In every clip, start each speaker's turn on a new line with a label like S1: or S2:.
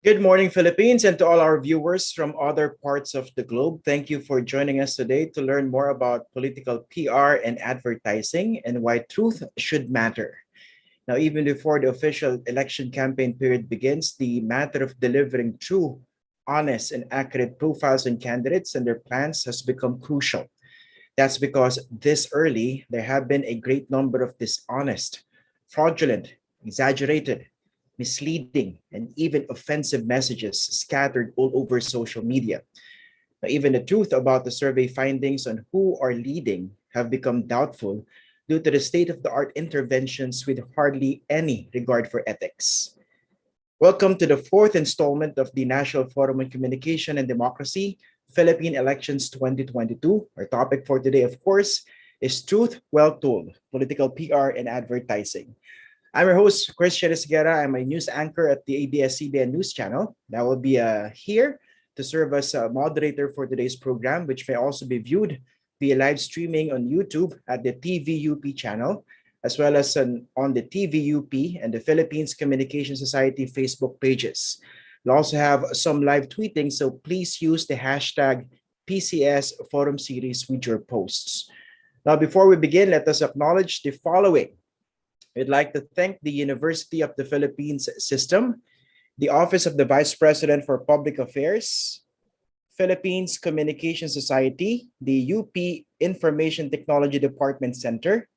S1: Good morning, Philippines, and to all our viewers from other parts of the globe. Thank you for joining us today to learn more about political PR and advertising and why truth should matter. Now, even before the official election campaign period begins, the matter of delivering true, honest, and accurate profiles on candidates and their plans has become crucial. That's because this early, there have been a great number of dishonest, fraudulent, exaggerated, misleading, and even offensive messages scattered all over social media. Now, even the truth about the survey findings on who are leading have become doubtful due to the state of the art interventions with hardly any regard for ethics. Welcome to the fourth installment of the National Forum on Communication and Democracy, Philippine Elections 2022. Our topic for today, of course, is Truth Well Told, Political PR and Advertising. I'm your host, Christian Esguerra. I'm a news anchor at the ABS-CBN News Channel. I will be here to serve as a moderator for today's program, which may also be viewed via live streaming on YouTube at the TVUP channel, as well as on the TVUP and the Philippines Communication Society Facebook pages. We'll also have some live tweeting, so please use the hashtag PCS Forum Series with your posts. Now, before we begin, let us acknowledge the following. We'd like to thank the University of the Philippines System, the Office of the Vice President for Public Affairs, Philippines Communication Society, the UP Information Technology Department Center,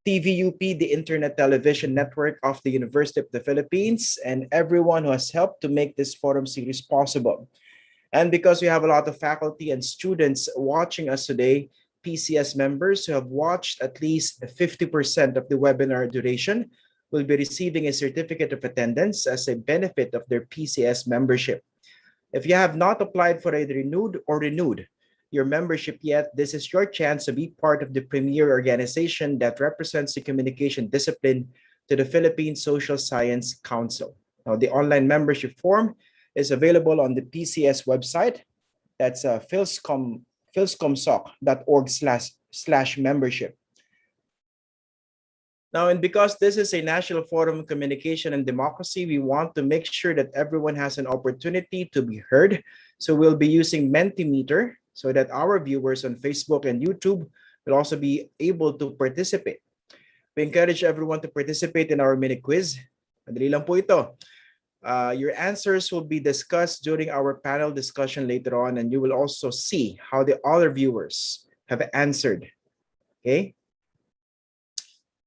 S1: TVUP, the Internet Television Network of the University of the Philippines, and everyone who has helped to make this forum series possible. And because we have a lot of faculty and students watching us today, PCS members who have watched at least 50% of the webinar duration will be receiving a certificate of attendance as a benefit of their PCS membership. If you have not applied for a renewed your membership yet, this is your chance to be part of the premier organization that represents the communication discipline to the Philippine Social Science Council. Now, the online membership form is available on the PCS website. That's philscomsoc.org/membership. Now, and because this is a National Forum on Communication and Democracy, we want to make sure that everyone has an opportunity to be heard. So we'll be using Mentimeter so that our viewers on Facebook and YouTube will also be able to participate. We encourage everyone to participate in our mini quiz. Madali lang po ito. Your answers will be discussed during our panel discussion later on, and you will also see how the other viewers have answered. Okay?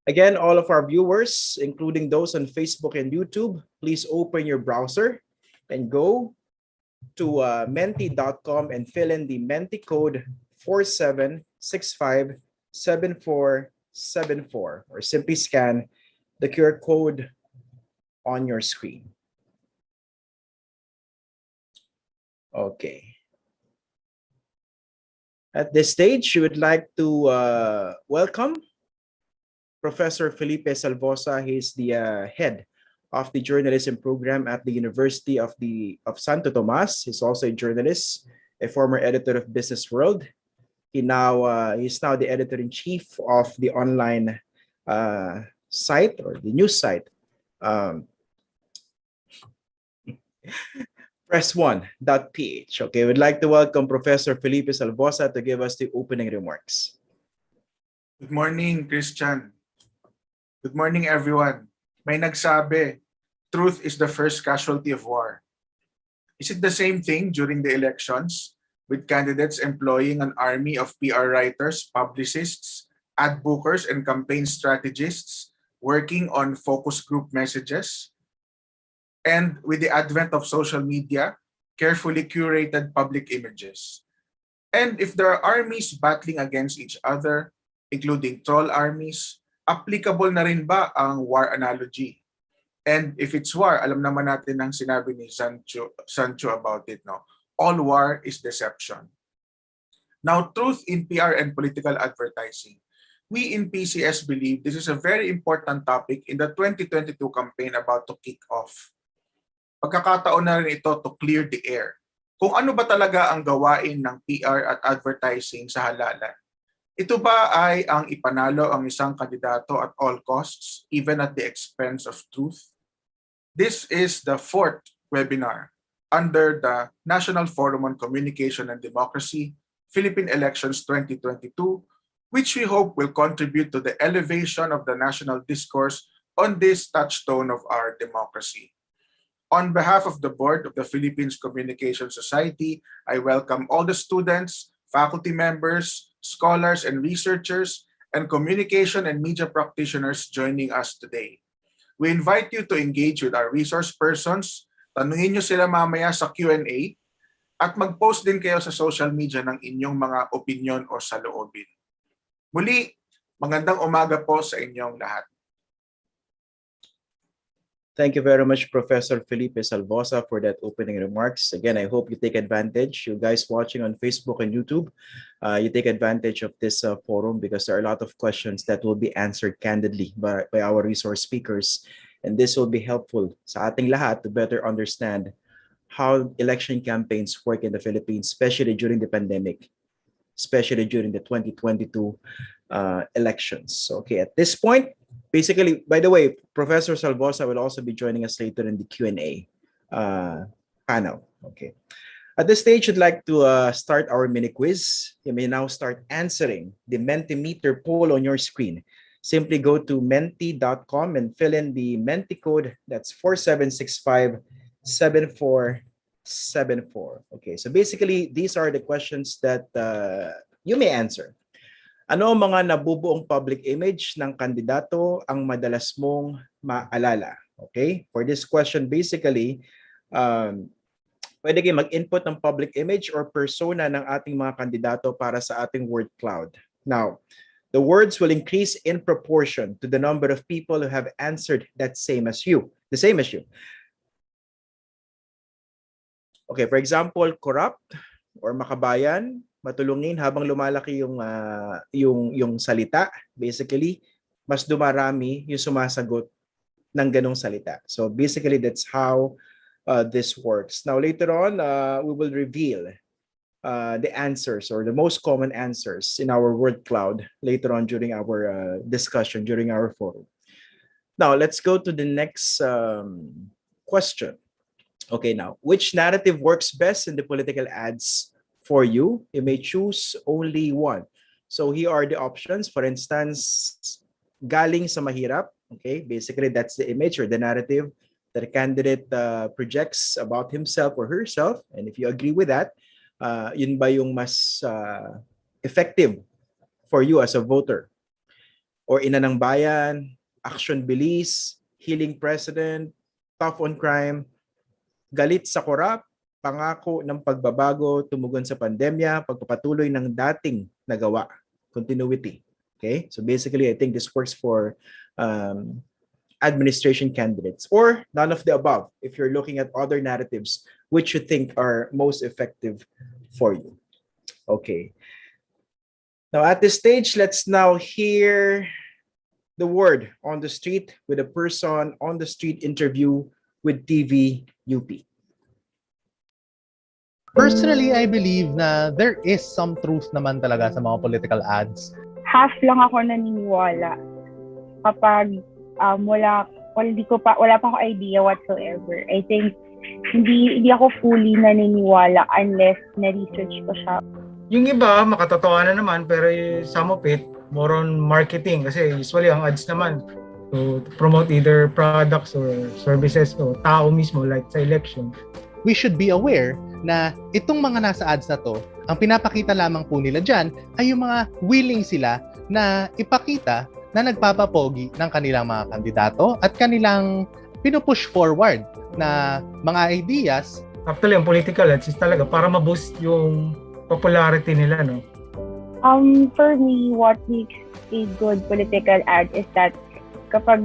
S1: Again, all of our viewers, including those on Facebook and YouTube, please open your browser and go to menti.com and fill in the Menti code 47657474, or simply scan the QR code on your screen. Okay. At this stage, we would like to welcome Professor Felipe Salvosa. He's the head of the journalism program at the University of Santo Tomas. He's also a journalist, a former editor of Business World. He's now the editor-in-chief of the online site, or the news site, press1.ph. Okay, we'd like to welcome Professor Felipe Salvosa to give us the opening remarks.
S2: Good morning, Christian. Good morning, everyone. May nagsabi, truth is the first casualty of war. Is it the same thing during the elections, with candidates employing an army of PR writers, publicists, ad bookers, and campaign strategists working on focus group messages? And with the advent of social media, carefully curated public images. And if there are armies battling against each other, including troll armies, applicable na rin ba ang war analogy? And if it's war, alam naman natin ang sinabi ni Sancho about it, no? All war is deception. Now, truth in PR and political advertising. We in PCS believe this is a very important topic in the 2022 campaign about to kick off. Pagkakataon na rin ito to clear the air. Kung ano ba talaga ang gawain ng PR at advertising sa halalan. Ito ba ay ang ipanalo ang isang kandidato at all costs, even at the expense of truth? This is the fourth webinar under the National Forum on Communication and Democracy, Philippine Elections 2022, which we hope will contribute to the elevation of the national discourse on this touchstone of our democracy. On behalf of the Board of the Philippines Communication Society, I welcome all the students, faculty members, scholars and researchers, and communication and media practitioners joining us today. We invite you to engage with our resource persons, tanungin nyo sila mamaya sa Q&A, at mag-post din kayo sa social media ng inyong mga opinion o saloobin. Muli, magandang umaga po sa inyong lahat.
S1: Thank you very much, Professor Felipe Salvosa, for that opening remarks. Again, I hope you take advantage. You guys watching on Facebook and YouTube, you take advantage of this forum because there are a lot of questions that will be answered candidly by our resource speakers. And this will be helpful sa ating lahat to better understand how election campaigns work in the Philippines, especially during the pandemic, especially during the 2022 elections. Okay, at this point, basically, by the way, Professor Salvosa will also be joining us later in the Q&A panel. Okay. At this stage, I'd like to start our mini quiz. You may now start answering the Mentimeter poll on your screen. Simply go to menti.com and fill in the Menti code. That's 4765-7474. Okay, so basically, these are the questions that you may answer. Ano ang mga nabubuong public image ng kandidato ang madalas mong maalala? Okay, for this question, basically, pwede kayo mag-input ng public image or persona ng ating mga kandidato para sa ating word cloud. Now, the words will increase in proportion to the number of people who have answered the same as you. Okay, for example, corrupt or makabayan, matulungin habang lumalaki yung salita. Basically, mas dumarami yung sumasagot ng ganong salita. So basically, that's how this works. Now, later on, we will reveal the answers or the most common answers in our word cloud later on during our discussion, during our forum. Now, let's go to the next question. Okay, now, which narrative works best in the political ads for you? You may choose only one. So here are the options. For instance, galing sa mahirap. Okay, basically that's the image or the narrative that a candidate projects about himself or herself. And if you agree with that, yun ba yung mas effective for you as a voter? Or ina ng bayan, action bilis, healing president, tough on crime, galit sa korap, pangako ng pagbabago, tumugon sa pandemya, pagpapatuloy ng dating nagawa, continuity. Okay? So basically, I think this works for administration candidates or none of the above if you're looking at other narratives which you think are most effective for you. Okay. Now at this stage, let's now hear the word on the street with a person on the street interview with TVUP.
S3: Personally, I believe na there is some truth naman talaga sa mga political ads.
S4: Half lang ako naniniwala kapag wala pa akong idea whatsoever. I think hindi ako fully naniniwala unless na-research ko siya.
S5: Yung iba, makatotohanan naman, pero some of it, more on marketing. Kasi usually ang ads naman to promote either products or services o tao mismo like sa election.
S3: We should be aware na itong mga nasa ads na to, ang pinapakita lamang po nila dyan ay yung mga willing sila na ipakita na nagpapapogi ng kanilang mga kandidato at kanilang pinupush forward na mga ideas.
S5: Actually, ang political ads is talaga para ma-boost yung popularity nila, no?
S4: For me, what makes a good political ad is that kapag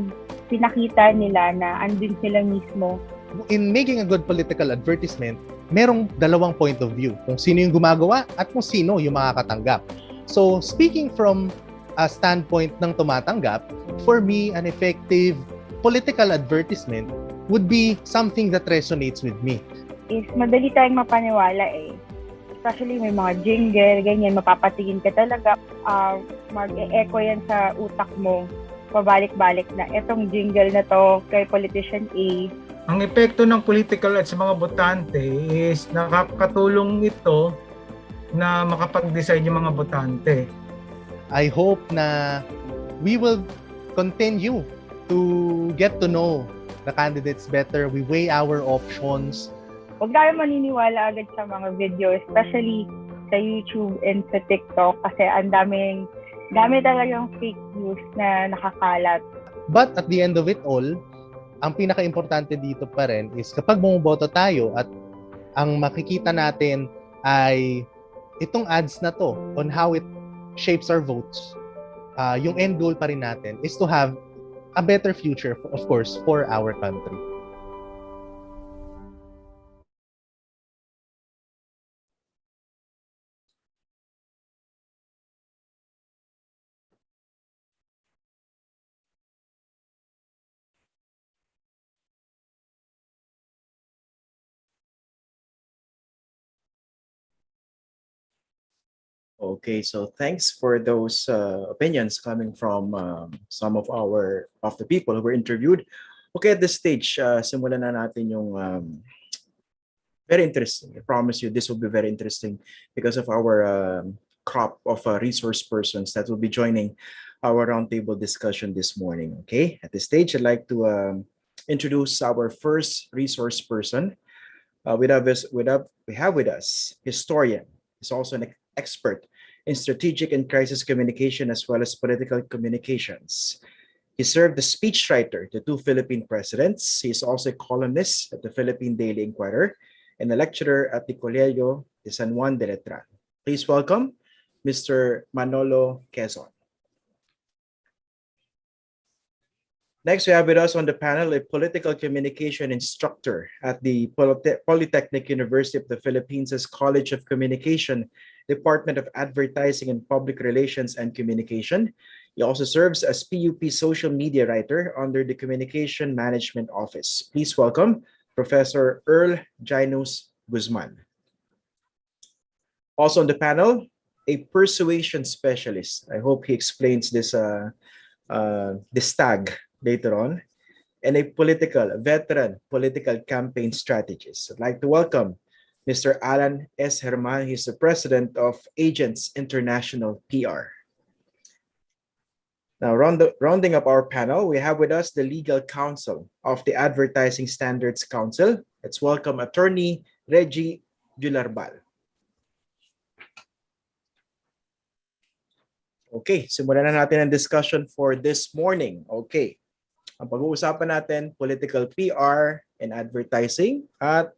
S4: pinakita nila na andun sila mismo.
S3: In making a good political advertisement, merong dalawang point of view. Kung sino yung gumagawa at kung sino yung makakatanggap. So, speaking from a standpoint ng tumatanggap, for me, an effective political advertisement would be something that resonates with me.
S4: Is madali tayong mapaniwala eh. Especially may mga jingle, ganyan, mapapatingin ka talaga. Mag-e-echo yan sa utak mo, pabalik-balik na etong jingle na to kay politician A,
S5: Ang epekto ng political ads sa mga botante is nakakatulong ito na makapag-decide yung mga botante.
S3: I hope na we will continue to get to know the candidates better. We weigh our options.
S4: Huwag tayo maniniwala agad sa mga video, especially sa YouTube and sa TikTok kasi ang dami talagang fake news na nakakalat.
S3: But at the end of it all, ang pinaka-importante dito pa rin is kapag bumoboto tayo at ang makikita natin ay itong ads na to on how it shapes our votes, yung end goal pa rin natin is to have a better future, of course, for our country.
S1: Okay, so thanks for those opinions coming from some of the people who were interviewed. Okay, at this stage, simulan na natin yung very interesting. I promise you, this will be very interesting because of our crop of resource persons that will be joining our roundtable discussion this morning. Okay, at this stage, I'd like to introduce our first resource person. We have with us historian. He's also an expert in strategic and crisis communication as well as political communications. He served as speechwriter to 2 Philippine presidents. He is also a columnist at the Philippine Daily Inquirer and a lecturer at the Colegio de San Juan de Letran. Please welcome Mr. Manolo Quezon. Next, we have with us on the panel a political communication instructor at the Polytechnic University of the Philippines' College of Communication, Department of Advertising and Public Relations and Communication. He also serves as PUP social media writer under the Communication Management Office. Please welcome Professor Earl Jaynus Guzman. Also on the panel, a persuasion specialist. I hope he explains this tag later on, and a veteran political campaign strategist. I'd like to welcome Mr. Alan S. Herman. He's the president of Agents International PR. Now, rounding up our panel, we have with us the legal counsel of the Advertising Standards Council. Let's welcome Attorney Rejie Jularbal. Okay, simulan na natin ang discussion for this morning. Okay. Ang pag-uusapan natin, political PR and advertising at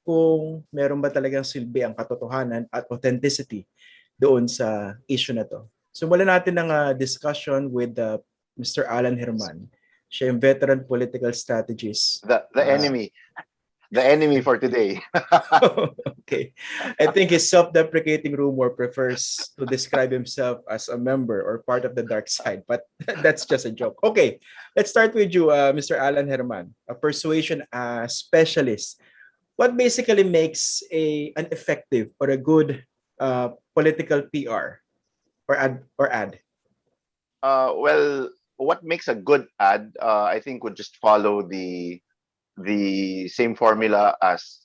S1: kung meron ba talagang silbi ang katotohanan at authenticity doon sa issue na to. Simulan natin ang discussion with Mr. Alan Herman. Siya yung veteran political strategist.
S6: The enemy for today.
S1: Okay. I think his self-deprecating rumor prefers to describe himself as a member or part of the dark side, but that's just a joke. Okay, let's start with you, Mr. Alan Herman, a persuasion specialist. What basically makes an effective or a good political PR or ad?
S6: Well, what makes a good ad, I think, would just follow the same formula as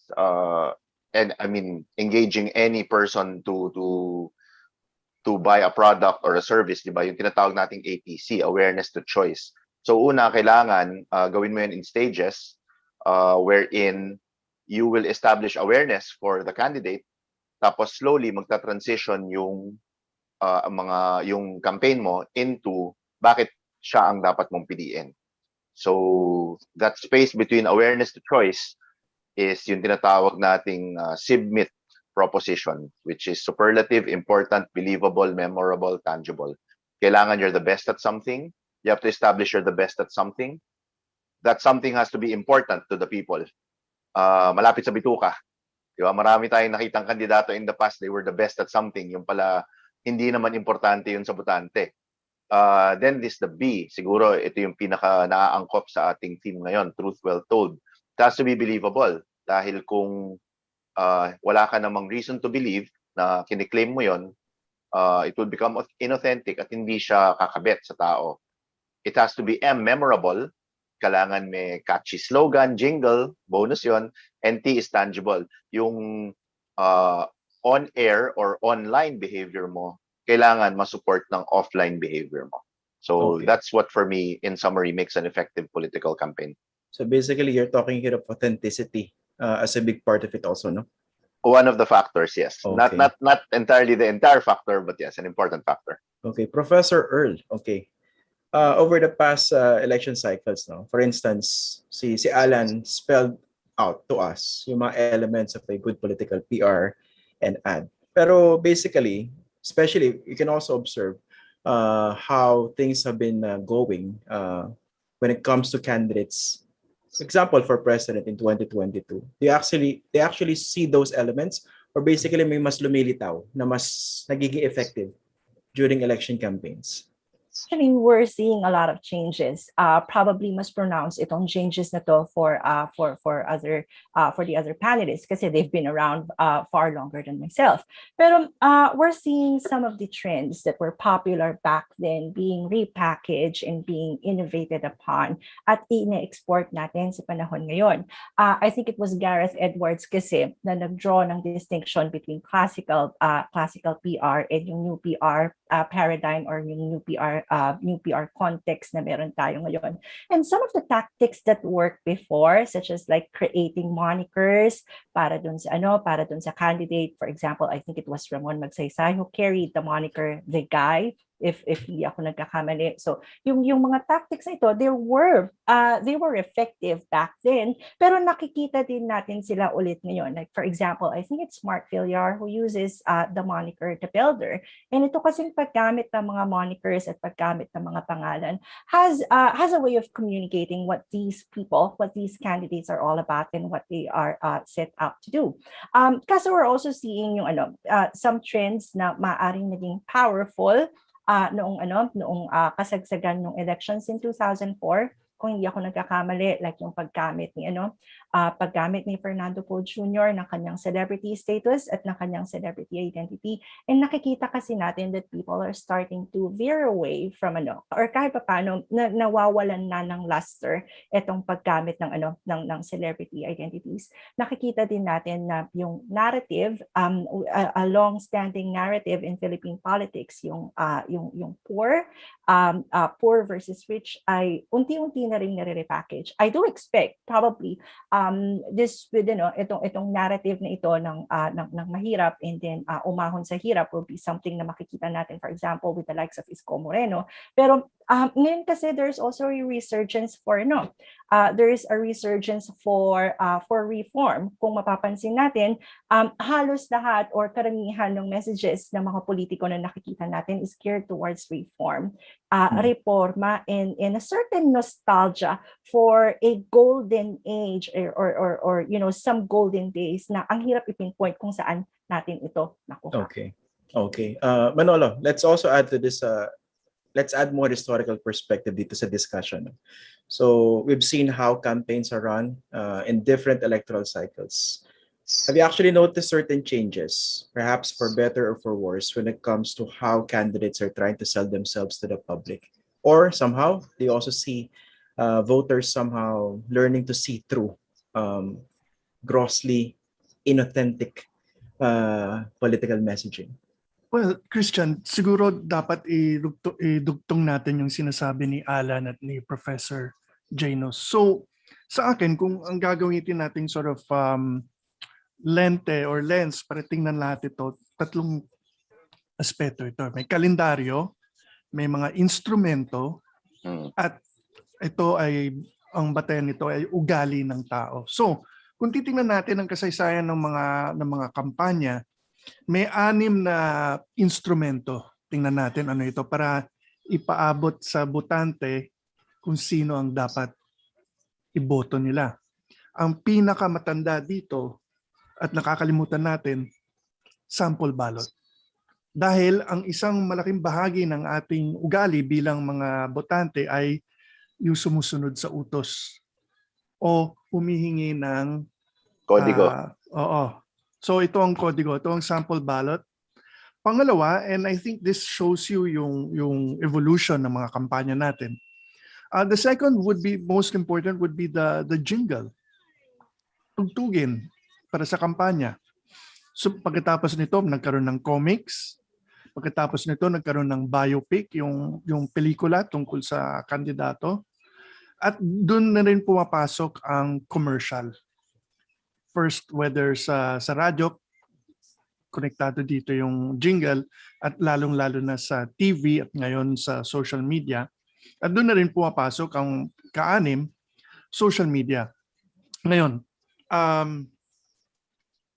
S6: engaging any person to buy a product or a service, di ba? Yung tinatawag nating APC, awareness to choice. So una, kailangan gawin mo yun in stages wherein you will establish awareness for the candidate, tapos slowly magta-transition yung campaign mo into bakit siya ang dapat mong piliin. So that space between awareness to choice is yung tinatawag nating SIBMIT proposition, which is superlative, important, believable, memorable, tangible. Kailangan you're the best at something. You have to establish you're the best at something. That something has to be important to the people. Malapit sa bituka. Diba? Marami tayong nakitang kandidato in the past, they were the best at something. Yung pala, hindi naman importante yun sa botante. Then this the B, siguro ito yung pinaka naaangkop sa ating theme ngayon, truth well told. It has to be believable dahil kung wala ka namang reason to believe na kiniklaim mo yon, it will become inauthentic at hindi siya kakabit sa tao. It has to be memorable kailangan may catchy slogan, jingle, bonus yon. And T is tangible. Yung on-air or online behavior mo, kailangan ma-support ng offline behavior mo. So
S1: Okay.
S6: that's what for me, in summary, makes an effective political campaign.
S1: So basically, you're talking here of authenticity as a big part of it also, no?
S6: One of the factors, yes.
S1: Okay.
S6: Not entirely the entire factor, but yes, an important factor.
S1: Okay, Professor Earl, okay. Over the past election cycles, no? For instance, si Alan spelled out to us yung mga elements of a good political PR and ad. Pero basically, especially, you can also observe how things have been going when it comes to candidates. For example, for president in 2022, they actually see those elements, or basically may mas lumilitaw na mas nagiging effective during election campaigns.
S7: Actually, we're seeing a lot of changes. Probably mas pronounced itong changes na to for the other panelists kasi they've been around far longer than myself. Pero we're seeing some of the trends that were popular back then being repackaged and being innovated upon at ina-export natin sa panahon ngayon. I think it was Gareth Edwards kasi na nag-draw ng distinction between classical PR and yung new PR paradigm or yung new PR context na meron tayo ngayon. And some of the tactics that worked before, such as like creating monikers para dun sa candidate. For example, I think it was Ramon Magsaysay who carried the moniker The Guy, if hindi ako nagkakamali. So yung mga tactics na ito, they were effective back then, pero nakikita din natin sila ulit ngayon. Like for example, I think it's Mark Villar who uses the moniker The Builder. And ito kasing paggamit ng mga monikers at paggamit ng mga pangalan has a way of communicating what these candidates are all about and what they are set out to do. Kasi we're also seeing yung some trends na maaring naging powerful noong kasagsagan ng elections in 2004, kung hindi ako nagkakamali, like yung paggamit ni Fernando Poe Jr. ng kanyang celebrity status at ng kanyang celebrity identity. And nakikita kasi natin that people are starting to veer away from or kahit paano nawawalan na ng luster itong paggamit ng celebrity identities. Nakikita din natin na yung narrative, a long-standing narrative in Philippine politics, yung poor versus rich ay unti-unti na rin nare-repackage. I do expect probably this with itong narrative na ito ng mahirap and then umahon sa hirap will be something na makikita natin, for example with the likes of Isko Moreno. Pero ngayon kasi there's also a resurgence for there is a resurgence for reform. Kung mapapansin natin, halos lahat or karamihan ng messages ng mga politiko na nakikita natin is geared towards reform, reforma, and a certain nostalgia for a golden age or some golden days na ang hirap ipinpoint kung saan natin ito nakuha.
S1: Okay. Manolo, let's also add to this. Let's add more historical perspective dito sa discussion. So we've seen how campaigns are run in different electoral cycles. Have you actually noticed certain changes, perhaps for better or for worse, when it comes to how candidates are trying to sell themselves to the public? Or somehow, they also see voters somehow learning to see through grossly inauthentic political messaging?
S8: Well, Christian, siguro dapat idugtong natin yung sinasabi ni Alan at ni Professor Jaynus. So, sa akin, kung ang gagawin natin sort of lente or lens para tingnan lahat ito, tatlong aspeto ito. May kalendaryo, may mga instrumento, at ito ay, ang batayan nito ay ugali ng tao. So, kung titingnan natin ang kasaysayan ng mga kampanya, may 6 na instrumento. Tingnan natin ano ito para ipaabot sa botante kung sino ang dapat iboto nila. Ang pinakamatanda dito at nakakalimutan natin, sample ballot. Dahil ang isang malaking bahagi ng ating ugali bilang mga botante ay yung sumusunod sa utos o humihingi ng
S6: Kodigo.
S8: Oo. So ito ang kodigo, ito ang sample ballot. Pangalawa, and I think this shows you yung evolution ng mga kampanya natin. The second would be, most important, would be the jingle. Tugtugin para sa kampanya. So pagkatapos nito, nagkaroon ng comics. Pagkatapos nito, nagkaroon ng biopic, yung pelikula tungkol sa kandidato. At doon na rin pumapasok ang commercial. First, whether sa radyo, konektado dito yung jingle, at lalong-lalo na sa TV at ngayon sa social media. At doon na rin pumapasok ang kaanim, social media. Ngayon,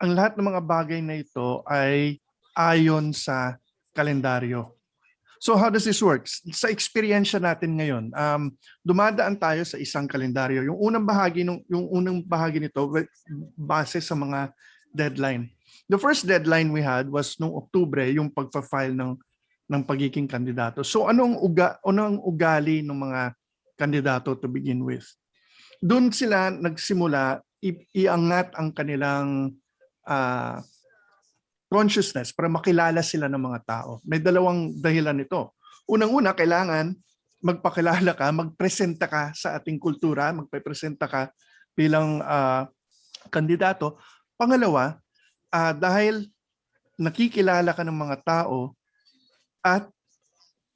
S8: ang lahat ng mga bagay na ito ay ayon sa kalendaryo. So how does this work? Sa experience natin ngayon, dumadaan tayo sa isang kalendaryo. Yung unang bahagi nito base sa mga deadline. The first deadline we had was noong Oktubre, yung pagpa-file ng pagiging kandidato. So anong ugali ng mga kandidato to begin with? Doon sila nagsimula iangat ang kanilang consciousness para makilala sila ng mga tao. May dalawang dahilan nito. Unang-una, kailangan magpakilala ka, magpresenta ka sa ating kultura, magpapresenta ka bilang kandidato. Pangalawa, dahil nakikilala ka ng mga tao at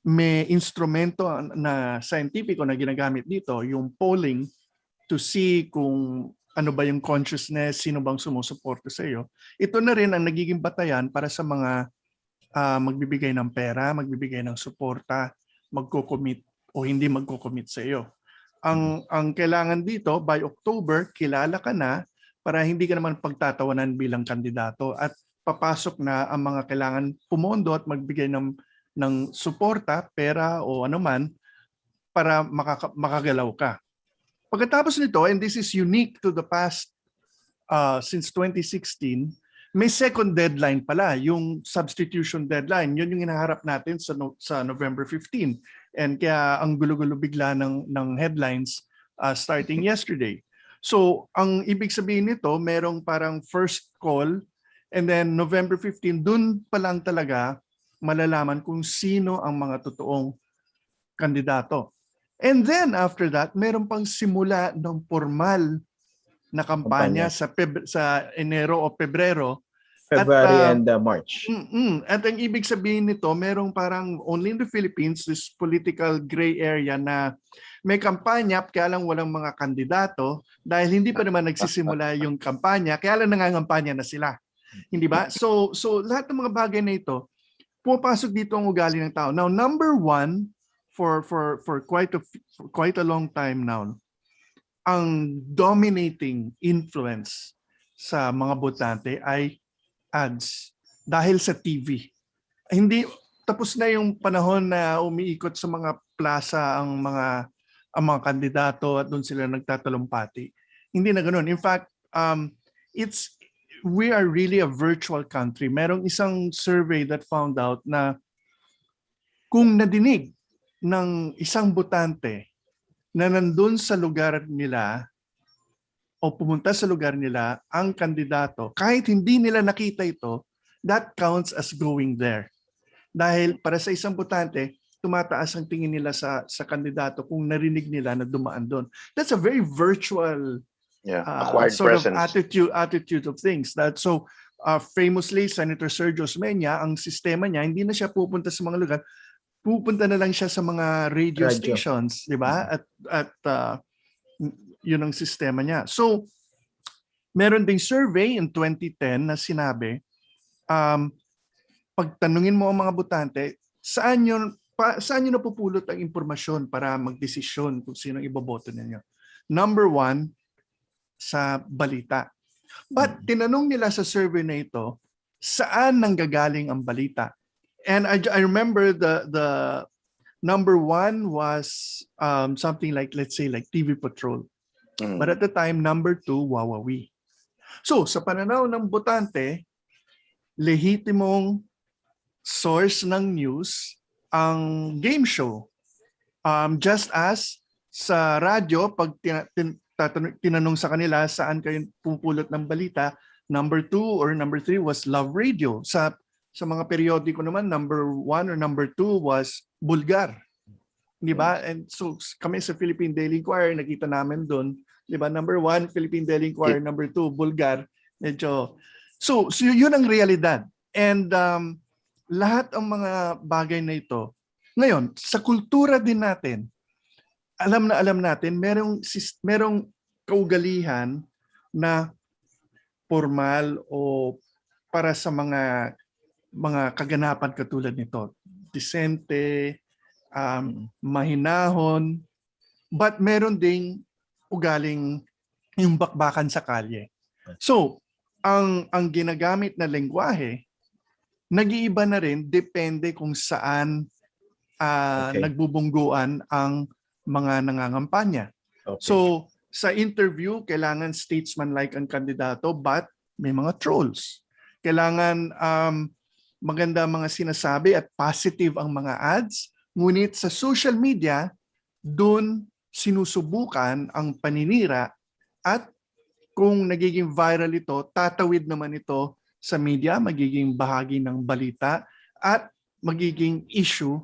S8: may instrumento na scientifico na ginagamit dito, yung polling, to see kung ano ba yung consciousness, sino bang sumusuporta sa iyo. Ito na rin ang nagiging batayan para sa mga magbibigay ng pera, magbibigay ng suporta, magko-commit o hindi magko-commit sa iyo. Ang kailangan dito, by October, kilala ka na para hindi ka naman pagtatawanan bilang kandidato at papasok na ang mga kailangan pumondo at magbigay ng suporta, pera o anuman para makagalaw ka. Pagkatapos nito, and this is unique to the past since 2016, may second deadline pala, yung substitution deadline. Yun yung hinaharap natin sa November 15. And kaya ang gulo-gulo bigla ng headlines starting yesterday. So ang ibig sabihin nito, merong parang first call and then November 15, dun pa lang talaga malalaman kung sino ang mga totoong kandidato. And then after that, meron pang simula ng formal na kampanya sa Enero o Pebrero.
S1: February and March.
S8: At ang ibig sabihin nito, merong parang only in the Philippines, this political gray area na may kampanya kaya lang walang mga kandidato dahil hindi pa naman nagsisimula yung kampanya, kaya lang nangangampanya na sila. Hindi ba? So lahat ng mga bagay na ito, pumapasok dito ang ugali ng tao. Now, number one, for quite a long time now, ang dominating influence sa mga botante ay ads dahil sa TV. Hindi tapos na yung panahon na umiikot sa mga plaza ang mga kandidato at doon sila nagtatalumpati. Hindi na ganoon. In fact, we are really a virtual country. Merong isang survey that found out na kung nadinig ng isang botante na nandun sa lugar nila o pumunta sa lugar nila ang kandidato, kahit hindi nila nakita ito, that counts as going there. Dahil para sa isang botante, tumataas ang tingin nila sa kandidato kung narinig nila na dumaan doon. That's a very virtual
S6: acquired
S8: sort
S6: presence.
S8: of attitude of things. Famously, Senator Sergio Osmeña, ang sistema niya, hindi na siya pupunta sa mga lugar, pupunta na lang siya sa mga radio stations, di ba? At yun ang sistema niya. So, meron ding survey in 2010 na sinabi, pagtanungin mo ang mga botante, saan nyo napupulot ang impormasyon para magdesisyon kung sino iboboto ninyo? Number one, sa balita. But tinanong nila sa survey na ito, saan nanggagaling ang balita? And I remember the number one was something like, let's say, like TV Patrol. But at the time, number two, Wawawi. So, sa pananaw ng botante, lehitimong source ng news ang game show. Just as sa radyo, pag tinanong sa kanila saan kayo pupulot ng balita, number two or number three was Love Radio. Sa mga periodiko naman, number one or number two was Bulgar. Di ba? And so kami sa Philippine Daily Inquirer, nakita namin doon, di ba? Number 1, Philippine Daily Inquirer. Number 2, Bulgar. Medyo. So yun ang realidad. And lahat ang mga bagay na ito. Ngayon, sa kultura din natin, alam natin, merong kaugalihan na formal o para sa mga kaganapan katulad nito. Disente, mahinahon, but meron ding ugaling yung bakbakan sa kalye. So, ang ginagamit na lengguwahe, nag-iiba na rin depende kung saan nagbubungguan ang mga nangangampanya.
S1: Okay.
S8: So, sa interview, kailangan statesman-like ang kandidato but may mga trolls. Kailangan maganda mga sinasabi at positive ang mga ads. Ngunit sa social media, doon sinusubukan ang paninira at kung nagiging viral ito, tatawid naman ito sa media, magiging bahagi ng balita at magiging issue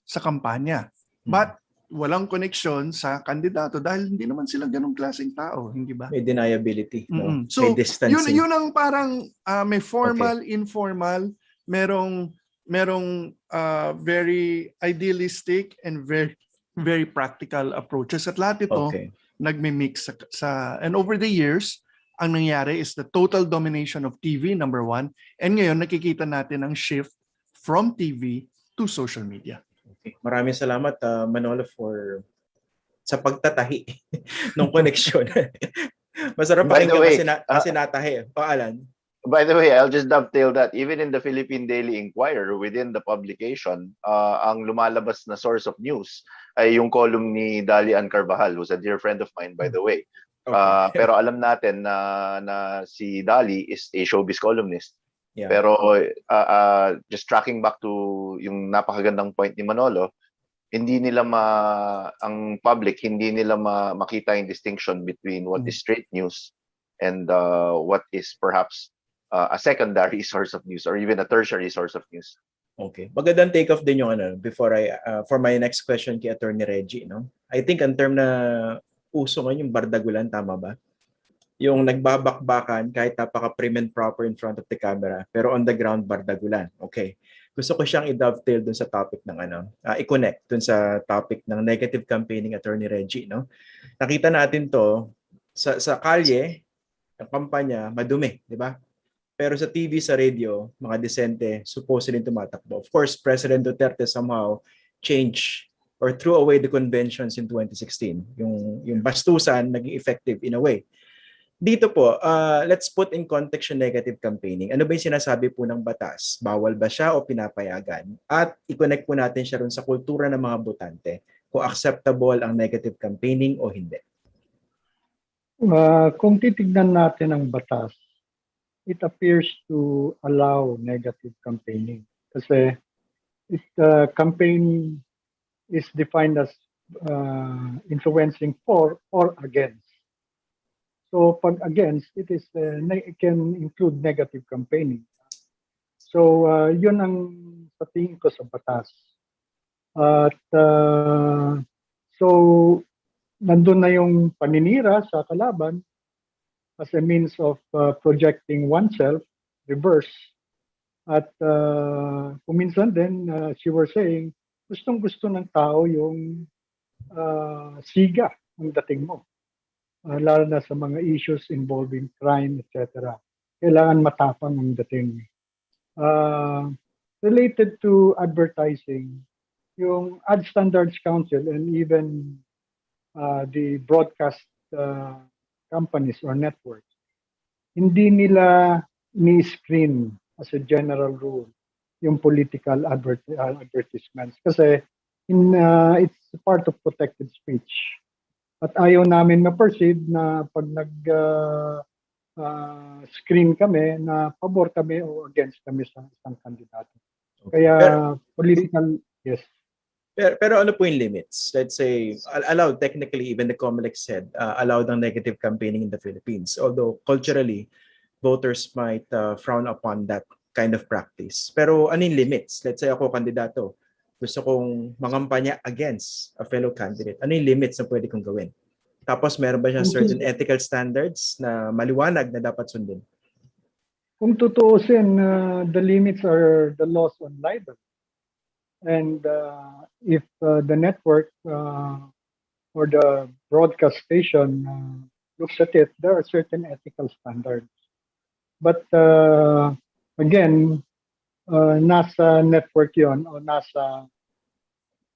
S8: sa kampanya. But walang koneksyon sa kandidato dahil hindi naman sila ganung klaseng tao, hindi ba?
S1: May deniability, no?
S8: So,
S1: may distancing.
S8: yun ang parang may formal, informal, merong very idealistic and very practical approaches. At lahat ito nagmi-mix and over the years, ang nangyari is the total domination of TV, number 1, and ngayon nakikita natin ang shift from TV to social media.
S1: Okay. Maraming salamat, Manolo, sa pagtatahi ng koneksyon. Masarap pakinggan kasi natahi. Alan.
S6: By the way, I'll just dovetail that. Even in the Philippine Daily Inquirer, within the publication, ang lumalabas na source of news ay yung column ni Dali Ann Carvajal, who's a dear friend of mine, by the way. Pero alam natin na si Dali is a showbiz columnist. Yeah. Pero just tracking back to yung napakagandang point ni Manolo, ang public hindi nila makita yung distinction between what is straight news and what is perhaps a secondary source of news or even a tertiary source of news.
S1: Okay. Magandang take off din yung before for my next question kay Atty. Rejie, no? I think ang term na uso ngayon yung bardagulan, tama ba? Yung nagbabakbakan kahit napaka-prim and proper in front of the camera, pero on the ground bardagulan. Okay. Gusto ko siyang i-dovetail dun sa topic ng i-connect dun sa topic ng negative campaigning, Atty. Rejie, no? Nakita natin to sa kalye, ang kampanya, madumi, di ba? Pero sa TV, sa radio, mga disente, supposedly tumatakbo. Of course, President Duterte somehow changed or threw away the conventions in 2016. Yung bastusan naging effective in a way. Dito po, let's put in context yung negative campaigning. Ano ba yung sinasabi po ng batas? Bawal ba siya o pinapayagan? At i-connect po natin siya rin sa kultura ng mga botante kung acceptable ang negative campaigning o hindi.
S9: Kung titignan natin ang batas, it appears to allow negative campaigning. Kasi if the campaign is defined as influencing for or against. So pag against, it can include negative campaigning. So yun ang sa tingin ko sa batas. At so nandun na yung paninira sa kalaban as a means of projecting oneself, reverse. At kung minsan din, as you were saying, gustong-gusto ng tao yung siga ang dating mo. Lalo na sa mga issues involving crime, etc. Kailangan matapang ang dating. Related to advertising, yung Ad Standards Council and even the broadcast companies or networks, hindi nila ni-screen as a general rule yung political advertisements kasi it's part of protected speech. At ayaw namin ma-perceive na pag nag-screen kami na pabor kami o against kami sa isang kandidato.
S1: Okay.
S9: Kaya political, yes.
S1: Pero ano po yung limits? Let's say, allowed technically, even the COMELEC said, allowed ang negative campaigning in the Philippines. Although culturally, voters might frown upon that kind of practice. Pero ano yung limits? Let's say ako kandidato, gusto kong mangampanya against a fellow candidate, ano yung limits na pwede kong gawin? Tapos meron ba siyang certain ethical standards na maliwanag na dapat sundin?
S9: Kung tutuusin, the limits are the laws on libel. And if the network or the broadcast station looks at it, there are certain ethical standards. But again, nasa network yon o nasa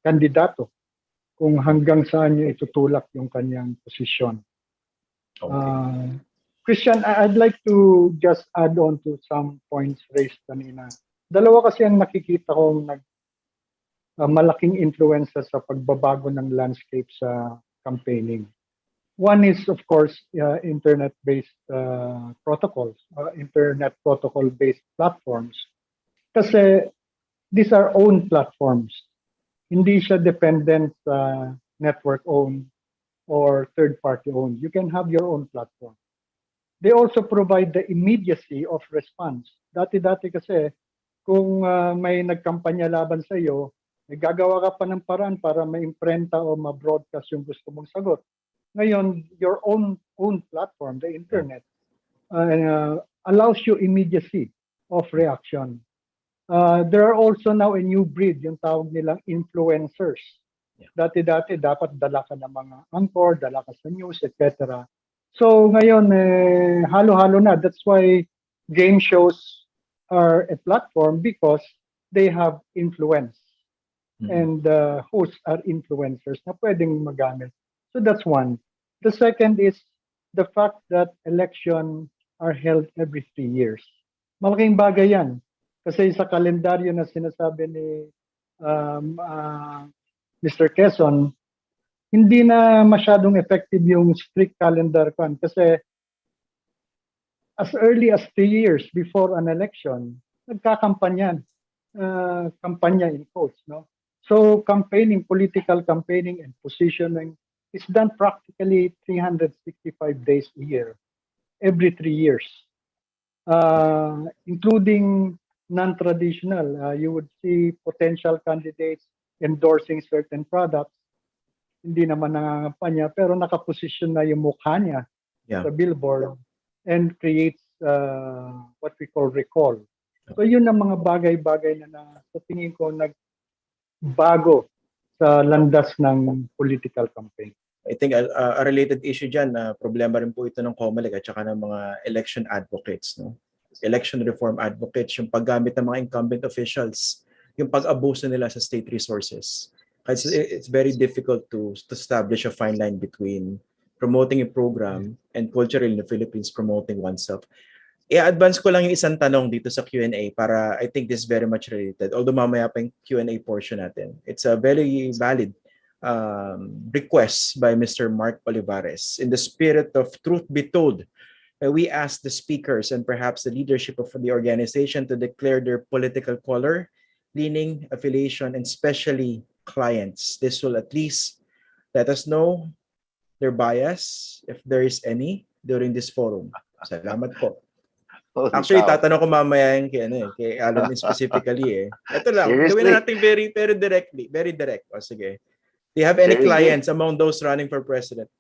S9: kandidato kung hanggang saan niyo itutulak yung kanyang posisyon.
S1: Okay.
S9: Christian, I'd like to just add on to some points raised kanina. Dalawa kasi ang nakikita kong malaking influence sa pagbabago ng landscape sa campaigning. One is, of course, internet-based protocols, internet protocol-based platforms. Kasi these are own platforms. Hindi siya dependent sa network-owned or third-party owned. You can have your own platform. They also provide the immediacy of response. Dati-dati kasi, kung may nagkampanya laban sa iyo, gagawa ka pa ng paraan para ma-imprenta o ma-broadcast yung gusto mong sagot. Ngayon, your own platform, the internet, allows you immediacy of reaction. There are also now a new breed, yung tawag nilang influencers. Dati-dati, dapat dala ka ng mga anchor, dala ka sa news, etc. So ngayon, halo-halo na. That's why game shows are a platform because they have influence. And hosts are influencers na pwedeng magamit. So that's one. The second is the fact that elections are held every 3 years. Malaking bagay yan. Kasi sa kalendaryo na sinasabi ni Mr. Quezon, hindi na masyadong effective yung strict calendar kan. Kasi as early as 3 years before an election, nagkakampanyan. Kampanya in quotes, no? So campaigning, political campaigning and positioning is done practically 365 days a year, every 3 years, including non-traditional. You would see potential candidates endorsing certain products. Hindi naman nangangampanya, pero nakaposisyon na yung mukha niya sa billboard and creates what we call recall. So yun ang mga bagay-bagay na sa tingin ko bago sa landas ng political campaign.
S1: I think a related issue dyan, problema rin po ito ng COMELEC at saka ng mga election advocates. No? Election reform advocates, yung paggamit ng mga incumbent officials, yung pag-abuso nila sa state resources. Kasi it's very difficult to establish a fine line between promoting a program and culturally in the Philippines promoting oneself. I-advance ko lang yung isang tanong dito sa Q&A para I think this is very much related. Although mamaya pa yung Q&A portion natin. It's a very valid request by Mr. Mark Olivares. In the spirit of truth be told, we ask the speakers and perhaps the leadership of the organization to declare their political color, leaning, affiliation, and especially clients. This will at least let us know their bias, if there is any, during this forum. Salamat po. Actually, tatanong ko mamaya yung kay Alan specifically. Ito lang, gawin na natin very directly, very direct. O sige. Do you have any clients among those running for president?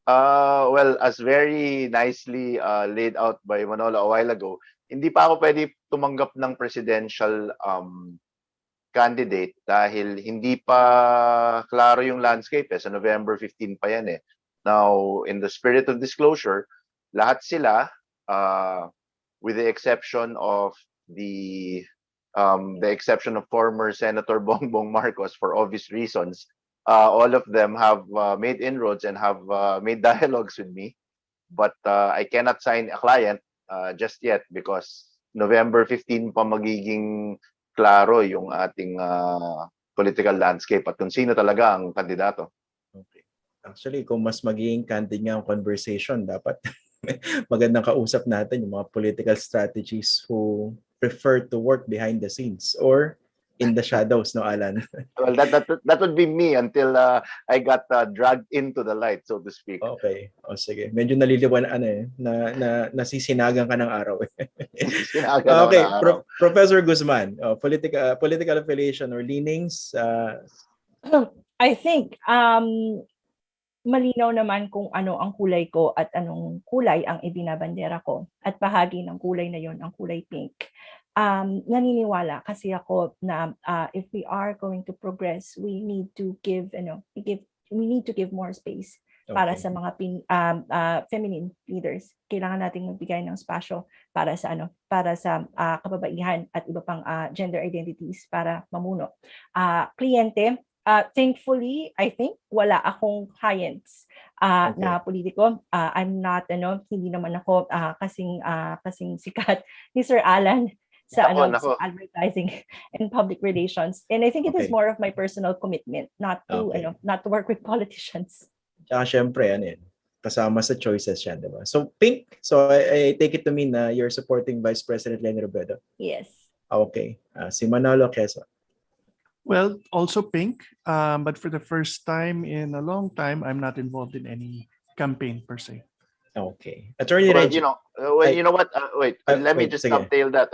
S6: Well, as very nicely laid out by Manolo a while ago, hindi pa ako pwede tumanggap ng presidential candidate dahil hindi pa klaro yung landscape. Sa November 15 pa yan. Now, in the spirit of disclosure, lahat sila, with the exception of the exception of former Senator Bongbong Marcos for obvious reasons, all of them have made inroads and have made dialogues with me, but I cannot sign a client just yet because November 15 pa magiging klaro yung ating political landscape at kung sino talaga ang kandidato.
S1: Okay. Actually, kung mas magiging candid nga ang conversation, dapat magandang kausap natin yung mga political strategies who prefer to work behind the scenes or in the shadows, no, Alan?
S6: Well, that would be me until I got dragged into the light, so to speak.
S1: Okay. O sige. Medyo naliliwan nasisinagan ka ng araw.
S6: Sinaga naman
S1: Okay,
S6: na araw.
S1: Professor Guzman, political affiliation or leanings,
S7: I think malinaw naman kung ano ang kulay ko at anong kulay ang ibinabandera ko. At bahagi ng kulay na yon ang kulay pink. Naniniwala kasi ako na if we are going to progress, we need to give more space para
S1: Okay.
S7: sa mga feminine leaders. Kailangan nating magbigay ng spasyo para sa kababaihan at iba pang gender identities para mamuno. Kliyente, thankfully, I think wala akong clients na politiko. I'm not hindi naman ako kasing sikat ni Sir Alan sa
S6: Nako.
S7: sa advertising and public relations. And I think it is
S1: Okay.
S7: more of my personal commitment not to
S1: Okay.
S7: not to work with politicians.
S1: Tsaka syempre, kasama sa choices yan, di ba? So, pink. So, I take it to mean na you're supporting Vice President Leni Robredo.
S7: Yes.
S1: Okay. Si Manolo Quezon.
S8: Well, also pink, but for the first time in a long time, I'm not involved in any campaign per se.
S1: Okay. Attorney
S6: Well,
S1: Rejie.
S6: you know what? Wait, let me
S1: wait,
S6: just
S1: sige.
S6: dovetail that.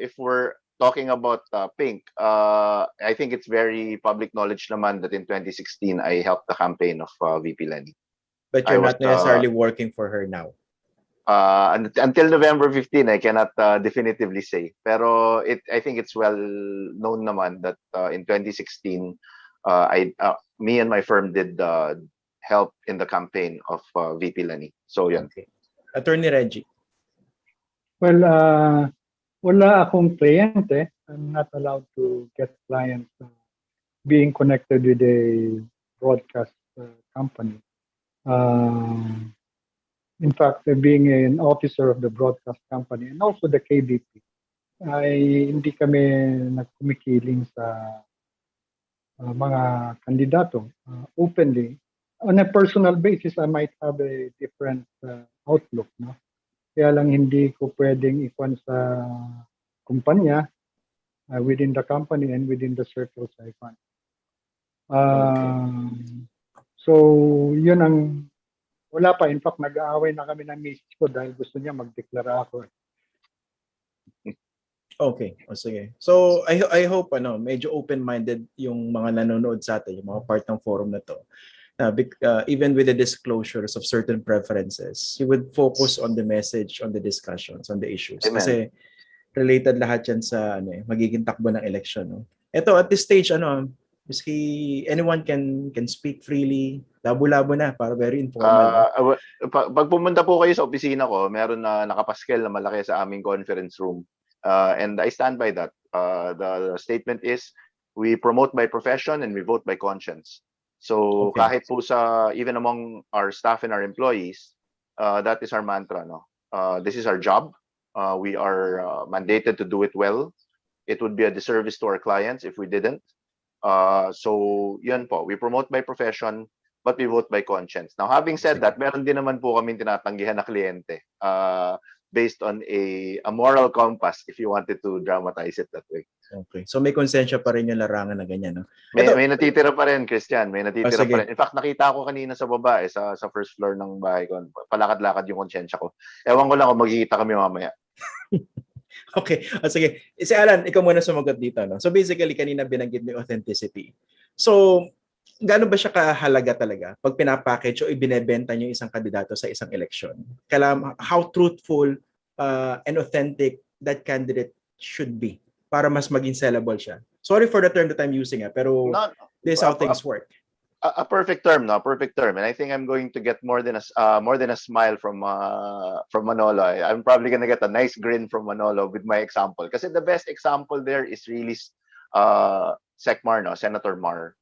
S6: If we're talking about pink, I think it's very public knowledge naman that in 2016 I helped the campaign of VP Leni.
S1: But
S6: I
S1: you're
S6: was,
S1: not necessarily working for her now.
S6: Until November 15, I cannot definitively say. Pero I think it's well known naman that in 2016, me and my firm did help in the campaign of VP Leni. So yan.
S1: Okay. Attorney Rejie.
S9: Well, wala akong kliyente. I'm not allowed to get clients being connected with a broadcast company. In fact, being an officer of the broadcast company and also the KBP, ay hindi kami nagkumikiling sa mga kandidato openly. On a personal basis, I might have a different outlook. No? Kaya lang hindi ko pwedeng ikwan sa kumpanya within the company and within the circles I find. So, yun ang wala pa. In fact, nag-aaway na kami ng misis ko dahil gusto niya magdeklara ako.
S1: Okay. O sige. So, I hope medyo open-minded yung mga nanonood sa atin, yung mga part ng forum na to. Even with the disclosures of certain preferences, you would focus on the message, on the discussions, on the issues.
S6: Amen.
S1: Kasi related lahat yan sa magiging takbo ng election. No? Ito, at this stage, anyone can speak freely. Labo-labo na, para very informal.
S6: Pag pumunta po kayo sa opisina ko, meron na nakapaskel na malaki sa aming conference room. And I stand by that. The statement is, we promote by profession and we vote by conscience. So kahit po even among our staff and our employees, that is our mantra. No? This is our job. We are mandated to do it well. It would be a disservice to our clients if we didn't. So yun po, we promote by profession, but we vote by conscience. Now, having said that, meron din naman po kami tinatanggihan na kliyente based on a moral compass, if you wanted to dramatize it that way.
S1: Okay. So may konsensya pa rin yung larangan na ganyan, no?
S6: May natitira pa rin, Christian. May natitira
S1: sige.
S6: pa rin. In fact, nakita ko kanina sa baba, sa first floor ng bahay ko. Palakad-lakad yung konsensya ko. Ewan ko lang kung magkikita kami mamaya.
S1: Okay. Sige. Si Alan, ikaw muna sumagot dito. No? So basically, kanina binanggit mo yung authenticity. So, gaano ba siya kahalaga talaga pag pinapackage o ibinebenta niyo isang kandidato sa isang eleksyon? How truthful and authentic that candidate should be para mas maging sellable siya? Sorry for the term that I'm using, pero this is how things work.
S6: A perfect term, no? Perfect term. And I think I'm going to get more than a smile from Manolo. I'm probably gonna get a nice grin from Manolo with my example. Kasi the best example there is really Sec Mar, no? Senator Mar.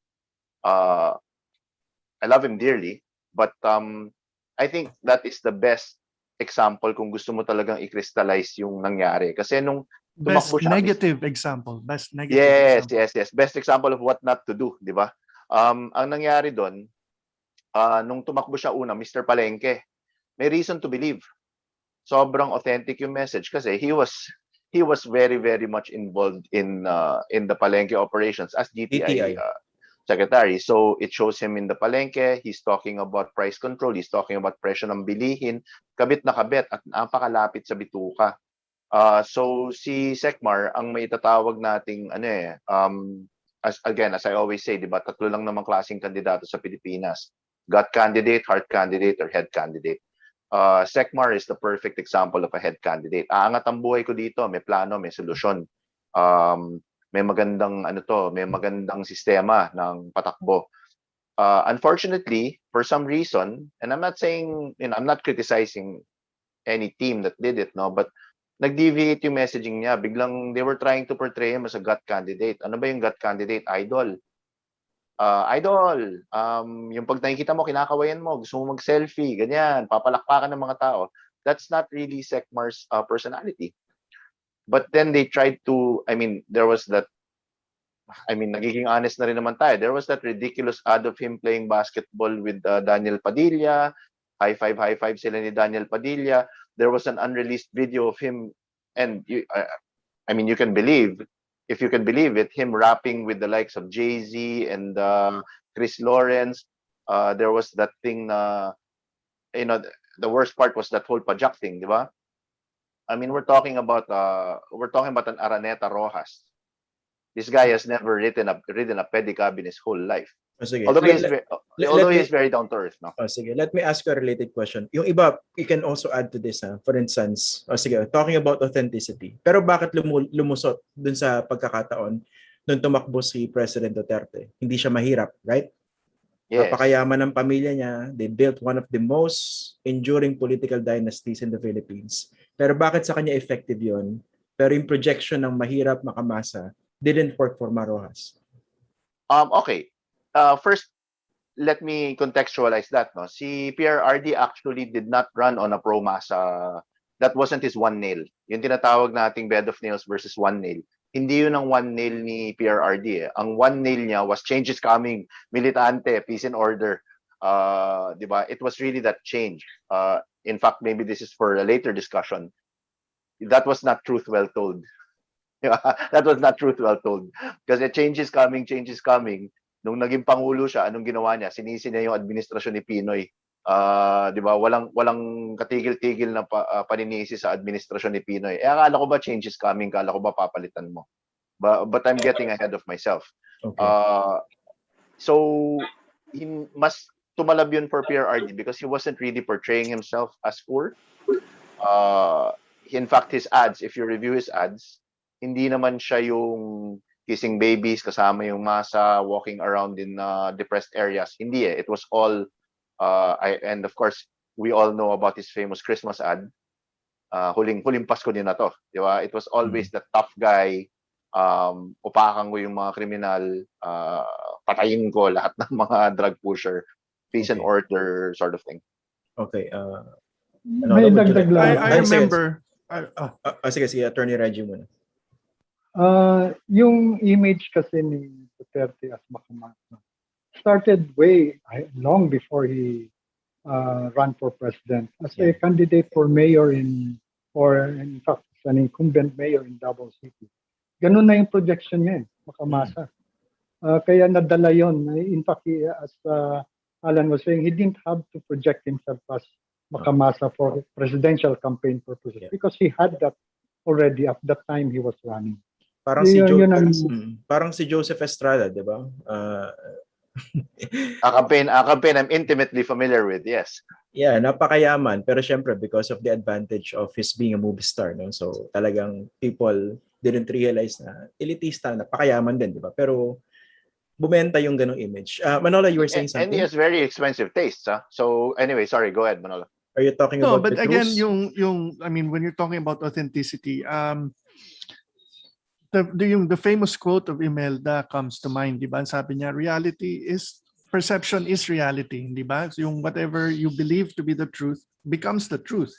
S6: I love him dearly, but I think that is the best example kung gusto mo talagang i-crystallize yung nangyari. Kasi nung
S8: Best
S6: tumakbo siya,
S8: negative example. Best negative example.
S6: Yes. Best example of what not to do, di ba? Ang nangyari doon, nung tumakbo siya una, Mr. Palengke, may reason to believe. Sobrang authentic yung message kasi he was he was very, very much involved in the Palenque operations as DTI
S1: DTI.
S6: secretary. So it shows him in the Palenque. He's talking about price control. He's talking about presyo ng bilihin. Kabit na kabit at napakalapit sa bituka. So si Secmar, ang may itatawag nating as I always say, di ba, tatlo lang namang klaseng kandidato sa Pilipinas. Gut candidate, heart candidate, or head candidate. Secmar is the perfect example of a head candidate. Aangat ang buhay ko dito, may plano, may solusyon. May magandang may magandang sistema ng patakbo. Unfortunately, for some reason, and I'm not saying, I'm not criticizing any team that did it, no, but nag-deviate yung messaging niya. Biglang they were trying to portray him as a gut candidate. Ano ba yung gut candidate? Idol. Yung pag nakikita mo, kinakawayan mo, gusto mo mag-selfie, ganyan, papalakpakan ng mga tao. That's not really Secmar's personality. But then they tried to, there was that, nagiging honest na rin naman tayo, there was that ridiculous ad of him playing basketball with Daniel Padilla, high five sila ni Daniel Padilla. There was an unreleased video of him, and you can believe, if you can believe it, him rapping with the likes of Jay-Z and Chris Lawrence. There was that thing, the worst part was that whole pajak thing, di ba? We're talking about an Araneta Rojas. This guy has never ridden a pedicab in his whole life.
S1: Sige.
S6: Although he is very down to earth, no?
S1: Sige, let me ask you a related question. Yung iba, you can also add to this, for instance, sige, talking about authenticity. Pero bakit lumusot dun sa pagkakataon nung tumakbo si President Duterte? Hindi siya mahirap, right?
S6: Yes.
S1: Napakayaman ng pamilya niya. They built one of the most enduring political dynasties in the Philippines. Pero bakit sa kanya effective yon? Pero yung projection ng mahirap makamasa didn't work for Marojas.
S6: Okay. First, let me contextualize that. No, si PRRD actually did not run on a pro-masa. That wasn't his one nail. Yung tinatawag nating bed of nails versus one nail. Hindi yun ang one nail ni PRRD. Ang one nail niya was change is coming, militante, peace and order. Diba? It was really that change. In fact, maybe this is for a later discussion. That was not truth well told. That was not truth well told. Kasi change is coming, change is coming. Nung naging pangulo siya, anong ginawa niya? Sinisi niya yung administrasyon ni Pinoy. Di ba? Walang katigil-tigil na paninisi sa administrasyon ni Pinoy. Akala ko ba change is coming? Akala ko ba papalitan mo? But I'm getting ahead of myself.
S1: Okay.
S6: So, mas tumalab yun for PRRD because he wasn't really portraying himself as poor. In fact, his ads, if you review his ads, hindi naman siya yung kissing babies kasama yung masa, walking around in depressed areas. Hindi eh. It was all, and of course, we all know about his famous Christmas ad. Huling Pasko din na to. Di ba? It was always the tough guy, upakan ko yung mga kriminal, patayin ko lahat ng mga drug pusher, peace and order sort of thing.
S1: Okay.
S9: May dagdag lang.
S8: I remember.
S1: Sige, Attorney Rejie muna.
S9: Yung image kasi ni Duterte as makamasa started way long before he ran for president as a candidate for mayor or in fact an incumbent mayor in Davao City. Ganun na yung projection niya, makamasa. Kaya nadala yon. In fact, as Alan was saying, he didn't have to project himself as makamasa for presidential campaign purposes because he had that already at that time he was running.
S1: Parang parang si Joseph Estrada, di ba?
S6: A campaign I'm intimately familiar with, yes.
S1: Yeah, napakayaman. Pero syempre, because of the advantage of his being a movie star, no? So talagang people didn't realize na elitista, napakayaman din, di ba? Pero bumenta yung ganong image. Manolo, you were saying something?
S6: And he has very expensive tastes, huh? So anyway, sorry, go ahead, Manolo.
S1: Are you talking about
S8: but
S1: the
S8: again,
S1: truth?
S8: when you're talking about authenticity, the famous quote of Imelda comes to mind, di ba? Sabi niya, perception is reality, di ba? So yung whatever you believe to be the truth becomes the truth.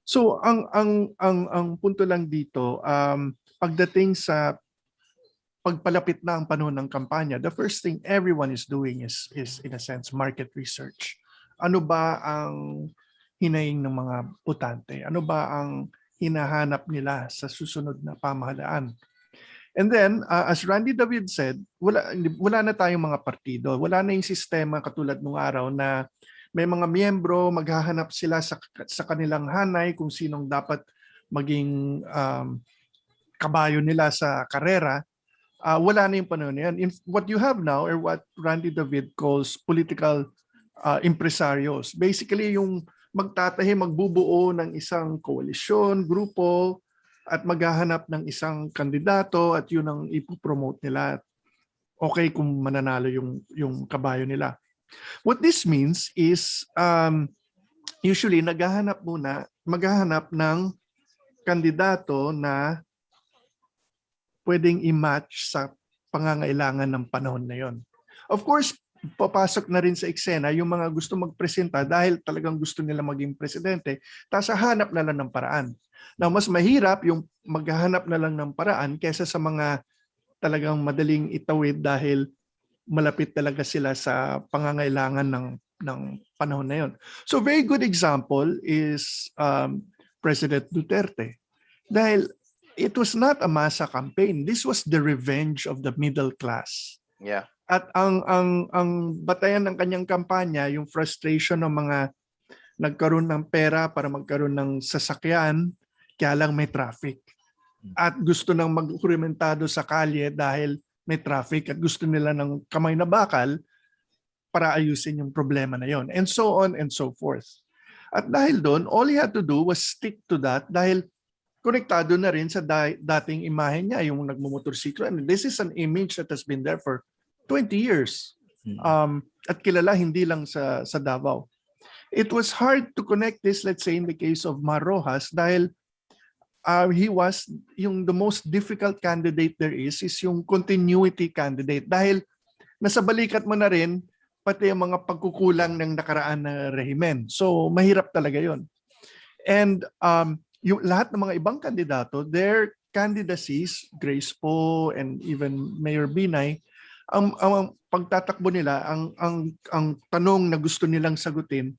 S8: So ang punto lang dito, pagdating sa pagpalapit na ang panahon ng kampanya, the first thing everyone is doing is in a sense market research. Ano ba ang hinaing ng mga botante? Ano ba ang hinahanap nila sa susunod na pamahalaan. And then, as Randy David said, wala na tayong mga partido. Wala na yung sistema katulad nung araw na may mga miyembro, maghahanap sila sa kanilang hanay kung sinong dapat maging kabayo nila sa karera. Wala na yung panahon na yan. What you have now are what Randy David calls political impresarios. Basically, yung magbubuo ng isang koalisyon, grupo, at maghahanap ng isang kandidato at yun ang ipopromote nila. Okay kung mananalo yung kabayo nila. What this means is usually maghahanap ng kandidato na pwedeng i-match sa pangangailangan ng panahon na yon. Of course, papasok na rin sa eksena yung mga gusto magpresenta dahil talagang gusto nila maging presidente, tapos hanap na lang ng paraan. Now, mas mahirap yung maghahanap na lang ng paraan kaysa sa mga talagang madaling itawid dahil malapit talaga sila sa pangangailangan ng panahon na yon. So, very good example is President Duterte. Dahil it was not a massa campaign. This was the revenge of the middle class.
S6: Yeah.
S8: At ang batayan ng kanyang kampanya, yung frustration ng mga nagkaroon ng pera para magkaroon ng sasakyan, kaya lang may traffic. At gusto nang magkurimentado sa kalye dahil may traffic at gusto nila ng kamay na bakal para ayusin yung problema na yon. And so on and so forth. At dahil doon, all he had to do was stick to that dahil konektado na rin sa dating imahe niya, yung nagmumotorsiklo. And this is an image that has been there for 20 years. At kilala hindi lang sa Davao. It was hard to connect this, let's say in the case of Mar Rojas, dahil he was the most difficult candidate there is yung continuity candidate. Dahil nasa balikat mo na rin pati yung mga pagkukulang ng nakaraan na rehimen. So mahirap talaga yon. And yung lahat ng mga ibang kandidato, their candidacies, Grace Poe and even Mayor Binay, ang pagtatakbo nila, ang tanong na gusto nilang sagutin,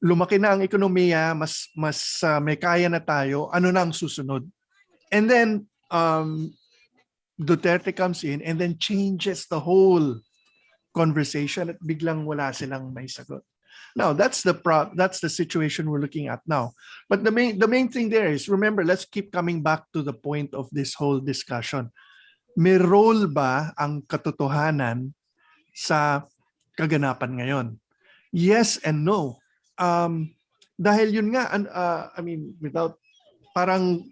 S8: lumaki na ang ekonomiya, mas may kaya na tayo, ano na ang susunod? And then Duterte comes in and then changes the whole conversation at biglang wala silang may sagot. Now, that's the situation we're looking at now. But the main thing there is, remember, let's keep coming back to the point of this whole discussion. May role ba ang katotohanan sa kaganapan ngayon? Yes and no. Dahil yun nga, without, parang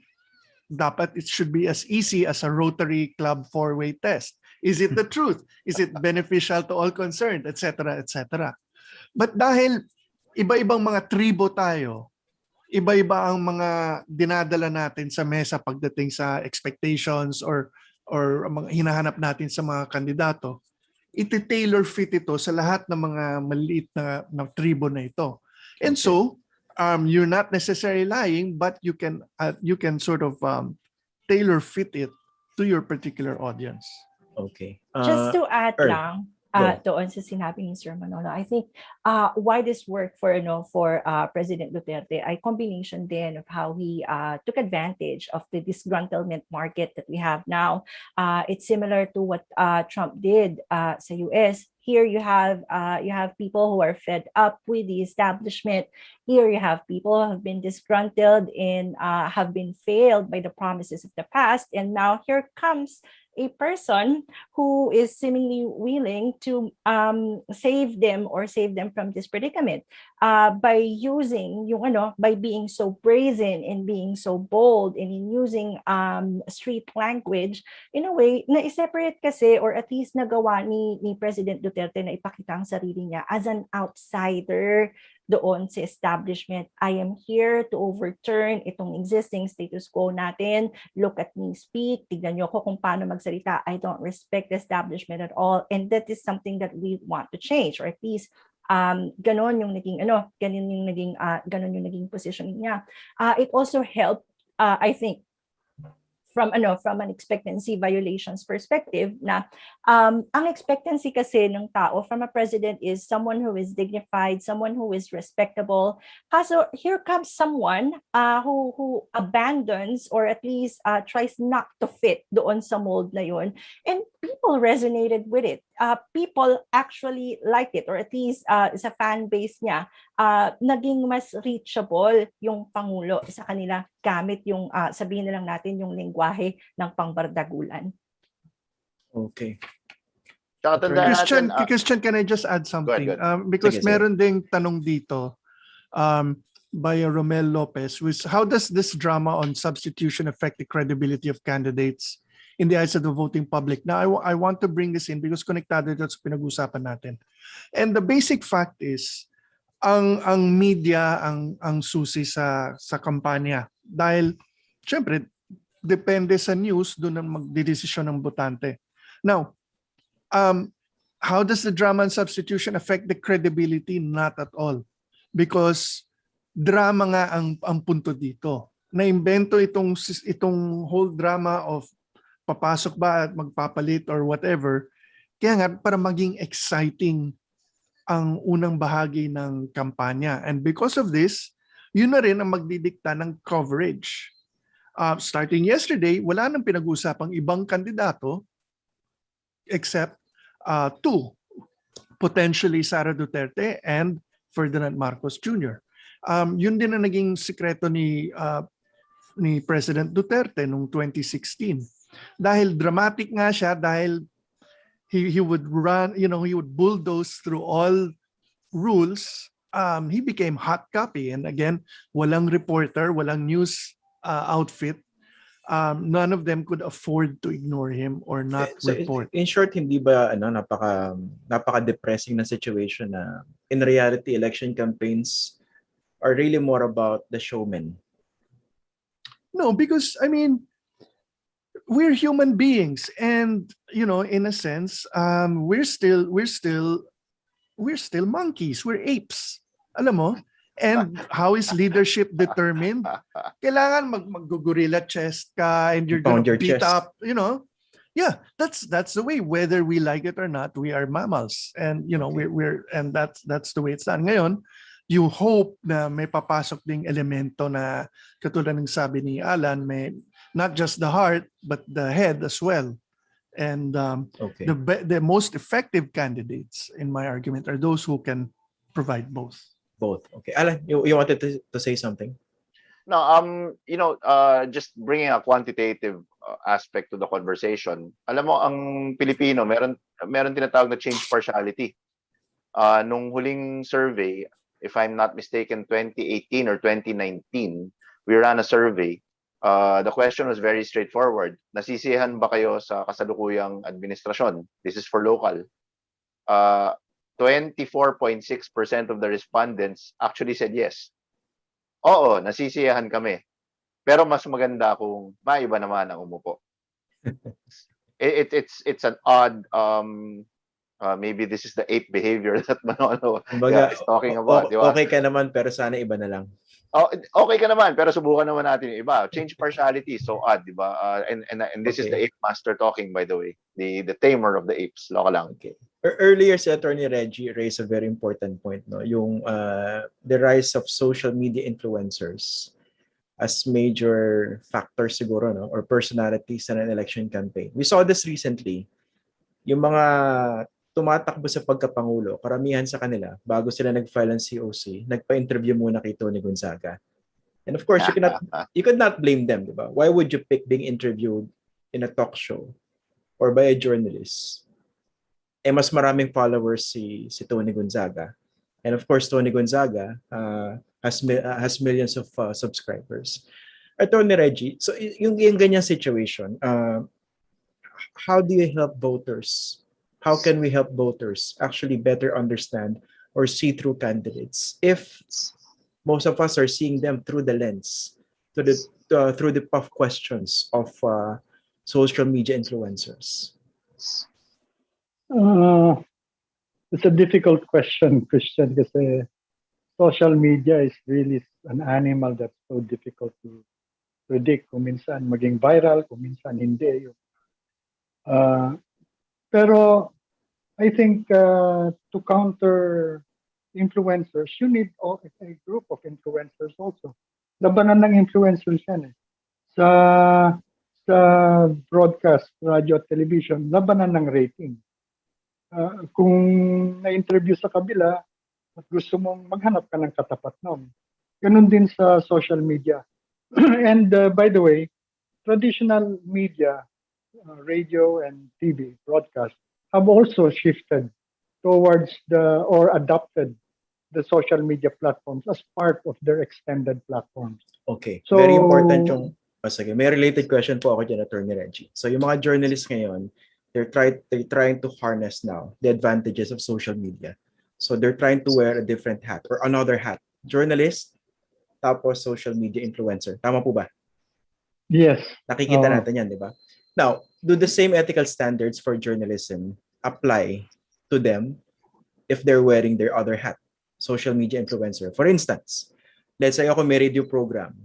S8: dapat it should be as easy as a Rotary Club 4-way test. Is it the truth? Is it beneficial to all concerned? Etc. etc. But dahil iba-ibang mga tribo tayo, iba-iba ang mga dinadala natin sa mesa pagdating sa expectations or mga hinahanap natin sa mga kandidato, iti-tailor fit ito sa lahat ng mga maliit na tribo na ito. And so, you're not necessarily lying, but you can sort of tailor fit it to your particular audience.
S1: Okay.
S7: Just to add
S1: Earl,
S7: lang, doon sa sinabi ni Sir Manolo, I think why this worked for President Duterte ay combination din of how he took advantage of the disgruntlement market that we have now. It's similar to what Trump did sa US. Here you have people who are fed up with the establishment. Here you have people who have been disgruntled and have been failed by the promises of the past. And now here comes a person who is seemingly willing to save them from this predicament by using by being so brazen and being so bold and in using street language in a way na i-separate kasi, or at least nagawa ni President Duterte na ipakita ang sarili niya as an outsider doon sa establishment. I am here to overturn itong existing status quo natin. Look at me speak. Tignan niyo ko kung paano magsalita. I don't respect the establishment at all. And that is something that we want to change, or at least ganon yung naging positioning niya. It also helped, I think, from an expectancy violations perspective na ang expectancy kasi ng tao from a president is someone who is dignified, someone who is respectable. Kaso here comes someone who abandons or at least tries not to fit doon sa mold na yun, and people resonated with it. People actually liked it, or at least sa fan base niya naging mas reachable yung Pangulo sa kanila gamit yung sabihin na lang natin yung lengguwahe ng pangbardagulan.
S1: Okay.
S8: Christian, can I just add something?
S6: Go ahead.
S8: Because
S1: Sige.
S8: meron ding tanong dito by Romel Lopez, which how does this drama on substitution affect the credibility of candidates in the eyes of the voting public? Now, I want to bring this in because konektado ito sa pinag-usapan natin. And the basic fact is, ang media ang susi sa kampanya. Dahil, syempre, depende sa news, doon ang magdidesisyon ng botante. Now, how does the drama and substitution affect the credibility? Not at all. Because drama nga ang punto dito. Naimbento itong whole drama of papasok ba at magpapalit or whatever. Kaya nga, para maging exciting ang unang bahagi ng kampanya. And because of this, yun na rin ang magdidikta ng coverage. Starting yesterday, wala nang pinag-usapang ibang kandidato except two, potentially Sara Duterte and Ferdinand Marcos Jr. Yun din ang naging sikreto ni President Duterte noong 2016. Dahil dramatic nga siya, dahil he would run, he would bulldoze through all rules. He became hot copy. And again, walang reporter, walang news outfit. None of them could afford to ignore him or not report.
S1: In short, hindi ba napaka-depressing na situation na in reality, election campaigns are really more about the showman?
S8: No, because I mean, we're human beings, and in a sense, we're still monkeys. We're apes. Alam mo? And how is leadership determined? Kailangan mag-gorilla chest ka, and you're going to beat
S1: chest
S8: up. Yeah, that's the way. Whether we like it or not, we are mammals, and and that's the way it's done. Ngayon, you hope na may papasok ding elemento na katulad ng sabi ni Alan, may not just the heart, but the head as well. And the most effective candidates, in my argument, are those who can provide both.
S1: Both. Okay. Alan, you wanted to say something?
S6: No, just bringing a quantitative aspect to the conversation. Alam mo, ang Pilipino, meron tinatawag na change partiality. Nung huling survey, if I'm not mistaken, 2018 or 2019, we ran a survey. The question was very straightforward. Nasisiyahan ba kayo sa kasalukuyang administrasyon? This is for local. 24.6% of the respondents actually said yes. Oo, nasisiyahan kami. Pero mas maganda kung maiba naman ang umupo. It's an odd maybe this is the ape behavior that Manolo is talking about.
S1: Okay ka naman pero sana iba na lang.
S6: Okay ka naman pero subukan naman natin yung iba. Change partiality is so odd, di ba? And this is the ape master talking, by the way. The tamer of the apes. Loko lang.
S1: Okay. Earlier si Atty. Rejie raised a very important point, no? Yung the rise of social media influencers as major factor siguro, no, or personalities in an election campaign. We saw this recently. Yung mga tumatakbo sa pagkapangulo, karamihan sa kanila, bago sila nag-file ng COC, nagpa-interview muna kay Tony Gonzaga. And of course, you could not blame them, di ba? Why would you pick being interviewed in a talk show or by a journalist? Mas maraming followers si Tony Gonzaga. And of course, Tony Gonzaga has millions of subscribers. Atty. Rejie, so yung ganyang situation, how do you help voters? How can we help voters actually better understand or see through candidates if most of us are seeing them through the lens, through the puff questions of social media influencers?
S9: It's a difficult question, Christian, because social media is really an animal that's so difficult to predict kung minsan maging viral, kung minsan hindi. Pero I think to counter influencers, you need a group of influencers also. Labanan ng influencers yan eh. Sa broadcast, radio at television, labanan ng rating. Kung na-interview sa kabila at gusto mong maghanap ka ng katapat nun. Ganun din sa social media. And by the way, traditional media, radio and TV broadcast have also shifted towards or adopted the social media platforms as part of their extended platforms.
S1: Okay.
S9: So,
S1: very important yung sige, may related question po ako dyan, Attorney Rejie. So yung mga journalists ngayon, they're trying to harness now the advantages of social media. So they're trying to wear a different hat or another hat. Journalist, tapos social media influencer. Tama po ba?
S9: Yes.
S1: Nakikita natin yan, di ba? Now, do the same ethical standards for journalism apply to them if they're wearing their other hat? Social media influencer. For instance, let's say ako may radio program.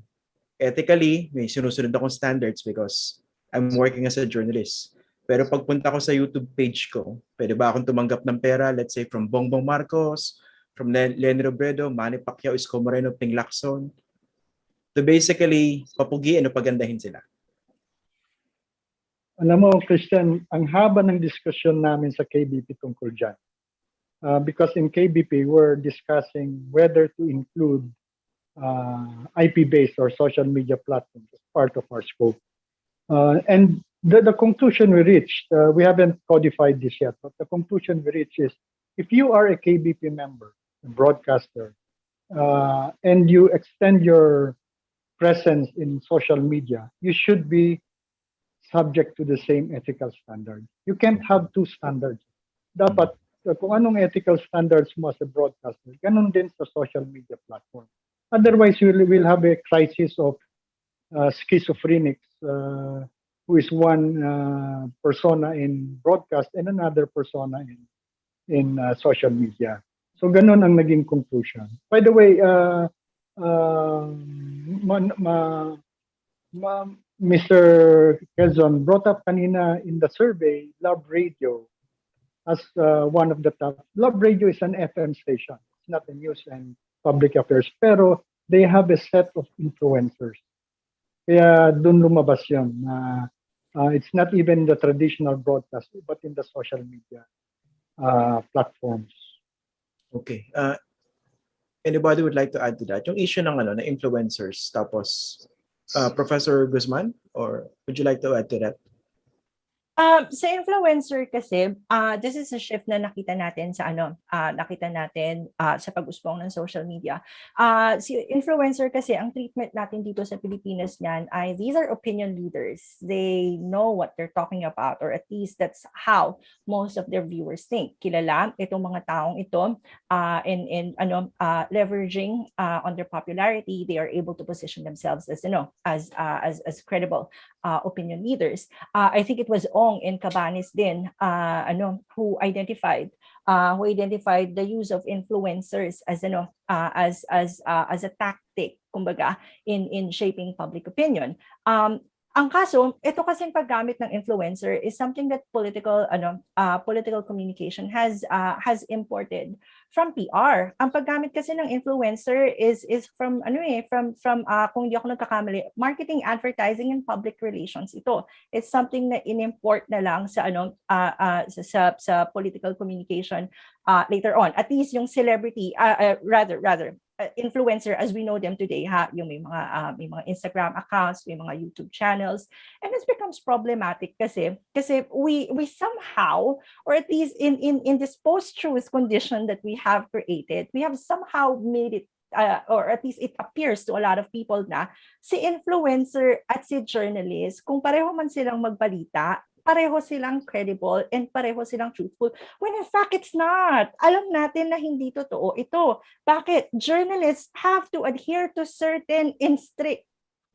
S1: Ethically, may sinusunod akong standards because I'm working as a journalist. Pero pagpunta ko sa YouTube page ko, pwede ba akong tumanggap ng pera, let's say from Bongbong Marcos, from Lenny Robredo, Manny Pacquiao, Isko Moreno, Ping Lacson, to basically papugiin o pagandahin sila?
S9: Alam mo, Christian, ang haba ng diskusyon namin sa KBP tungkol dyan. Because in KBP, we're discussing whether to include IP-based or social media platforms as part of our scope. And the conclusion we reached, we haven't codified this yet, but the conclusion we reached is if you are a KBP member, a broadcaster, and you extend your presence in social media, you should be subject to the same ethical standard. You can't have two standards. Dapat, kung anong ethical standards mo as a broadcaster, ganun din sa social media platform. Otherwise, we'll have a crisis of schizophrenics who is one persona in broadcast and another persona in social media. So ganun ang naging conclusion. By the way, Mr. Quezon brought up kanina in the survey, Love Radio as one of the top. Love Radio is an FM station. It's not a news and public affairs. Pero they have a set of influencers. Kaya dun lumabas yun. It's not even the traditional broadcast, but in the social media platforms.
S1: Okay. Anybody would like to add to that? Yung issue ng na influencers, tapos Professor Guzman, or would you like to add to that?
S7: Sa influencer kasi, this is a shift na nakita natin sa sa pag-usbong ng social media. Si influencer kasi, ang treatment natin dito sa Pilipinas niyan ay these are opinion leaders. They know what they're talking about, or at least that's how most of their viewers think. Kilala itong mga taong ito in leveraging on their popularity, they are able to position themselves as credible opinion leaders. I think it was in Cabanes din who identified the use of influencers as a tactic kumbaga in shaping public opinion. Ang kaso, ito kasing paggamit ng influencer is something that political communication has imported from PR. Ang paggamit kasi ng influencer is from kung hindi ako nagkakamali, marketing, advertising and public relations ito. It's something na inimport na lang sa sa political communication later on. At least yung celebrity rather influencer as we know them today, yung may mga Instagram accounts, may mga YouTube channels, and this becomes problematic kasi we somehow, or at least in this post-truth condition that we have created, we have somehow made it or at least it appears to a lot of people na si influencer at si journalist, kung pareho man silang magbalita, pareho silang credible and pareho silang truthful, when in fact it's not. Alam natin na hindi totoo ito. Bakit? Journalists have to adhere to certain and strict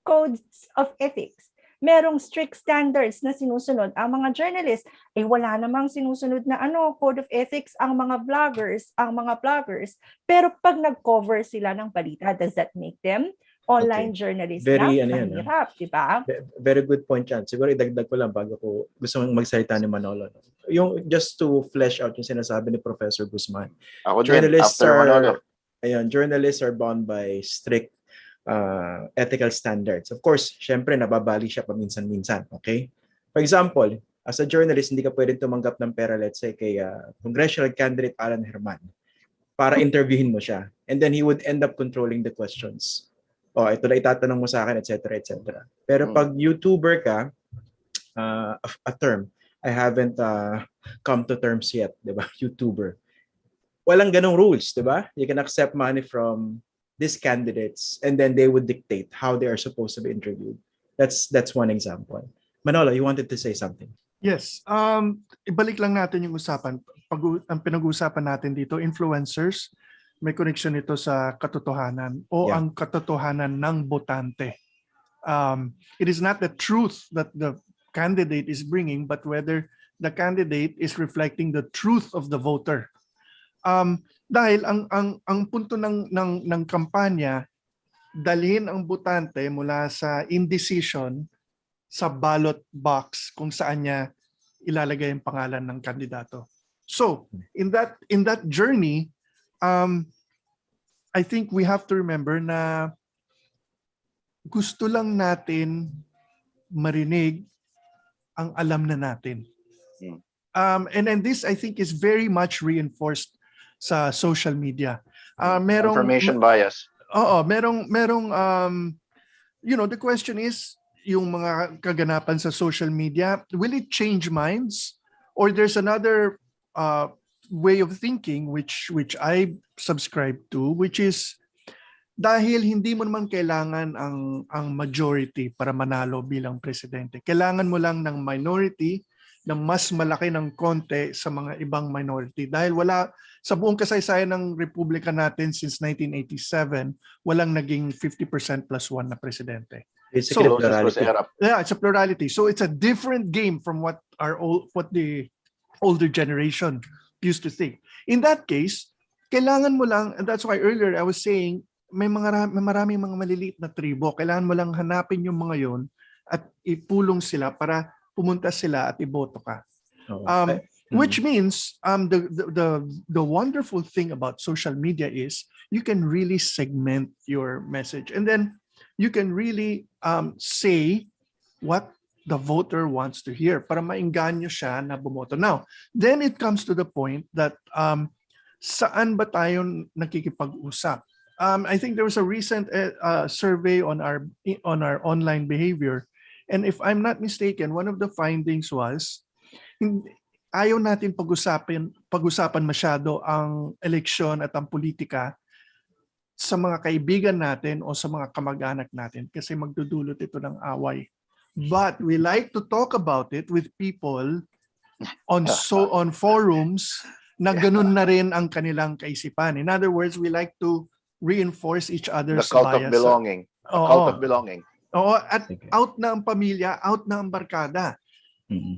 S7: codes of ethics. Merong strict standards na sinusunod ang mga journalists. Wala namang sinusunod na code of ethics ang mga bloggers. Pero pag nag-cover sila ng balita, does that make them online journalist
S1: Very,
S7: na
S1: ano yan,
S7: mahirap, di ba?
S1: Very good point yan. Siguro idagdag ko lang bago ko gusto mong magsalita ni Manolo. Yung just to flesh out yung sinasabi ni Professor Guzman.
S6: Ako din, after Manolo.
S1: Journalists are bound by strict ethical standards. Of course, syempre nababali siya paminsan-minsan, okay? For example, as a journalist, hindi ka pwedeng tumanggap ng pera, let's say, kay congressional candidate Alan Herman para interviewin mo siya. And then he would end up controlling the questions. Ito na itatanong mo sa akin, etc., etc. Pero pag YouTuber ka, a term, I haven't come to terms yet, di ba? YouTuber. Walang ganong rules, di ba? You can accept money from these candidates and then they would dictate how they are supposed to be interviewed. That's one example. Manolo, you wanted to say something?
S8: Yes. Ibalik lang natin yung usapan. Ang pinag-uusapan natin dito, influencers, may connection ito sa katotohanan o ang katotohanan ng botante. It is not the truth that the candidate is bringing, but whether the candidate is reflecting the truth of the voter. Dahil ang punto ng kampanya, dalhin ang botante mula sa indecision sa ballot box kung saan niya ilalagay ang pangalan ng kandidato. So, in that journey, I think we have to remember na gusto lang natin marinig ang alam na natin. And this, I think, is very much reinforced sa social media.
S6: Confirmation bias.
S8: Oo, merong the question is, yung mga kaganapan sa social media, will it change minds? Or there's another way of thinking which I subscribe to, which is dahil hindi mo naman kailangan ang majority para manalo bilang presidente. Kailangan mo lang ng minority na mas malaki ng konti sa mga ibang minority. Dahil wala, sa buong kasaysayan ng Republika natin since 1987, walang naging 50% plus 1 na presidente.
S1: Basically,
S8: so,
S1: plurality.
S8: Yeah, it's a plurality. So it's a different game from what the older generation used to think. In that case, kailangan mo lang, and that's why earlier I was saying, maraming mga maliliit na tribo. Kailangan mo lang hanapin yung mga yon at ipulong sila para pumunta sila at iboto ka. Which means the wonderful thing about social media is you can really segment your message, and then you can really say what the voter wants to hear para maingganyo siya na bumoto. Now, then it comes to the point that saan ba tayo nakikipag-usap? I think there was a recent survey on our online behavior, and if I'm not mistaken, one of the findings was ayaw natin pag-usapan masyado ang eleksyon at ang politika sa mga kaibigan natin o sa mga kamag-anak natin kasi magdudulot ito ng away. But we like to talk about it with people on forums na ganun na rin ang kanilang kaisipan. In other words, we like to reinforce each other's bias.
S6: The cult of belonging. Cult of belonging.
S8: Oo, at out na ang pamilya, out na ang barkada.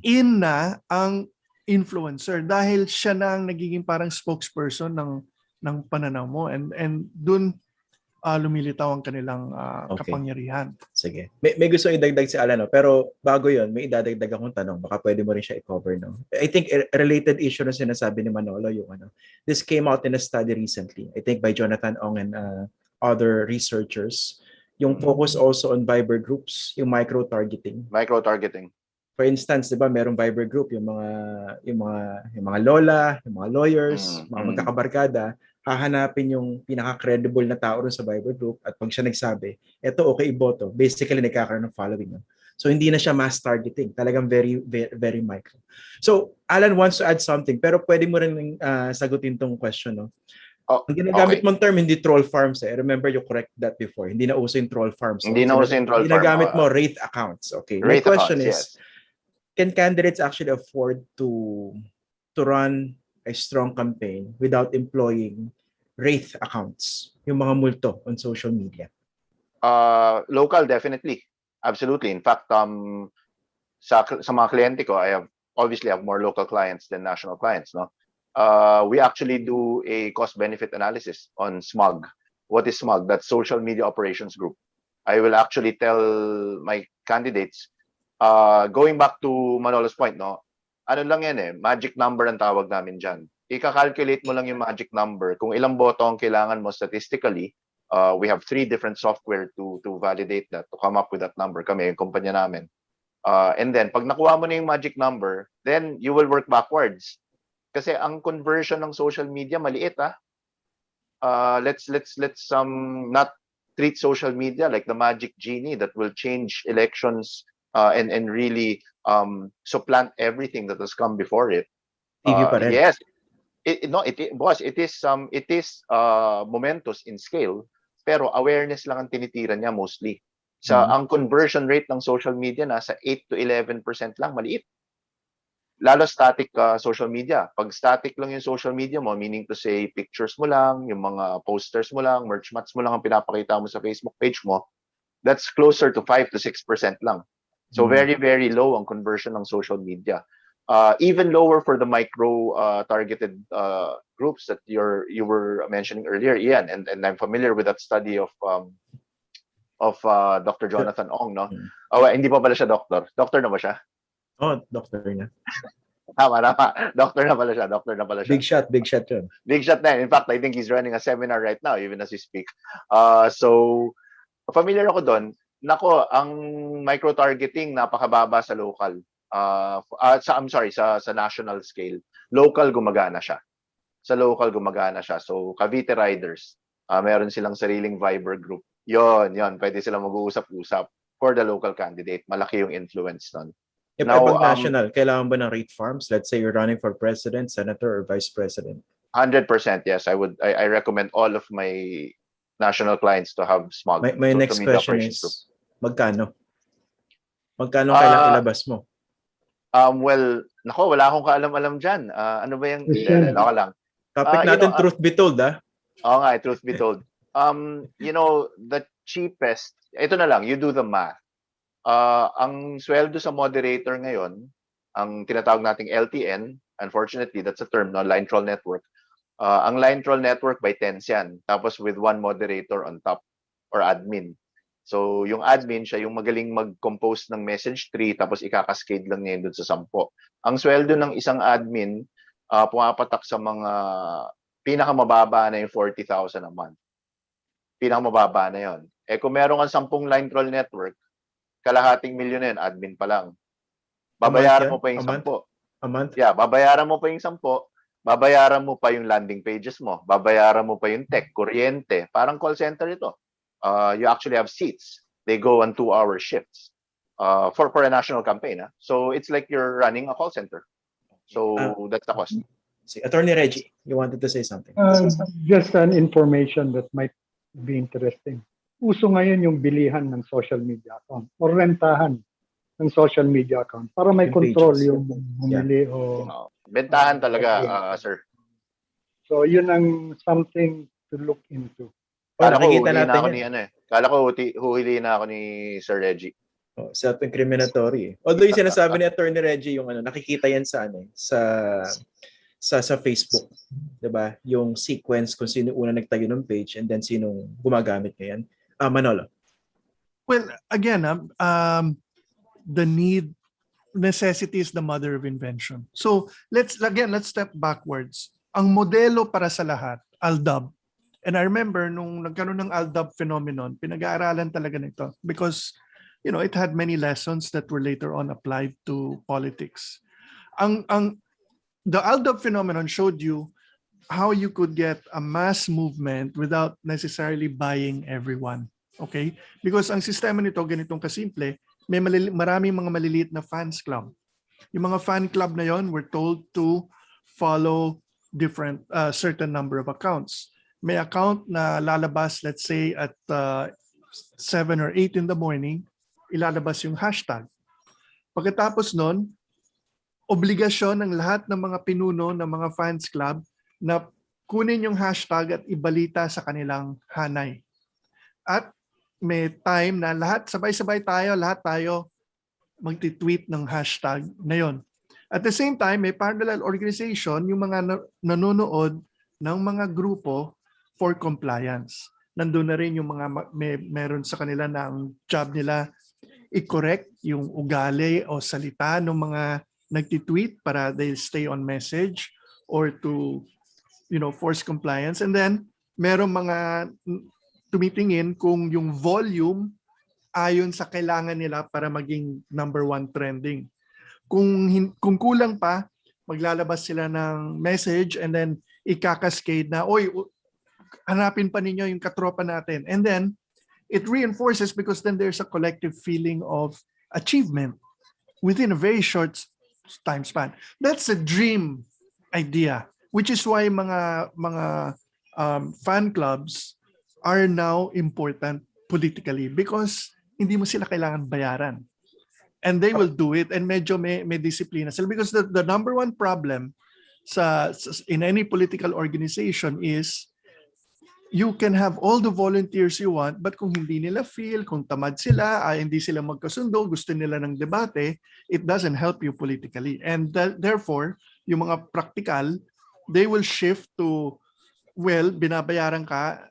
S8: In na ang influencer dahil siya na ang nagiging parang spokesperson ng pananaw mo, and dun lumilitaw ang kanilang kapangyarihan.
S1: Sige. May gusto idagdag si Alan, no? Pero bago yon, may idadagdag akong tanong. Baka pwede mo rin siya i-cover, no? I think a related issue na sinasabi ni Manolo, yung this came out in a study recently, I think by Jonathan Ong and other researchers. Yung focus also on Viber groups, yung micro-targeting. For instance, 'di ba, merong Viber group yung mga lola, yung mga lawyers, mga magkakabarkada, hahanapin yung pinaka-credible na tao rin sa Viber group at pag siya nagsabi, eto okay iboto, basically nagkakaroon ng following. No? So hindi na siya mass targeting, talagang very very, very micro. So Alan wants to add something, pero pwede mo rin sagutin tong question, no? Ang ginagamit mong term, hindi troll farms. I remember you correct that before. Hindi na uso yung troll farms.
S6: Hindi na uso yung troll farm.
S1: Ginagamit mo wraith accounts. Okay. My question is, can candidates actually afford to run a strong campaign without employing wraith accounts, yung mga multo on social media?
S6: Local, definitely. Absolutely. In fact, sa mga kliyente ko, I have more local clients than national clients, no? We actually do a cost-benefit analysis on SMOG. What is SMOG? That's Social Media Operations Group. I will actually tell my candidates, going back to Manolo's point, no? Ano lang yan eh, magic number ang tawag namin dyan. Ika-calculate mo lang yung magic number. Kung ilang boto ang kailangan mo statistically, we have 3 different software to validate that, to come up with that number. Kami, yung kumpanya namin. And then, pag nakuha mo na yung magic number, then you will work backwards. Kasi ang conversion ng social media, maliit let's not treat social media like the magic genie that will change elections and really supplant everything that has come before it.
S1: TV pa rin.
S6: Yes, boss, it is momentous in scale, pero awareness lang ang tinitira niya mostly. Ang conversion rate ng social media nasa 8 to 11% lang, maliit. Lalo static social media. Pag static lang yung social media mo, meaning to say pictures mo lang, yung mga posters mo lang, merch mats mo lang ang pinapakita mo sa Facebook page mo, that's closer to 5 to 6% lang. So very, very low ang conversion ng social media. Even lower for the micro targeted groups that you were mentioning earlier, Ian, and I'm familiar with that study of Dr. Jonathan Ong, no? Oh, hindi pa pala siya doctor. Doctor na ba siya?
S1: Oh, doctor na.
S6: Tama. Doctor na pala siya.
S1: Big shot yun.
S6: Big shot na. In fact, I think he's running a seminar right now, even as we speak. So, familiar ako doon. Nako, ang micro-targeting napakababa sa local. Sa national scale. Local gumagana siya. So, Cavite Riders, meron silang sariling Viber group. Yon, pwede silang mag-uusap-usap for the local candidate. Malaki yung influence nun.
S1: Now, pag national, kailangan ba ng rate farms? Let's say you're running for president, senator, or vice president.
S6: 100%, yes. I recommend all of my national clients to have small
S1: My next question is, magkano? Magkano kailangan ilabas mo?
S6: Well, nako, wala akong kaalam-alam dyan. Ano ba yung... Ako lang.
S1: Topic natin, truth be told,
S6: Oo nga, truth be told. The cheapest, ito na lang, you do the math. Ang sweldo sa moderator ngayon, ang tinatawag nating LTN, unfortunately, that's a term, no? Line Troll Network. Ang Line Troll Network by 10 yan. Tapos with 1 moderator on top or admin. So, yung admin, siya yung magaling mag-compose ng message tree tapos ikakascade lang niya doon sa 10. Ang sweldo ng isang admin, pumapatak sa mga pinakamababa na yung 40,000 a month. Pinakamababa na yon. Kung meron kang 10 Line Troll Network, kalahating milyon na yun, admin pa lang. Babayaran mo pa yung 10.
S1: A month?
S6: Yeah, babayaran mo pa yung 10. Babayaran mo pa yung landing pages mo. Babayaran mo pa yung tech, kuryente. Parang call center ito. You actually have seats. They go on 2-hour shifts for a national campaign. So it's like you're running a call center. So that's the cost.
S1: Attorney Rejie, you wanted to say something?
S9: Just an information that might be interesting. Uso ngayon yung bilihan ng social media account o rentahan ng social media account para may control yung bumili o...
S6: Bentahan talaga, sir.
S9: So yun ang something to look into.
S6: Kala ko huhili na ako ni Sir Rejie.
S1: Self-incriminatory. Although yung sinasabi ni Attorney Rejie, yung nakikita yan sa Facebook, 'di ba? Yung sequence kung sino una nagtayo ng page and then sinong gumagamit ngayon. Manolo.
S8: Well, again, necessity is the mother of invention. So let's step backwards. Ang modelo para sa lahat, ALDAB. And I remember nung nagkaroon ng ALDAB phenomenon, pinag-aaralan talaga nito because it had many lessons that were later on applied to politics. The ALDAB phenomenon showed you how you could get a mass movement without necessarily buying everyone. Okay? Because ang sistema nito, ganitong kasimple, may maraming mga maliliit na fans club. Yung mga fan club na yon were told to follow different certain number of accounts. May account na lalabas, let's say, at 7 or 8 in the morning, ilalabas yung hashtag. Pagkatapos nun, obligasyon ng lahat ng mga pinuno ng mga fans club na kunin yung hashtag at ibalita sa kanilang hanay. At may time na lahat, sabay-sabay tayo, lahat tayo magti-tweet ng hashtag na yon. At the same time, may parallel organization, yung mga nanonood ng mga grupo for compliance. nandun na rin yung mga meron sa kanila na ang job nila i-correct yung ugali o salita ng mga nagtitweet para they stay on message or to force compliance. And then meron mga tumitingin kung yung volume ayon sa kailangan nila para maging number 1 trending. Kung kulang pa, maglalabas sila ng message and then ikakascade na, oy, hanapin pa ninyo yung katropa natin. And then it reinforces because then there's a collective feeling of achievement within a very short time span. That's a dream idea, which is why mga fan clubs are now important politically because hindi mo sila kailangan bayaran. And they will do it and medyo may disiplina sila because the number one problem in any political organization is you can have all the volunteers you want, but kung hindi nila feel, kung tamad sila, hindi sila magkasundo, gusto nila ng debate, it doesn't help you politically. And therefore, yung mga practical, they will shift to, well, binabayaran ka,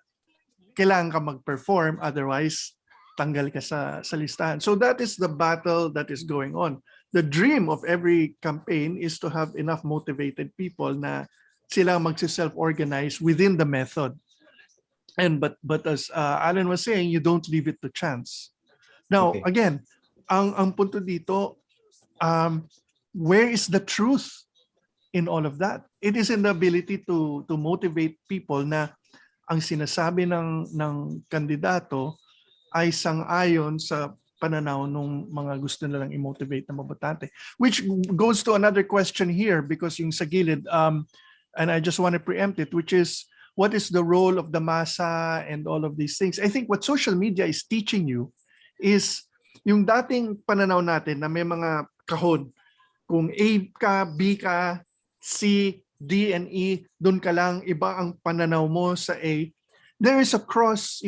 S8: kailangan ka mag-perform, otherwise, tanggal ka sa listahan. So that is the battle that is going on. The dream of every campaign is to have enough motivated people na sila magsi-self-organize within the method. And but as Alan was saying, you don't leave it to chance. Now, again, ang punto dito, where is the truth in all of that? It is in the ability to motivate people na ang sinasabi ng kandidato ay sang-ayon sa pananaw ng mga gusto nilang i-motivate na mabotante. Which goes to another question here because yung sa gilid, and I just want to preempt it, which is, what is the role of the masa and all of these things? I think what social media is teaching you is yung dating pananaw natin na may mga kahon. Kung A ka, B ka, C, D, and E, doon ka lang, iba ang pananaw mo sa A. There is a cross,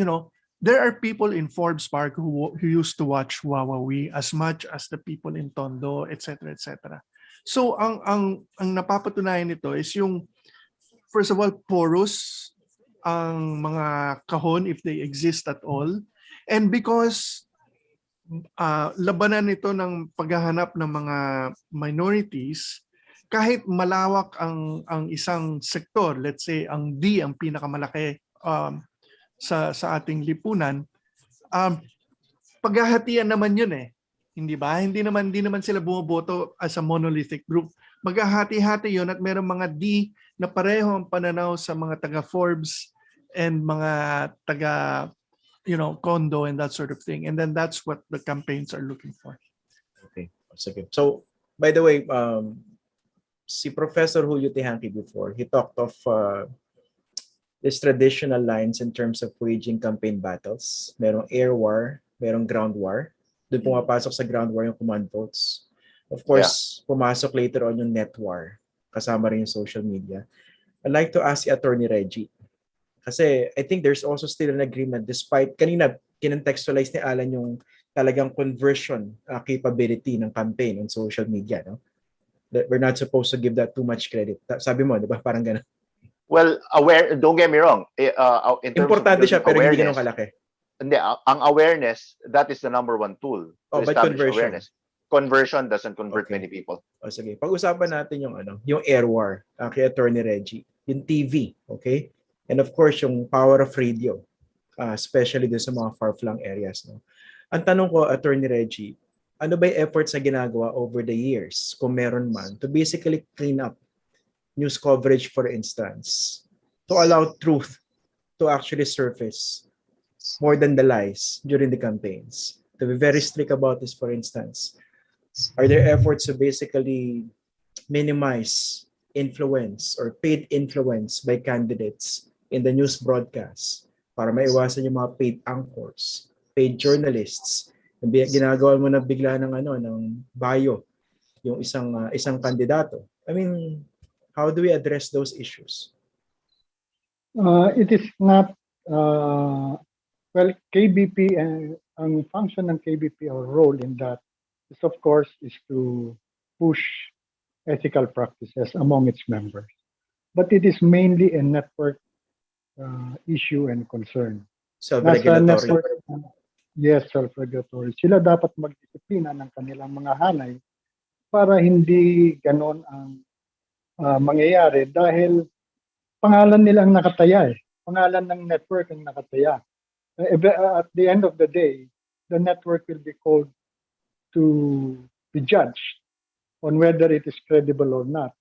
S8: there are people in Forbes Park who used to watch Wawawi as much as the people in Tondo, etc., etc. So ang napapatunayan nito is yung, first of all, porous ang mga kahon if they exist at all. And because labanan ito ng paghahanap ng mga minorities, kahit malawak ang isang sektor, let's say ang D ang pinakamalaki sa ating lipunan, paghahatian naman yun eh. Hindi ba? Hindi naman sila bumoboto as a monolithic group. Maghahati-hati yun at merong mga D na pareho ang pananaw sa mga taga-Forbes and mga taga, condo and that sort of thing. And then that's what the campaigns are looking for.
S1: Okay. So, by the way, si Professor Julio Tehanqui before, he talked of these traditional lines in terms of waging campaign battles. Merong air war, merong ground war. Doon pumapasok sa ground war yung command votes. Of course, pumasok later on yung net war. Kasama rin yung social media. I'd like to ask Attorney Rejie. Kasi I think there's also still an agreement despite, kanina kinentextualize ni Alan yung talagang conversion capability ng campaign on social media. No? That we're not supposed to give that too much credit. Sabi mo, di ba? Parang gano'n.
S6: Well, don't get me wrong. In terms
S1: importante
S6: of
S1: siya pero hindi ganun kalaki.
S6: Hindi, ang awareness, that is the number one tool to
S1: but
S6: establish
S1: conversion.
S6: awareness. Conversion doesn't convert many people.
S1: Sige, pag-usapan natin yung air war kay Attorney Rejie, yung TV, okay? And of course, yung power of radio, especially dun sa mga far-flung areas. No? Ang tanong ko, Attorney Rejie, ano ba yung efforts na ginagawa over the years, kung meron man, to basically clean up news coverage, for instance, to allow truth to actually surface more than the lies during the campaigns? To be very strict about this, for instance, are there efforts to basically minimize influence or paid influence by candidates in the news broadcast para maiwasan yung mga paid anchors, paid journalists? Ginagawa mo na bigla ng bio yung isang kandidato. I mean, how do we address those issues?
S9: It is not KBP and ang function ng KBP or role in that is, of course, is to push ethical practices among its members. But it is mainly a network issue and concern. Nasa
S1: Self-regulatory.
S9: network, yes, self-regulatory. Sila dapat magdisiplina ng kanilang mga hanay para hindi ganon ang mangyayari dahil pangalan nila ang nakataya eh. Pangalan ng network ang nakataya. At the end of the day, the network will be called to be judged on whether it is credible or not.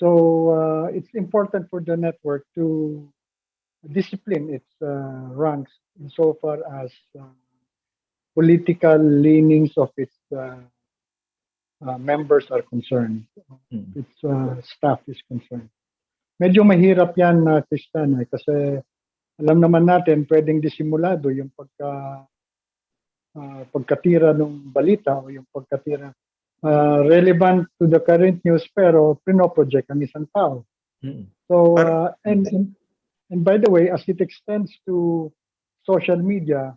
S9: So it's important for the network to discipline its ranks insofar as political leanings of its members are concerned, its staff is concerned. Medyo mahirap yan na Tristan kasi alam naman natin pwedeng disimulado yung pagkatira ng balita o yung pagkatira relevant to the current news pero pinoproject ang isang tao. So and by the way, as it extends to social media,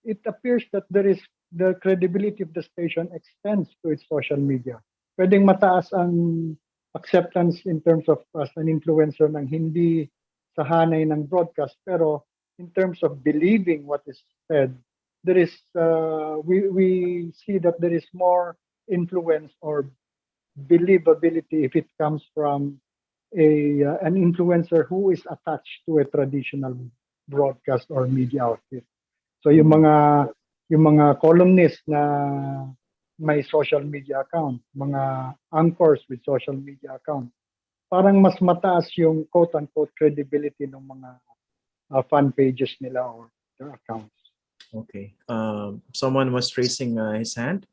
S9: it appears that the credibility of the station extends to its social media. Pwedeng mataas ang acceptance in terms of as an influencer ng hindi sa hanay ng broadcast, pero in terms of believing what is said, there is we see that there is more influence or believability if it comes from an influencer who is attached to a traditional broadcast or media outfit. So yung mga columnists na may social media account, mga anchors with social media account, parang mas mataas yung quote-unquote credibility ng mga fan pages nila or their accounts.
S1: Okay. Someone was raising his hand.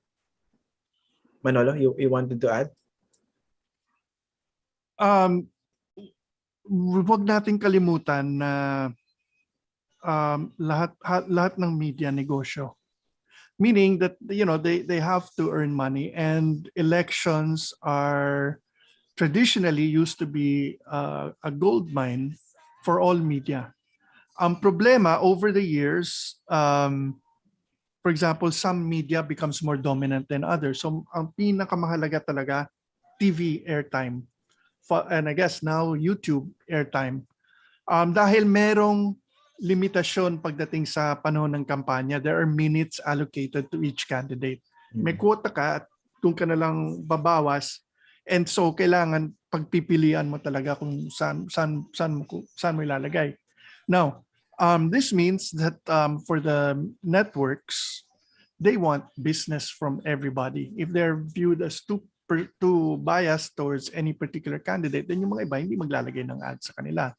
S1: Manolo, you wanted to add?
S8: Huwag nating kalimutan na lahat ng media negosyo. Meaning that they have to earn money, and elections are traditionally used to be a gold mine for all media. Ang problema over the years, for example, some media becomes more dominant than others. So ang pinakamahalaga talaga, TV airtime. And I guess now YouTube airtime. Dahil merong limitasyon pagdating sa panahon ng kampanya, there are minutes allocated to each candidate. May quota ka at kung ka na lang babawas, and so kailangan pagpipilian mo talaga kung saan mo ilalagay. Now, this means that for the networks, they want business from everybody. If they're viewed as too biased towards any particular candidate, then yung mga iba hindi maglalagay ng ads sa kanila.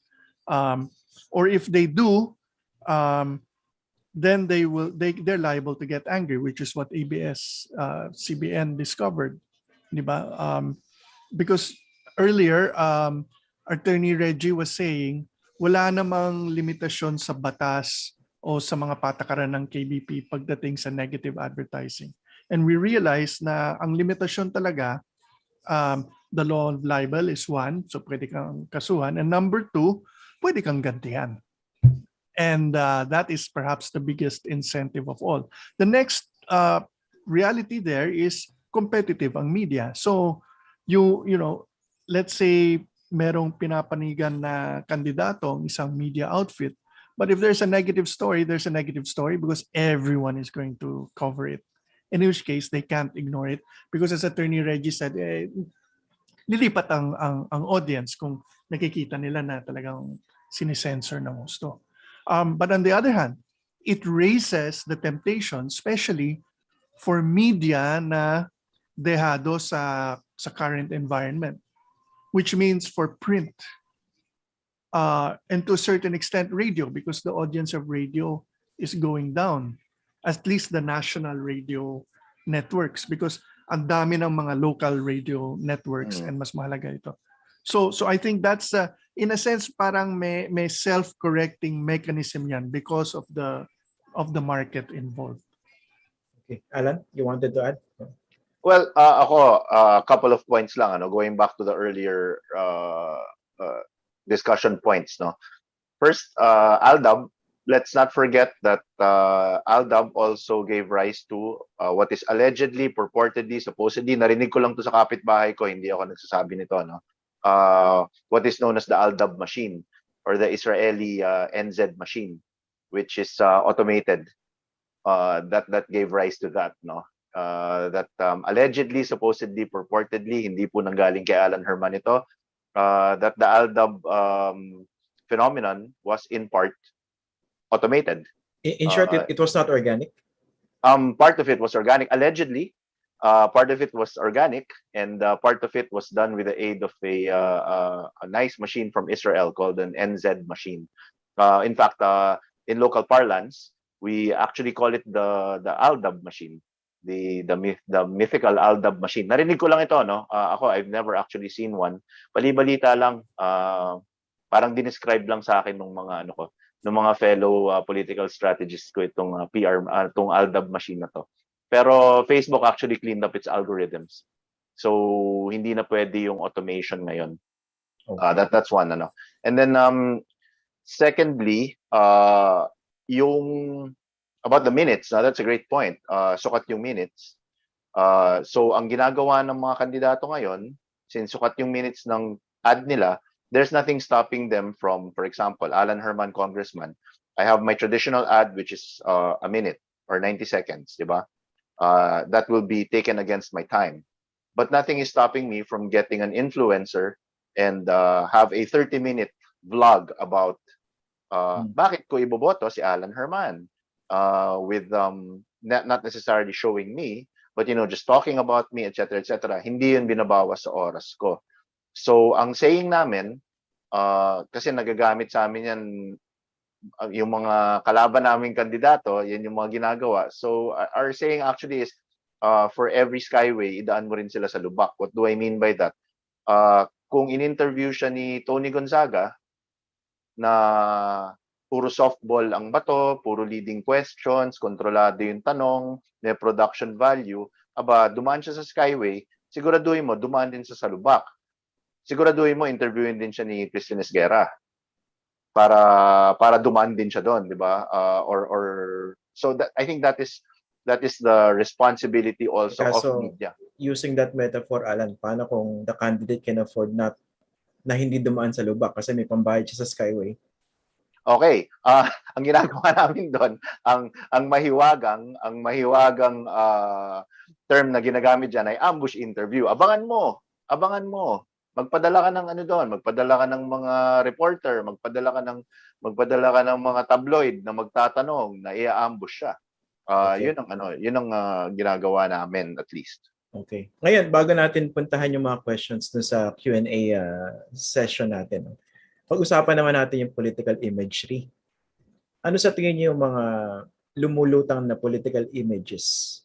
S8: Or if they do, then they're liable to get angry, which is what ABS-CBN discovered, diba? Because earlier, Attorney Rejie was saying wala namang limitasyon sa batas o sa mga patakaran ng KBP pagdating sa negative advertising. And we realized na ang limitasyon talaga, the law of libel is one, so pwede kang kasuhan. And number two, pwede kang gantihan. And that is perhaps the biggest incentive of all. The next reality there is competitive ang media. So let's say merong pinapanigan na kandidato ang isang media outfit, but if there's a negative story, there's a negative story because everyone is going to cover it. In which case, they can't ignore it because as Attorney Rejie said, lilipat ang audience kung nakikita nila na talagang sinisensor ng gusto. But on the other hand, it raises the temptation, especially for media na dehado sa current environment, which means for print and to a certain extent radio, because the audience of radio is going down, at least the national radio networks, because ang dami ng mga local radio networks and mas mahalaga ito. So I think that's in a sense parang may self-correcting mechanism yan because of the market involved.
S1: Okay, Alan, you wanted to add?
S6: Well, ako a couple of points lang going back to the earlier discussion points, no. First, ALDAB, let's not forget that ALDAB also gave rise to what is allegedly, purportedly, supposedly, narinig ko lang to sa kapitbahay ko, hindi ako nagsasabi nito, no. What is known as the ALDAB machine or the Israeli NZ machine. which is automated. That gave rise to that, no? That allegedly, supposedly, purportedly, hindi po nanggaling kay Alan Herman ito. That the ALDAB phenomenon was in part automated.
S1: In short, it was not organic.
S6: Part of it was organic, allegedly. Part of it was organic, and part of it was done with the aid of a nice machine from Israel called an NZ machine. In fact, in local parlance, we actually call it the ALDAB machine, the mythical ALDAB machine. Narinig ko lang ito, no? Ako, I've never actually seen one. Bali-balita lang, parang dinescribe lang sa akin ng mga ng mga fellow political strategists ko itong itong ALDAB machine na to. Pero Facebook actually cleaned up its algorithms. So hindi na pwede yung automation ngayon. Okay. That's one, ano. And then secondly, yung about the minutes, that's a great point. Sukat yung minutes. So ang ginagawa ng mga kandidato ngayon, since sukat yung minutes ng ad nila, there's nothing stopping them from, for example, Alan Herman, congressman. I have my traditional ad, which is a minute or 90 seconds, di ba? That will be taken against my time. But nothing is stopping me from getting an influencer and have a 30-minute vlog about bakit ko iboboto si Alan Herman, with not necessarily showing me, but just talking about me, etc., etc. Hindi yun binabawas sa oras ko. So ang saying namin, kasi nagagamit sa amin yan, yung mga kalaban naming kandidato, yan yung mga ginagawa. So our saying actually is, for every skyway, idaan mo rin sila sa lubak. What do I mean by that? Kung in-interview siya ni Tony Gonzaga, na puro softball ang bato, puro leading questions, kontrolado yung tanong, may production value, dumaan siya sa skyway, siguraduhin mo, dumaan din sa lubak. Siguraduhin mo, interviewin din siya ni Esguerra para dumaan din siya doon, di ba? So that, I think that is the responsibility also of media.
S1: Using that metaphor, Alan, paano kung the candidate can afford na hindi dumaan sa lubak kasi may pambayad siya sa skyway?
S6: Okay, ang ginagawa namin doon, ang mahiwagang term na ginagamit diyan ay ambush interview. Abangan mo. Magpadala ka ng magpadala ka ng mga reporter, magpadala ka ng mga tabloid na magtatanong, na i-ambush siya. Okay. Yun ang ginagawa namin, at least.
S1: Okay. Ngayon, bago natin puntahan yung mga questions dun sa Q&A session natin, pag-usapan naman natin yung political imagery. Ano sa tingin niyo yung mga lumulutang na political images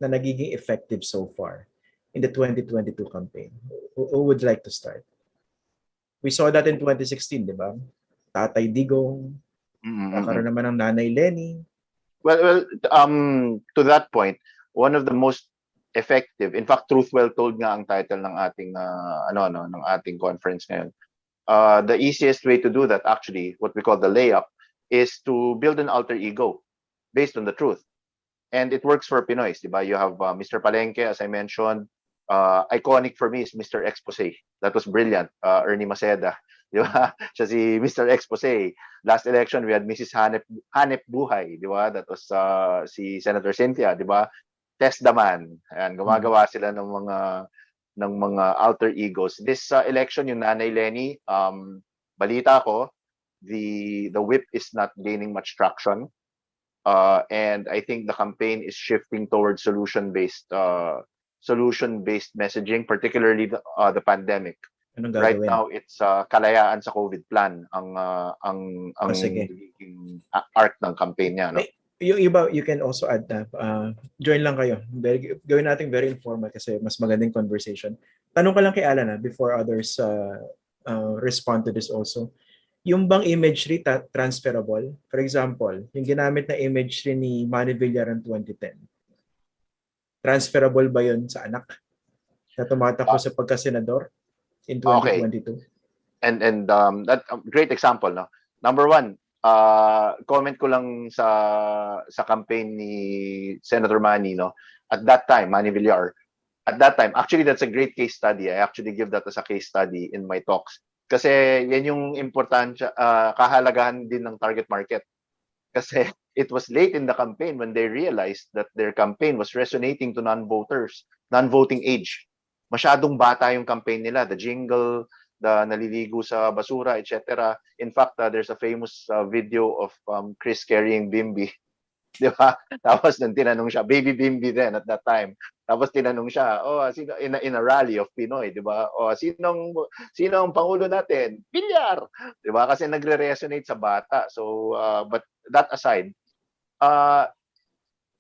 S1: na nagiging effective so far in the 2022 campaign? Who would like to start? We saw that in 2016, di ba? Tatay Digong, nakaroon naman ng Nanay Lenny.
S6: Well, to that point, one of the most effective, in fact, Truth Well Told nga ang title ng ating ng ating conference ngayon. The easiest way to do that, actually, what we call the layup, is to build an alter ego based on the truth. And it works for Pinoys, di ba? You have Mr. Palenque, as I mentioned. Iconic for me is Mr. Expose. That was brilliant. Ernie Maceda, di ba? Siya si Mr. Expose. Last election, we had Mrs. Hanep Buhay, di ba? That was si Senator Cynthia, di ba? Test the man. Ayan, gumagawa sila ng mga alter egos. This election, yung Nanay Lenny, balita ko, the whip is not gaining much traction. And I think the campaign is shifting towards solution-based messaging, particularly the pandemic. Right now, it's kalayaan sa COVID plan ang arc ng campaign niya. No?
S1: Yung iba, you can also add na, join lang kayo. Gawin natin very informal kasi mas magandang conversation. Tanong ka lang kay Alan before others respond to this also. Yung bang imagery transferable? For example, yung ginamit na imagery ni Manny Villar in 2010. Transferable ba yun sa anak na tumatakbo sa pagka-senador in 2022?
S6: Okay. And that great example, no? Number one, comment ko lang sa campaign ni Senator Manny, no? At that time, Manny Villar, at that time, actually that's a great case study. I actually give that as a case study in my talks. Kasi yan yung importante, kahalagahan din ng target market. Kasi it was late in the campaign when they realized that their campaign was resonating to non-voters, non-voting age. Masyadong bata yung campaign nila, the jingle, the naliligo sa basura, etc. In fact, there's a famous video of Chris carrying Bimbi. Di ba? Tapos nung tinanong siya, baby Bimbi then at that time. Tapos tinanong siya, sino in a rally of Pinoy, di ba? Sino ang pangulo natin? Bilyar. Di ba? Kasi nagre-resonate sa bata. So but that aside,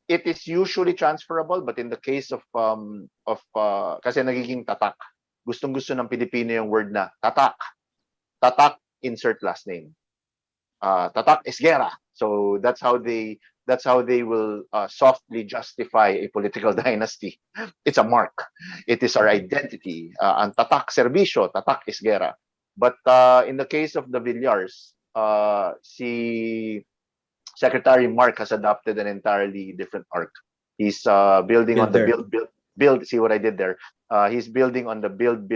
S6: it is usually transferable, but in the case of kasi nagiging tatak. Gustong-gusto ng Pilipino yung word na tatak. Tatak, insert last name. Tatak Esguerra. So that's how they will softly justify a political dynasty. It's a mark. It is our identity. Ang tatak serbisyo, tatak Esguerra. But in the case of the Villars, si Secretary Mark has adopted an entirely different arc. He's building on the build. See what I did there? He's building on the build.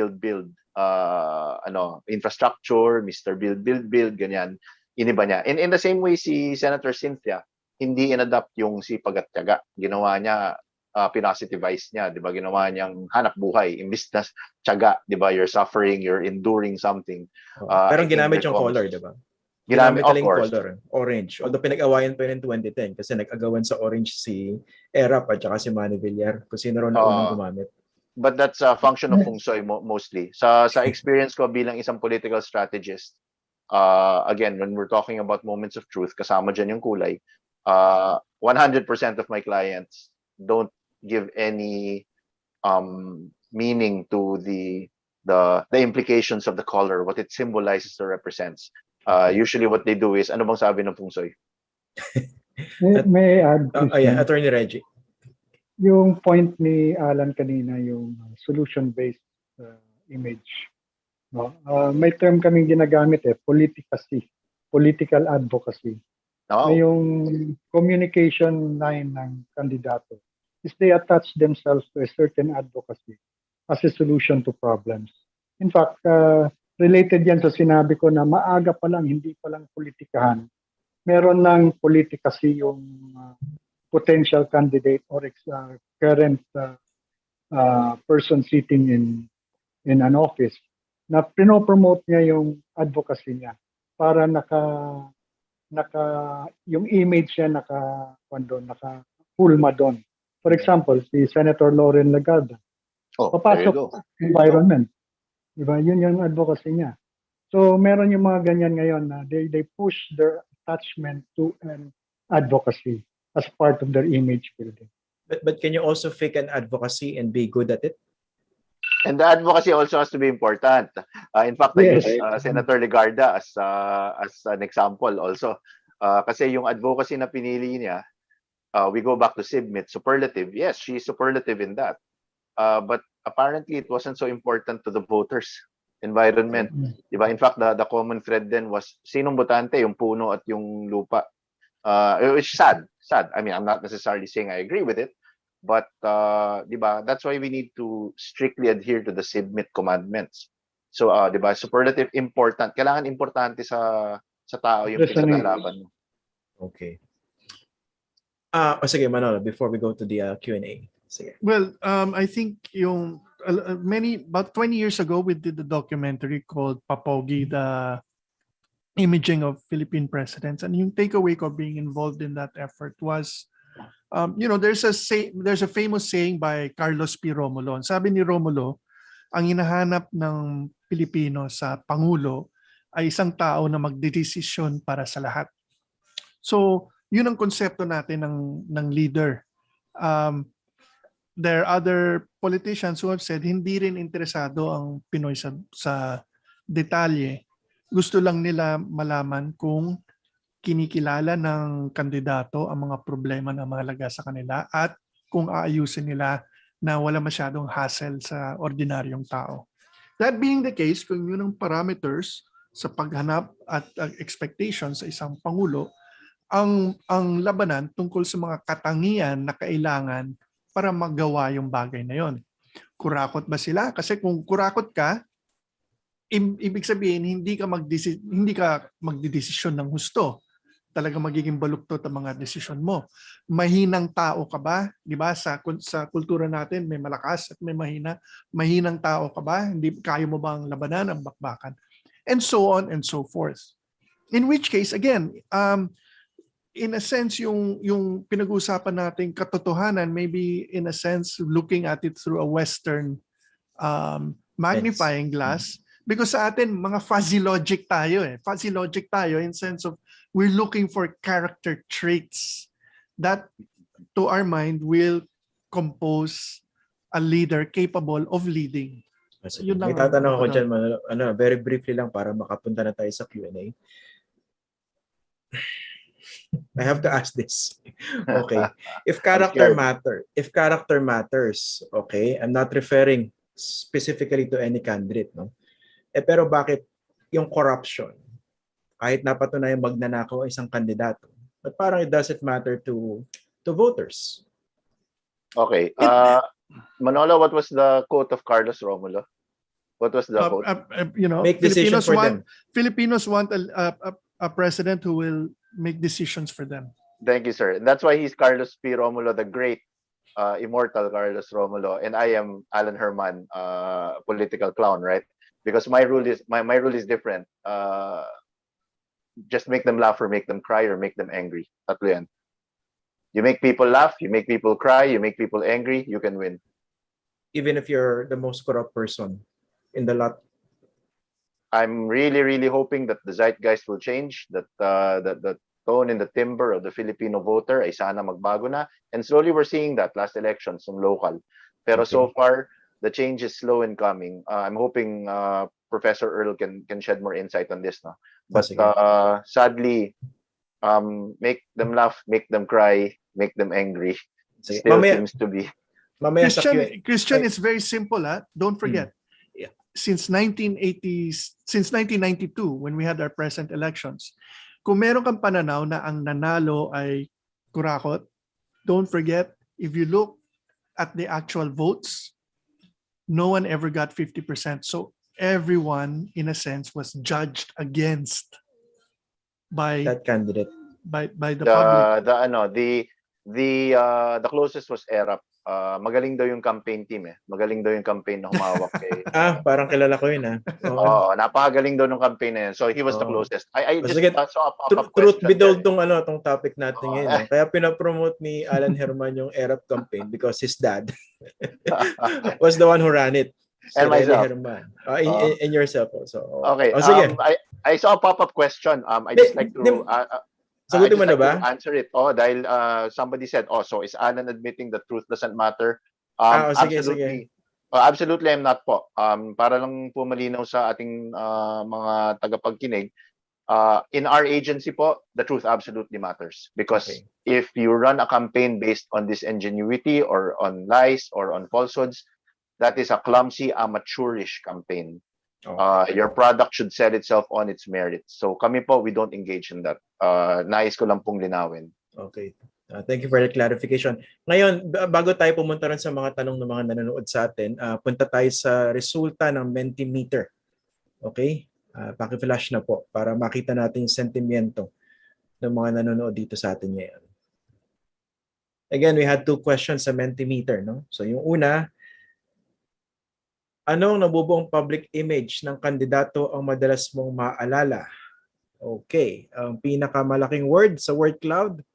S6: Infrastructure, Mr. Build, ganyan. Iniba niya. In the same way, si Senator Cynthia, hindi inadapt yung sipag at tiyaga. Ginawa niya, pinositivize niya, di ba? Ginawa niyang hanap buhay, imbis na tiyaga, di ba? You're suffering, you're enduring something.
S1: Pero ginamit yung color, di ba? Ginamit yung color, orange. Although pinag-awayan pa yun in 2010 kasi nag-agawan sa orange si Erap at saka si Manny Villar kung sino ron na unang gumamit.
S6: But that's a function of feng shui mostly. Sa experience ko bilang isang political strategist, again, when we're talking about moments of truth, kasama dyan yung kulay, 100% of my clients don't give any meaning to the implications of the color, what it symbolizes or represents. Usually what they do is, ano bang sabi ng feng shui?
S9: May I add?
S1: Attorney Rejie.
S9: Yung point ni Alan kanina, yung solution-based image. No? May term kaming ginagamit political advocacy.
S6: Oh.
S9: Yung communication line ng kandidato is they attach themselves to a certain advocacy as a solution to problems. In fact, related yan sa sinabi ko na maaga pa lang, hindi pa lang politikahan. Meron ng politikacy yung potential candidate or current person sitting in an office na pinopromote niya yung advocacy niya para yung image niya naka-pulma doon. For example, si Senator Lauren Lagarda. Papasok environment. Diba? Yun yung advocacy niya. So meron yung mga ganyan ngayon na they push their attachment to an advocacy as part of their image building.
S1: But can you also fake an advocacy and be good at it?
S6: And the advocacy also has to be important. In fact, I use Senator Legarda as an example also. Kasi yung advocacy na pinili niya, we go back to SIBMIT, superlative. Yes, she's superlative in that. But apparently, it wasn't so important to the voters' environment. Diba? In fact, the common thread then was, sinong botante, yung puno at yung lupa. Which is sad. I mean, I'm not necessarily saying I agree with it. But diba, that's why we need to strictly adhere to the SIBMIT commandments. So diba, superlative important. Kailangan importante sa tao yung pinaglalaban mo.
S1: Okay. Sige, Manolo, before we go to the Q&A. Sige.
S8: Well, I think about 20 years ago, we did a documentary called Papogi, the imaging of Philippine presidents. And yung takeaway ko being involved in that effort was, there's a famous saying by Carlos P. Romulo. Sabi ni Romulo, ang hinahanap ng Pilipino sa Pangulo ay isang tao na magdedesisyon para sa lahat. So, yun ang konsepto natin ng leader. There are other politicians who have said hindi rin interesado ang Pinoy sa detalye. Gusto lang nila malaman kung kinikilala ng kandidato ang mga problema na mahalaga sa kanila at kung aayusin nila na wala masyadong hassle sa ordinaryong tao. That being the case, kung yun ang parameters sa paghanap at expectations sa isang Pangulo, ang labanan tungkol sa mga katangian na kailangan para magawa yung bagay na yon. Kurakot ba sila? Kasi kung kurakot ka, ibig sabihin hindi ka magdedesisyon ng husto. talaga magiging baluktot ang mga desisyon mo. Mahinang tao ka ba? Di ba? Sa kultura natin, may malakas at may mahina. Mahinang tao ka ba? Hindi kaya mo bang labanan ang bakbakan? And so on and so forth. In which case, again, in a sense, yung pinag-uusapan nating katotohanan, maybe in a sense, looking at it through a Western magnifying glass, because sa atin, mga fuzzy logic tayo eh. Fuzzy logic tayo in sense of we're looking for character traits that, to our mind, will compose a leader capable of leading. Yun
S1: May
S8: lang
S1: tatanong ako dyan, Manolo. Very briefly lang para makapunta na tayo sa Q&A. I have to ask this. Okay. If character matters, okay, I'm not referring specifically to any candidate, no? Pero bakit yung corruption, kahit napatunayan magnanakaw ang isang kandidato, but parang it doesn't matter to voters?
S6: Okay. Manolo, what was the quote of Carlos Romulo? What was the quote?
S1: Make decisions for them.
S8: Filipinos want a president who will make decisions for them.
S6: Thank you, sir. That's why he's Carlos P. Romulo, the great, immortal Carlos Romulo, and I am Alan Herman, political clown, right? Because my rule is different. Just make them laugh or make them cry or make them angry. Tatlo yan. You make people laugh, you make people cry, you make people angry, you can win.
S1: Even if you're the most corrupt person in the lot.
S6: I'm really, really hoping that the zeitgeist will change, that the tone and the timbre of the Filipino voter ay sana magbago na. And slowly we're seeing that last election, some local. Pero so far, the change is slow in coming. I'm hoping Professor Earl can shed more insight on this. No? But sadly, make them laugh, make them cry, make them angry. Still seems to be.
S8: Christian, it's very simple. Don't forget, since 1992, when we had our present elections, kung meron kang pananaw na ang nanalo ay kurakot, don't forget, if you look at the actual votes, no one ever got 50%. So everyone, in a sense, was judged against by
S1: that candidate,
S8: by the public.
S6: The closest was ERAP. Magaling daw yung campaign team eh. Magaling daw yung campaign na humawak kay.
S1: Parang kilala ko yun
S6: Oo, napakagaling daw ng campaign na yun. So he was the closest. I just saw a pop-up
S1: truth be told
S6: there.
S1: tong topic natin ngayon. Kaya pinapromote ni Alan Herman yung ERAP campaign because his dad was the one who ran it.
S6: And myself.
S1: Herman. And yourself also.
S6: Okay.
S1: Sige.
S6: I saw a pop-up question. I just like to
S1: sagutin mo na ba?
S6: Answer it. Dahil somebody said, so is Alan admitting that truth doesn't matter?
S1: Sige.
S6: Absolutely, I'm not po. Para lang po malinaw sa ating mga tagapagkinig, in our agency po, the truth absolutely matters. Because if you run a campaign based on disingenuity or on lies or on falsehoods, that is a clumsy, amateurish campaign. Your product should sell itself on its merits. So kami po, we don't engage in that. Nais ko lang pong linawin.
S1: Okay. Thank you for the clarification. Ngayon, bago tayo pumunta rin sa mga tanong ng mga nanonood sa atin, punta tayo sa resulta ng Mentimeter. Okay? Paki-flash na po para makita natin yung sentimiento ng mga nanonood dito sa atin ngayon. Again, we had 2 questions sa Mentimeter. No? So yung una, anong nabubuong public image ng kandidato ang madalas mong maalala? Okay. Ang pinakamalaking word sa word cloud,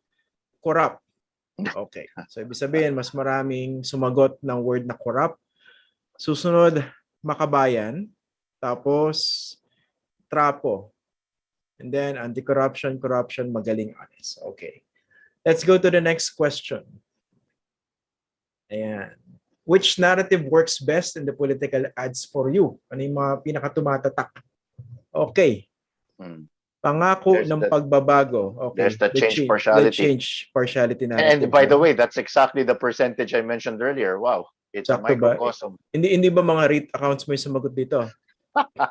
S1: corrupt. Okay. So, ibig sabihin, mas maraming sumagot ng word na corrupt. Susunod, makabayan. Tapos, trapo. And then, anti-corruption, corruption, magaling, honest. Okay. Let's go to the next question. Ayan. Which narrative works best in the political ads for you? Ano yung mga pinakatumatatak? Okay. Pangako ng pagbabago. Okay.
S6: There's the change partiality.
S1: The change partiality narrative.
S6: And by the way, that's exactly the percentage I mentioned earlier. Wow. It's
S1: Sakto
S6: a microcosm.
S1: Hindi ba mga REIT accounts mo yung sumagot dito?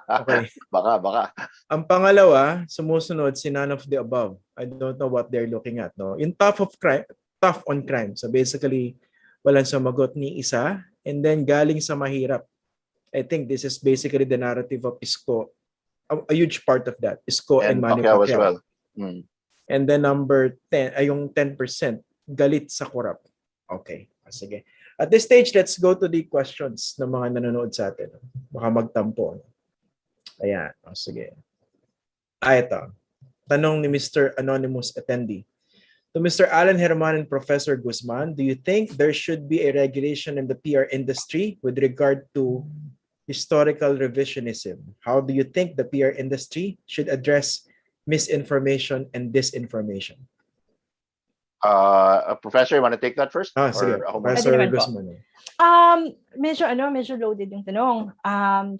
S1: Okay.
S6: Baka.
S1: Ang pangalawa, sumusunod si none of the above. I don't know what they're looking at. No? In tough on crime. So basically, walang sumagot ni isa, and then galing sa mahirap. I think this is basically the narrative of Isko. A huge part of that, Isko and Manny Pacquiao.
S6: As well.
S1: And then number 10, ay yung 10%, galit sa korap. Okay, sige. At this stage, let's go to the questions ng mga nanonood sa atin. Baka magtampo. Ayan, sige. Ito. Tanong ni Mr. Anonymous Attendee. To Mr. Alan Herman and Professor Guzman, do you think there should be a regulation in the PR industry with regard to historical revisionism? How do you think the PR industry should address misinformation and disinformation?
S6: Professor, you want to take that first?
S1: Sige.
S6: Or ako muna?
S1: Professor
S7: Pwede naman po.
S1: Guzman.
S7: Medyo loaded yung tanong.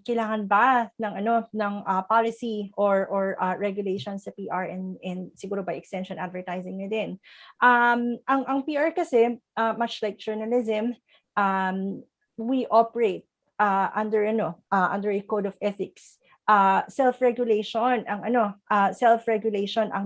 S7: Kailangan ba ng policy or regulations sa PR and siguro by extension advertising na din. Ang PR kasi much like journalism, we operate under a code of ethics. Self-regulation ang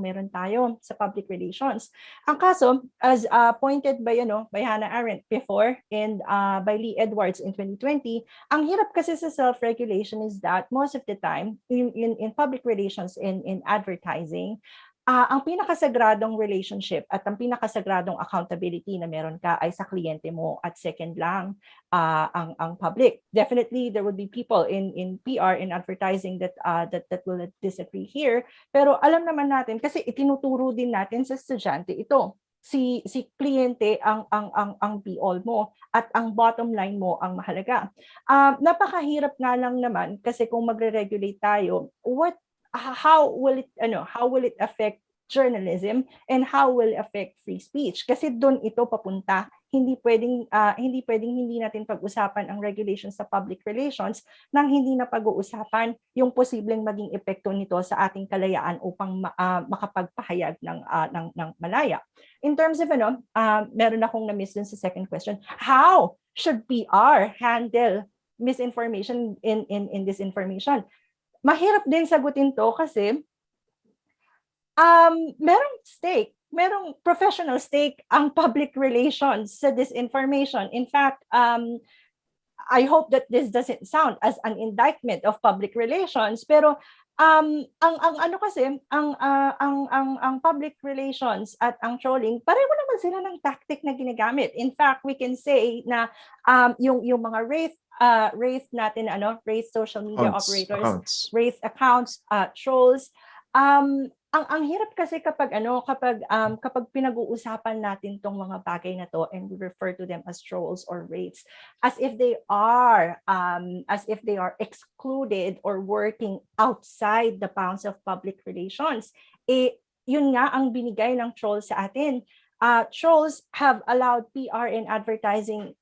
S7: meron tayo sa public relations. Ang kaso, as pointed by Hannah Arendt before and by Lee Edwards in 2020, ang hirap kasi sa self-regulation is that most of the time in public relations in advertising, ang pinakasagradong relationship at ang pinakasagradong accountability na meron ka ay sa kliyente mo at second lang ang public. Definitely there would be people in PR and advertising that will disagree here, pero alam naman natin kasi itinuturo din natin sa estudyante ito. Si kliyente ang be all mo at ang bottom line mo ang mahalaga. Napakahirap nga lang naman kasi kung magre-regulate tayo, how will it affect journalism and how will it affect free speech? Kasi doon ito papunta. Hindi pwedeng hindi natin pag-usapan ang regulations sa public relations nang hindi na pag-uusapan yung posibleng maging epekto nito sa ating kalayaan upang makapagpahayag ng malaya. In terms of meron akong na-miss dun sa second question. How should PR handle misinformation in disinformation? Mahirap din sagutin to kasi merong professional stake ang public relations sa disinformation. In fact, I hope that this doesn't sound as an indictment of public relations, pero ang public relations at ang trolling, pareho naman sila ng tactic na ginagamit. In fact, we can say na yung mga wraith natin, wraith social media operators, wraith accounts, trolls, ang hirap kasi kapag pinag-uusapan natin tong mga bagay na to and we refer to them as trolls or wraiths as if they are excluded or working outside the bounds of public relations. Yun nga ang binigay ng trolls sa atin. Trolls have allowed PR and advertising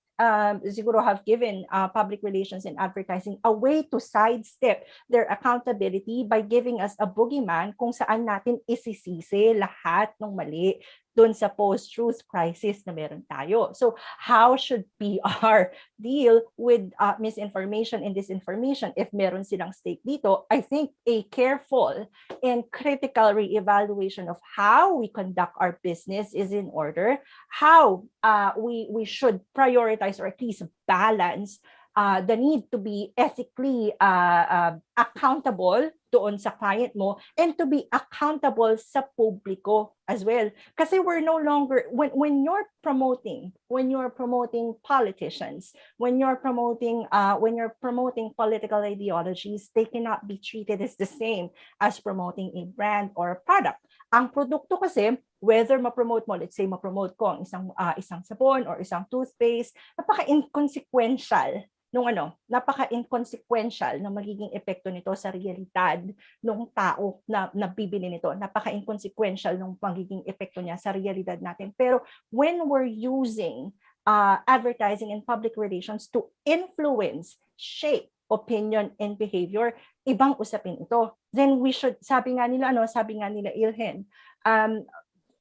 S7: siguro have given public relations and advertising a way to sidestep their accountability by giving us a boogeyman kung saan natin isisisi lahat ng mali doon sa post-truth crisis na meron tayo. So how should PR deal with misinformation and disinformation if meron silang stake dito? I think a careful and critical re-evaluation of how we conduct our business is in order, how we should prioritize or at least balance the need to be ethically accountable doon sa client mo and to be accountable sa publiko as well. Kasi we're no longer, when you're promoting politicians, when you're promoting political ideologies, they cannot be treated as the same as promoting a brand or a product. Ang produkto kasi, whether ma-promote mo, let's say ma-promote ko ang isang sabon or isang toothpaste, napaka-inconsequential na magiging epekto nito sa realidad ng tao na bibili nito. Napaka-inconsequential ng magiging epekto niya sa realidad natin. Pero when we're using advertising and public relations to influence, shape opinion and behavior, ibang usapin ito. Then we should, sabi nga nila Ilhen,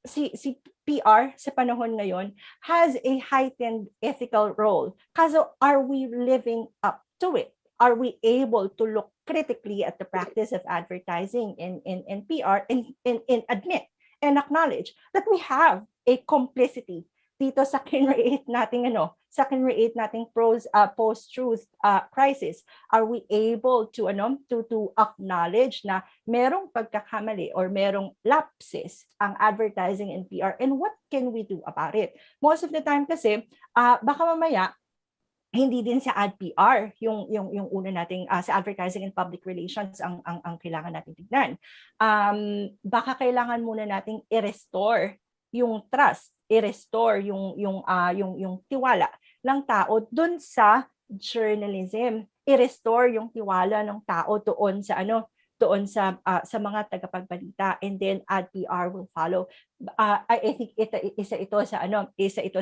S7: si PR sa panahon ngayon has a heightened ethical role. Kaso, are we living up to it? Are we able to look critically at the practice of advertising in PR and admit and acknowledge that we have a complicity dito sa kinreate nating post-truth crisis, are we able to acknowledge na merong pagkakamali or merong lapses ang advertising and PR, and what can we do about it? Most of the time kasi baka mamaya hindi din sa ad PR yung una nating sa advertising and public relations ang kailangan nating tignan. Baka kailangan muna nating i-restore yung trust, i-restore yung tiwala ng tao doon sa journalism, i-restore yung tiwala ng tao doon sa mga tagapagbalita, and then ad PR will follow. I think isa ito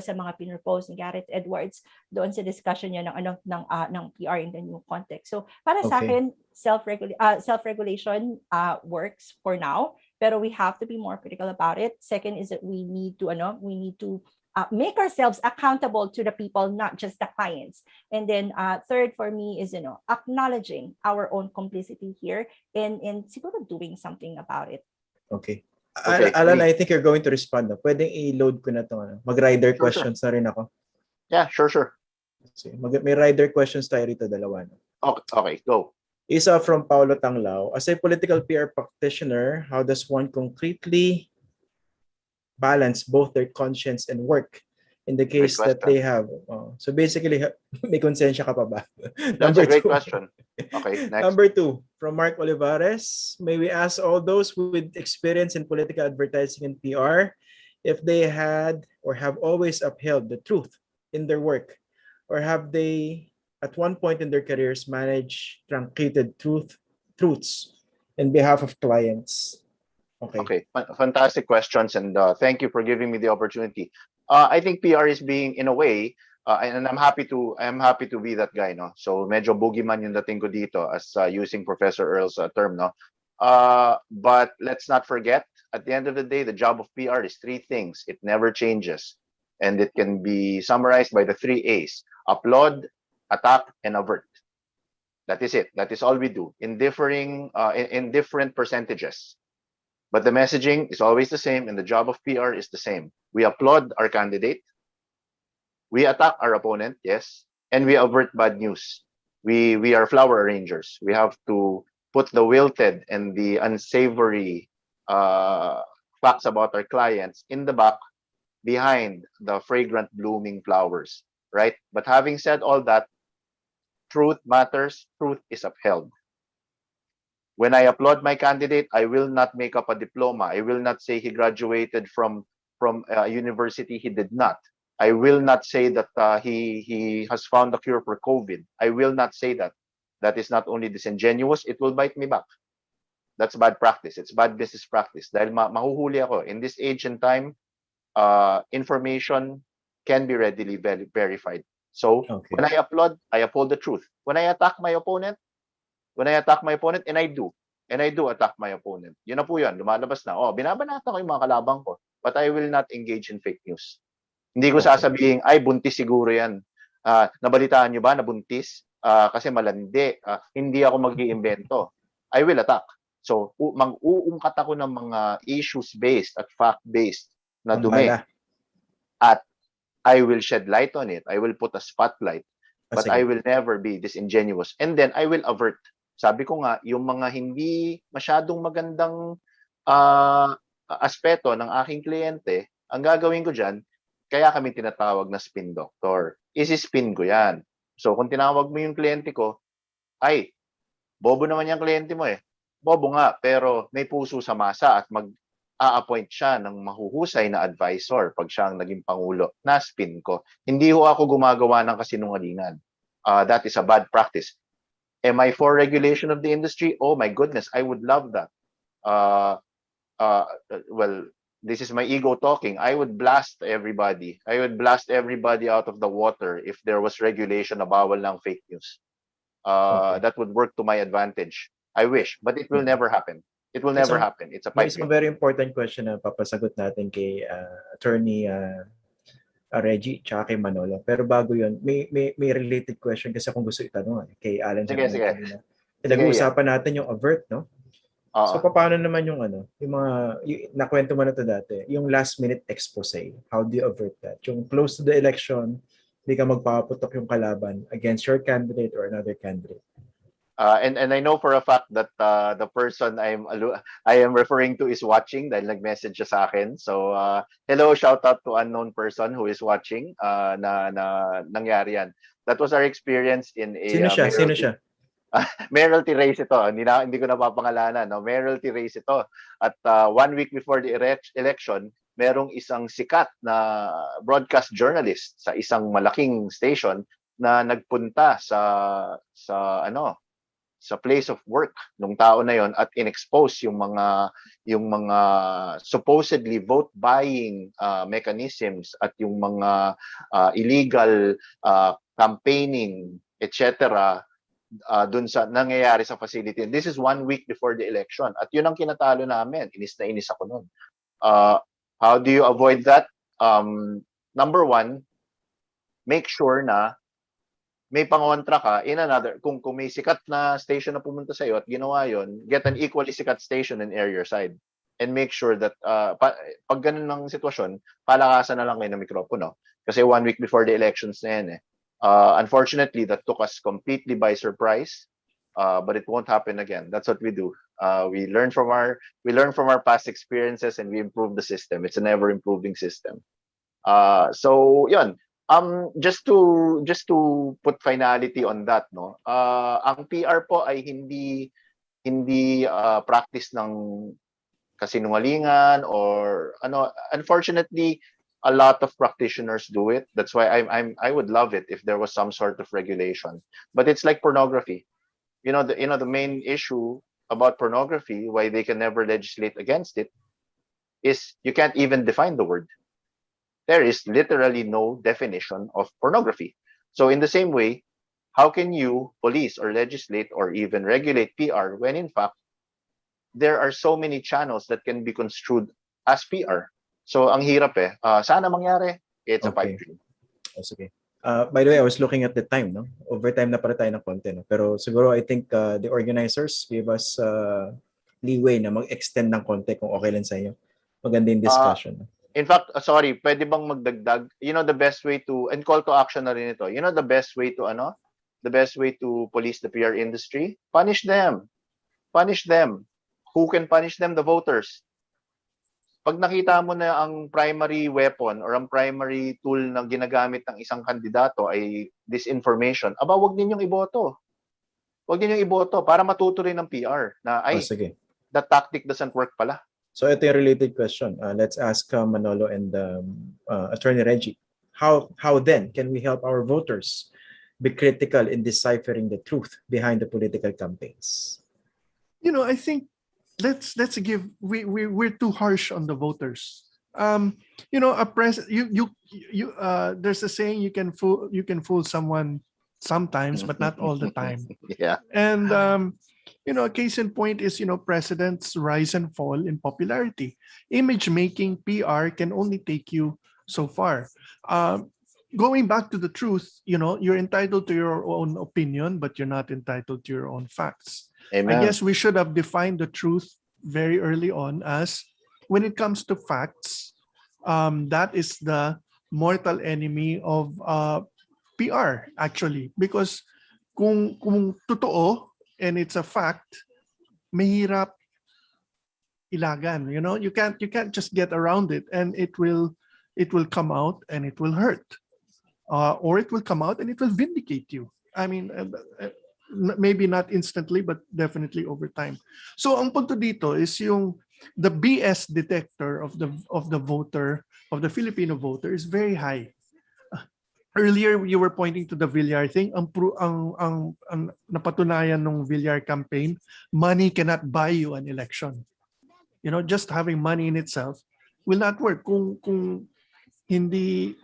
S7: sa mga pinropose ni Gareth Edwards doon sa discussion niya ng PR in the new context. So para sa akin, self-regulation works for now, pero we have to be more critical about it. Second is that we need to make ourselves accountable to the people, not just the clients. And then third for me is acknowledging our own complicity here and siguro doing something about it.
S1: Okay. Alan, I think you're going to respond. Pwedeng i-load ko na ito. Mag-rider questions na rin ako.
S6: Yeah, sure.
S1: May rider questions tayo rito, dalawa.
S6: Okay, go.
S1: Isa from Paulo Tanglao. As a political PR practitioner, how does one concretely balance both their conscience and work in the case that they have? So basically, may konsensya ka pa ba?
S6: That's a great question. Okay, next.
S1: Number 2, from Mark Olivares. May we ask all those with experience in political advertising and PR if they had or have always upheld the truth in their work, or have they at one point in their careers managed truncated truths in behalf of clients? Okay.
S6: Fantastic questions, and thank you for giving me the opportunity. I think PR is being, in a way, and I'm happy to be that guy, no. So medyo boogeyman yung dating ko dito, as using Professor Earl's term, no. But let's not forget, at the end of the day, the job of PR is 3 things. It never changes, and it can be summarized by the 3 A's: applaud, attack, and avert. That is it. That is all we do in different percentages. But the messaging is always the same, and the job of PR is the same. We applaud our candidate, we attack our opponent, yes, and we avert bad news. We are flower arrangers. We have to put the wilted and the unsavory facts about our clients in the back, behind the fragrant blooming flowers, right? But having said all that, truth matters, truth is upheld. When I applaud my candidate, I will not make up a diploma. I will not say he graduated from a university he did not. I will not say that he has found a cure for COVID. I will not say that. That is not only disingenuous, it will bite me back. That's bad practice. It's bad business practice. Dahil mahuhuli ako. In this age and time, information can be readily verified. So when I applaud, I uphold the truth. When I attack my opponent, and I do attack my opponent, yun na po yan, lumalabas na, binabanata ko yung mga kalabang ko, but I will not engage in fake news. Hindi ko sasabihin, ay, buntis siguro yan. Nabalitaan nyo ba na buntis? Kasi malandi. Hindi ako mag-iimbento. I will attack. So, mag-uungkat ako ng mga issues-based at fact-based na dumi. At I will shed light on it. I will put a spotlight. But I will never be disingenuous. And then, I will avert. Sabi ko nga, yung mga hindi masyadong magandang aspeto ng aking kliyente, ang gagawin ko dyan, kaya kami tinatawag na spin doctor. Isi-spin ko yan. So, kung tinawag mo yung kliyente ko, ay, bobo naman yung kliyente mo eh. Bobo nga, pero may puso sa masa at mag-a-appoint siya ng mahuhusay na advisor pag siya ang naging pangulo. Na-spin ko. Hindi ho ako gumagawa ng kasinungalingan. That is a bad practice. Am I for regulation of the industry? Oh my goodness, I would love that. Well, this is my ego talking. I would blast everybody. I would blast everybody out of the water if there was regulation na bawal ng fake news. That would work to my advantage. I wish, but it will never happen. It will never happen. It's a pipe dream.
S1: It's a very important question na papasagot natin kay Attorney Rejie tsaka kay Manolo. Pero bago yun, may related question kasi kung gusto itanong kay Alan.
S6: Sige.
S1: Pinag-uusapan natin yung avert, no? So paano naman yung yung mga nakwento mo na to dati, yung last minute expose, how do you avert that? Yung close to the election, hindi ka magpapaputok yung kalaban against your candidate or another candidate.
S6: And I know for a fact that the person I am referring to is watching dahil nag-message siya sa akin. So hello, shout out to unknown person who is watching na nangyari yan. That was our experience in a
S1: Sino siya? Sino siya?
S6: mayoralty race ito. Hindi ko napapangalanan. No? Mayoralty race ito. At 1 week before the election, merong isang sikat na broadcast journalist sa isang malaking station na nagpunta sa place of work ng tao na yon at inexpose yung mga supposedly vote buying mechanisms at yung mga illegal campaigning etc. Dun sa nangyayari sa facility. This is 1 week before the election at yun ang kinatalo namin. Inis na inis ako nun. How do you avoid that? Number one, make sure na may pangontra ka in another, kung may sikat na station na pumunta sa'yo at ginawa yon, get an equally sikat station and air your side. And make sure that pag ganun ng sitwasyon, palakasan na lang kayo ng mikropono. Kasi 1 week before the elections na yan eh. Unfortunately, that took us completely by surprise, but it won't happen again. That's what we do. We learn from our past experiences and we improve the system. It's an ever improving system. So yun. Just to put finality on that, no. Ang PR po ay hindi practice ng kasinungalingan or unfortunately a lot of practitioners do it. That's why I would love it if there was some sort of regulation. But it's like pornography. The main issue about pornography, why they can never legislate against it, is you can't even define the word. There is literally no definition of pornography. So in the same way, how can you police or legislate or even regulate PR when in fact there are so many channels that can be construed as PR? So ang hirap eh. Sana mangyari. It's a pipe dream.
S1: That's okay. By the way, I was looking at the time, no? Overtime na para tayo ng konti, no? Pero siguro I think the organizers gave us leeway na mag-extend ng konti kung okay lang sa inyo. Maganda yung discussion.
S6: In fact, sorry, pwede bang magdagdag? The best way to, and call to action na rin ito. The best way to police the PR industry? Punish them. Punish them. Who can punish them? The voters. Pag nakita mo na ang primary weapon or ang primary tool na ginagamit ng isang kandidato ay disinformation, wag ninyong iboto. Wag ninyong iboto para matuto rin ng PR na that tactic doesn't work pala.
S1: So ito yung related question. Let's ask Manolo and Attorney Rejie. How then can we help our voters be critical in deciphering the truth behind the political campaigns?
S8: I think let's give we're too harsh on the voters. There's a saying you can fool someone sometimes, but not all the time.
S6: Yeah.
S8: And a case in point is, presidents rise and fall in popularity. Image making PR can only take you so far. Going back to the truth, you're entitled to your own opinion, but you're not entitled to your own facts.
S6: Amen.
S8: I guess we should have defined the truth very early on as when it comes to facts, that is the mortal enemy of PR actually, because kung totoo and it's a fact, mahirap ilagan. You can't just get around it, and it will come out and it will hurt, or it will come out and it will vindicate you. I mean, maybe not instantly, but definitely over time. So ang punto dito is the BS detector of the voter, of the Filipino voter, is very high. Earlier, you were pointing to the Villar thing. Ang napatunayan ng Villar campaign, money cannot buy you an election. Just having money in itself will not work kung hindi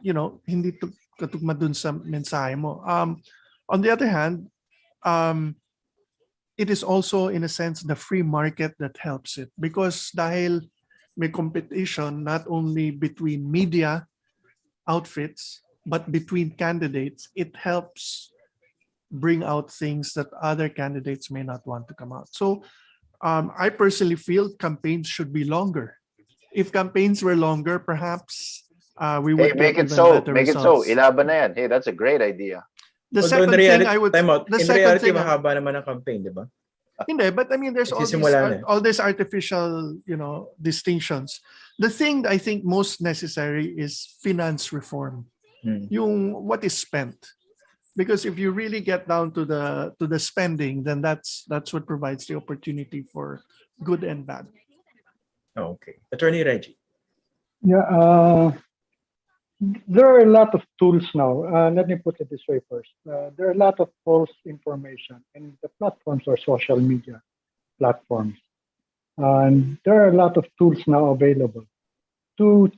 S8: katugma dun sa mensahe mo. On the other hand, it is also in a sense the free market that helps it, because dahil may competition not only between media outfits but between candidates, it helps bring out things that other candidates may not want to come out. So I personally feel campaigns should be longer. If campaigns were longer, perhaps we would
S6: make
S8: get
S6: it
S8: even
S6: so.
S8: better
S6: Make it so.
S8: results.
S6: Ilaban na yan. Hey, that's a great idea.
S8: The
S1: Although
S8: second thing I would,
S1: time out,
S8: the
S1: in
S8: second
S1: reality,
S8: thing,
S1: mahaba naman ang campaign, di ba?
S8: hindi, but I mean, there's
S1: Nagsisimula na eh.
S8: all these artificial, distinctions. The thing that I think most necessary is finance reform. Yung what is spent, because if you really get down to the spending, then that's what provides the opportunity for good and bad.
S1: Okay. Attorney Rejie.
S9: Yeah, there are a lot of tools now. Let me put it this way first. There are a lot of false information, and the platforms are social media platforms. And there are a lot of tools now available to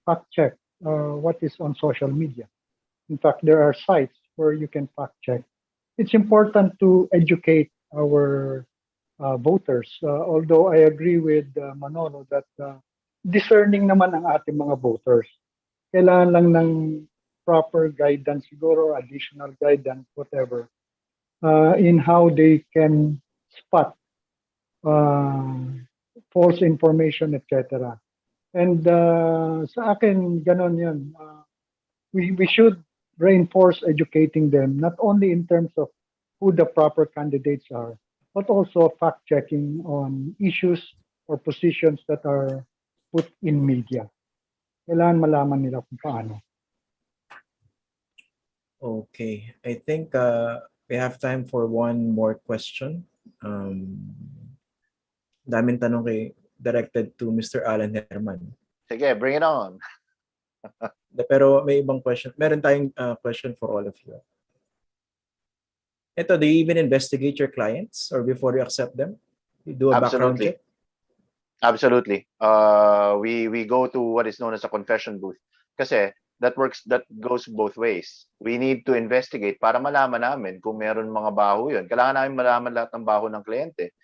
S9: fact check what is on social media. In fact, there are sites where you can fact check. It's important to educate our voters. Although I agree with Manolo that discerning naman ang ating mga voters. Kailangan lang ng proper guidance siguro, additional guidance, whatever, in how they can spot false information, etc. And sa akin, ganon yun. We should reinforce educating them, not only in terms of who the proper candidates are, but also fact-checking on issues or positions that are put in media. Kailangan malaman nila kung paano.
S1: Okay. I think we have time for one more question. Daming tanong directed to Mr. Alan Herman.
S6: Sige, bring it on.
S1: Pero may ibang question. Meron tayong question for all of you. Ito, do you even investigate your clients or before you accept them? You do a background check?
S6: Absolutely. We go to what is known as a confession booth. Kasi that goes both ways. We need to investigate para malaman namin kung meron mga baho yun. Kailangan namin malaman lahat ng baho ng kliyente.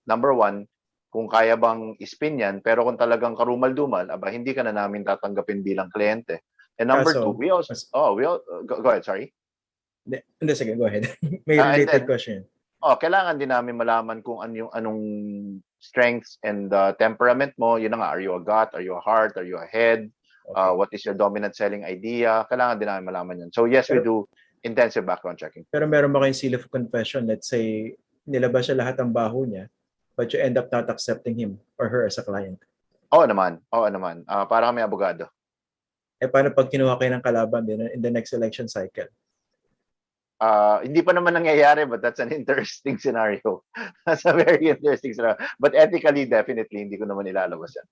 S6: Number one, kung kaya bang ispin yan, pero kung talagang karumal-dumal, hindi ka na namin tatanggapin bilang kliyente. And number two, go ahead, sorry.
S1: Hindi, sige, go ahead. May related question.
S6: Kailangan din namin malaman kung anong strengths and temperament mo. Yun na nga, are you a gut? Are you a heart? Are you a head? Okay. What is your dominant selling idea? Kailangan din namin malaman yun. So yes, we do intensive background checking.
S1: Pero meron ba kayong seal of confession? Let's say, nilabas siya lahat ng baho niya, but you end up not accepting him or her as a client.
S6: Oo naman. Para kami abogado.
S1: Paano pag kinuha kayo ng kalaban din in the next election cycle?
S6: Hindi pa naman nangyayari, but that's an interesting scenario. That's a very interesting scenario. But ethically, definitely, hindi ko naman ilalabas yan.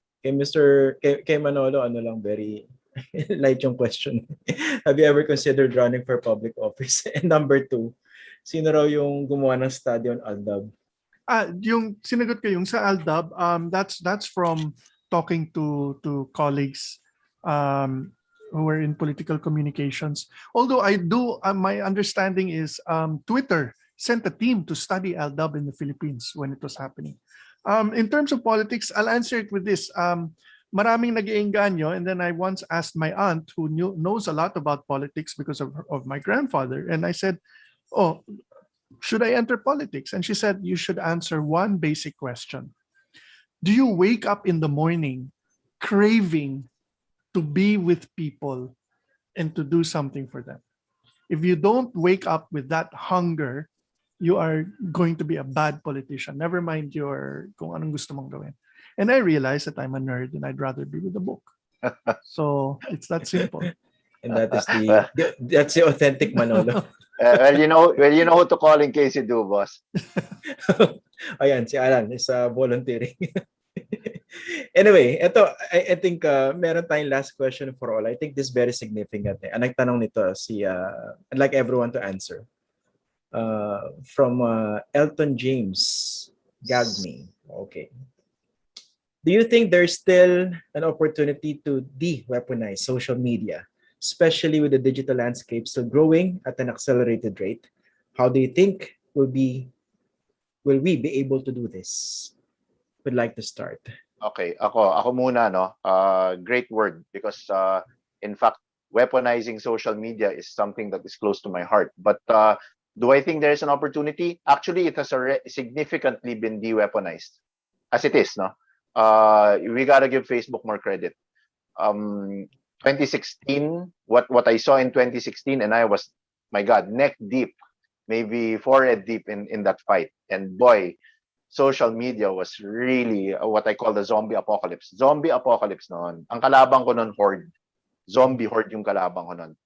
S1: Kay Manolo, very light yung question. Have you ever considered running for public office? And number two, sino raw yung gumawa ng study on ALDAB?
S8: Yung sinagot ko yung sa ALDAB, that's from talking to colleagues who were in political communications. Although I do, my understanding is Twitter sent a team to study ALDAB in the Philippines when it was happening. In terms of politics, I'll answer it with this. Maraming nag-iengganyo, and then I once asked my aunt, who knows a lot about politics because of my grandfather, and I said, should I enter politics? And she said, you should answer one basic question. Do you wake up in the morning craving to be with people and to do something for them? If you don't wake up with that hunger, you are going to be a bad politician. Never mind kung anong gusto mong gawin. And I realized that I'm a nerd and I'd rather be with a book. So it's that simple.
S1: And that's the authentic Manolo.
S6: Well, you know who to call in case you do, boss.
S1: Ayan, si Alan is volunteering. Anyway, ito, I think meron tayong last question for all. I think this is very significant. Ang nagtanong nito I'd like everyone to answer. From Elton James Gagni. Okay. Do you think there's still an opportunity to de-weaponize social media, especially with the digital landscape still growing at an accelerated rate? How do you think will we be able to do this? Would like to start.
S6: Okay, ako muna, no. Great word, because in fact, weaponizing social media is something that is close to my heart. But Do I think there is an opportunity? Actually, it has significantly been de-weaponized, as it is. No, we gotta give Facebook more credit. 2016, what I saw in 2016, and I was, my God, neck deep, maybe forehead deep in that fight. And boy, social media was really what I call the zombie apocalypse. Zombie apocalypse noon. Ang kalabang ko noon, horde. Zombie horde yung kalabang ko noon.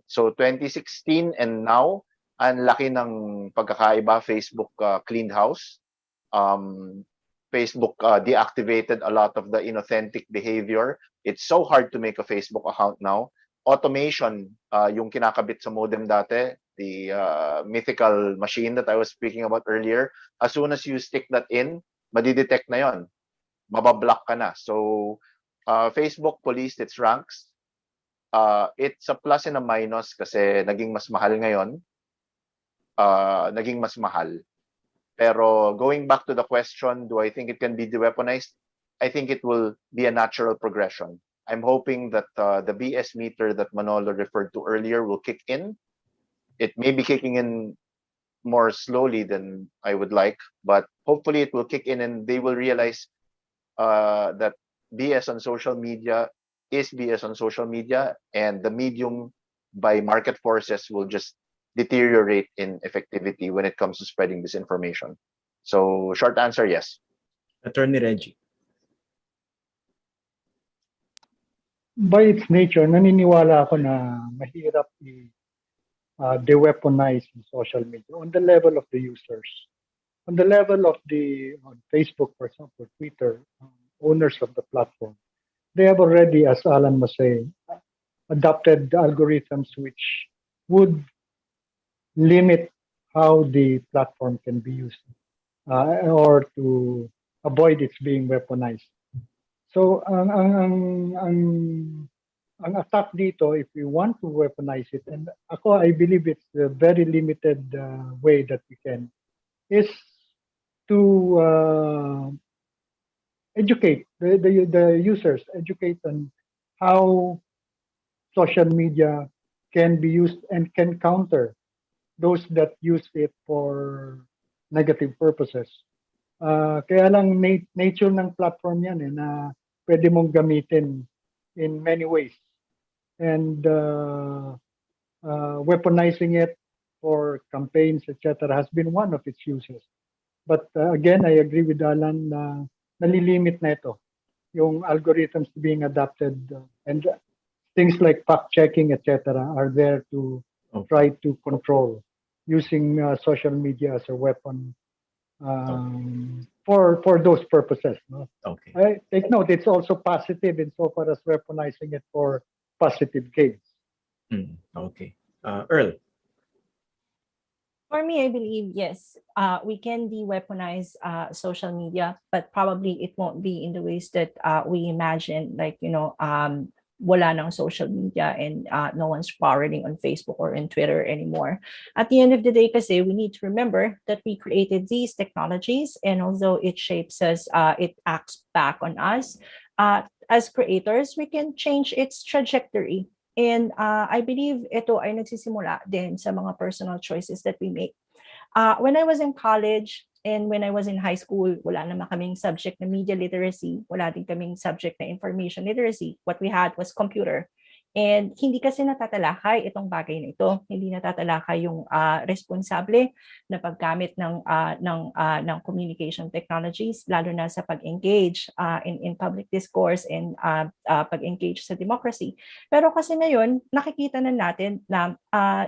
S6: So 2016 and now, ang laki ng pagkakaiba. Facebook cleaned house. Facebook deactivated a lot of the inauthentic behavior. It's so hard to make a Facebook account now. Automation, yung kinakabit sa modem dati, the mythical machine that I was speaking about earlier, as soon as you stick that in, madidetect na yon. Mabablock ka na. So, Facebook policed its ranks. It's a plus and a minus kasi naging mas mahal ngayon. Naging mas mahal. Pero going back to the question, do I think it can be de-weaponized? I think it will be a natural progression. I'm hoping that the BS meter that Manolo referred to earlier will kick in. It may be kicking in more slowly than I would like, but hopefully it will kick in and they will realize that BS on social media is BS on social media, and the medium by market forces will just deteriorate in effectivity when it comes to spreading this information. So short answer, yes.
S1: Attorney Rejie.
S9: By its nature, naniniwala ako na mahirap de-weaponize social media on the level of the users. On the level of on Facebook, for example, Twitter, owners of the platform, they have already, as Alan was saying, adopted algorithms which would limit how the platform can be used or to avoid its being weaponized. So ang attack dito, if we want to weaponize it, and I believe it's a very limited way that we can, is to educate the users, educate on how social media can be used and can counter those that use it for negative purposes. Kaya lang nature ng platform yan na pwede mong gamitin in many ways. And weaponizing it for campaigns, etc., has been one of its uses. But again, I agree with Alan na nalilimit na ito. Yung algorithms being adapted and things like fact-checking, etc., are there to try to control using social media as a weapon for those purposes. No?
S1: Okay.
S9: Take note, it's also positive insofar as weaponizing it for positive gains.
S1: Okay. Earl.
S7: For me, I believe, yes, we can de-weaponize social media, but probably it won't be in the ways that we imagine, like, wala ng social media and no one's forwarding on Facebook or in Twitter anymore. At the end of the day, kasi we need to remember that we created these technologies, and although it shapes us, it acts back on us. As creators, we can change its trajectory. And I believe ito ay nagsisimula din sa mga personal choices that we make. When I was in college and when I was in high school, wala naman kaming subject na media literacy, wala din kaming subject na information literacy. What we had was computer. And hindi kasi natatalakay itong bagay na ito. Hindi natatalakay yung responsable na paggamit ng communication technologies, lalo na sa pag-engage in public discourse and pag-engage sa democracy. Pero kasi ngayon, nakikita na natin na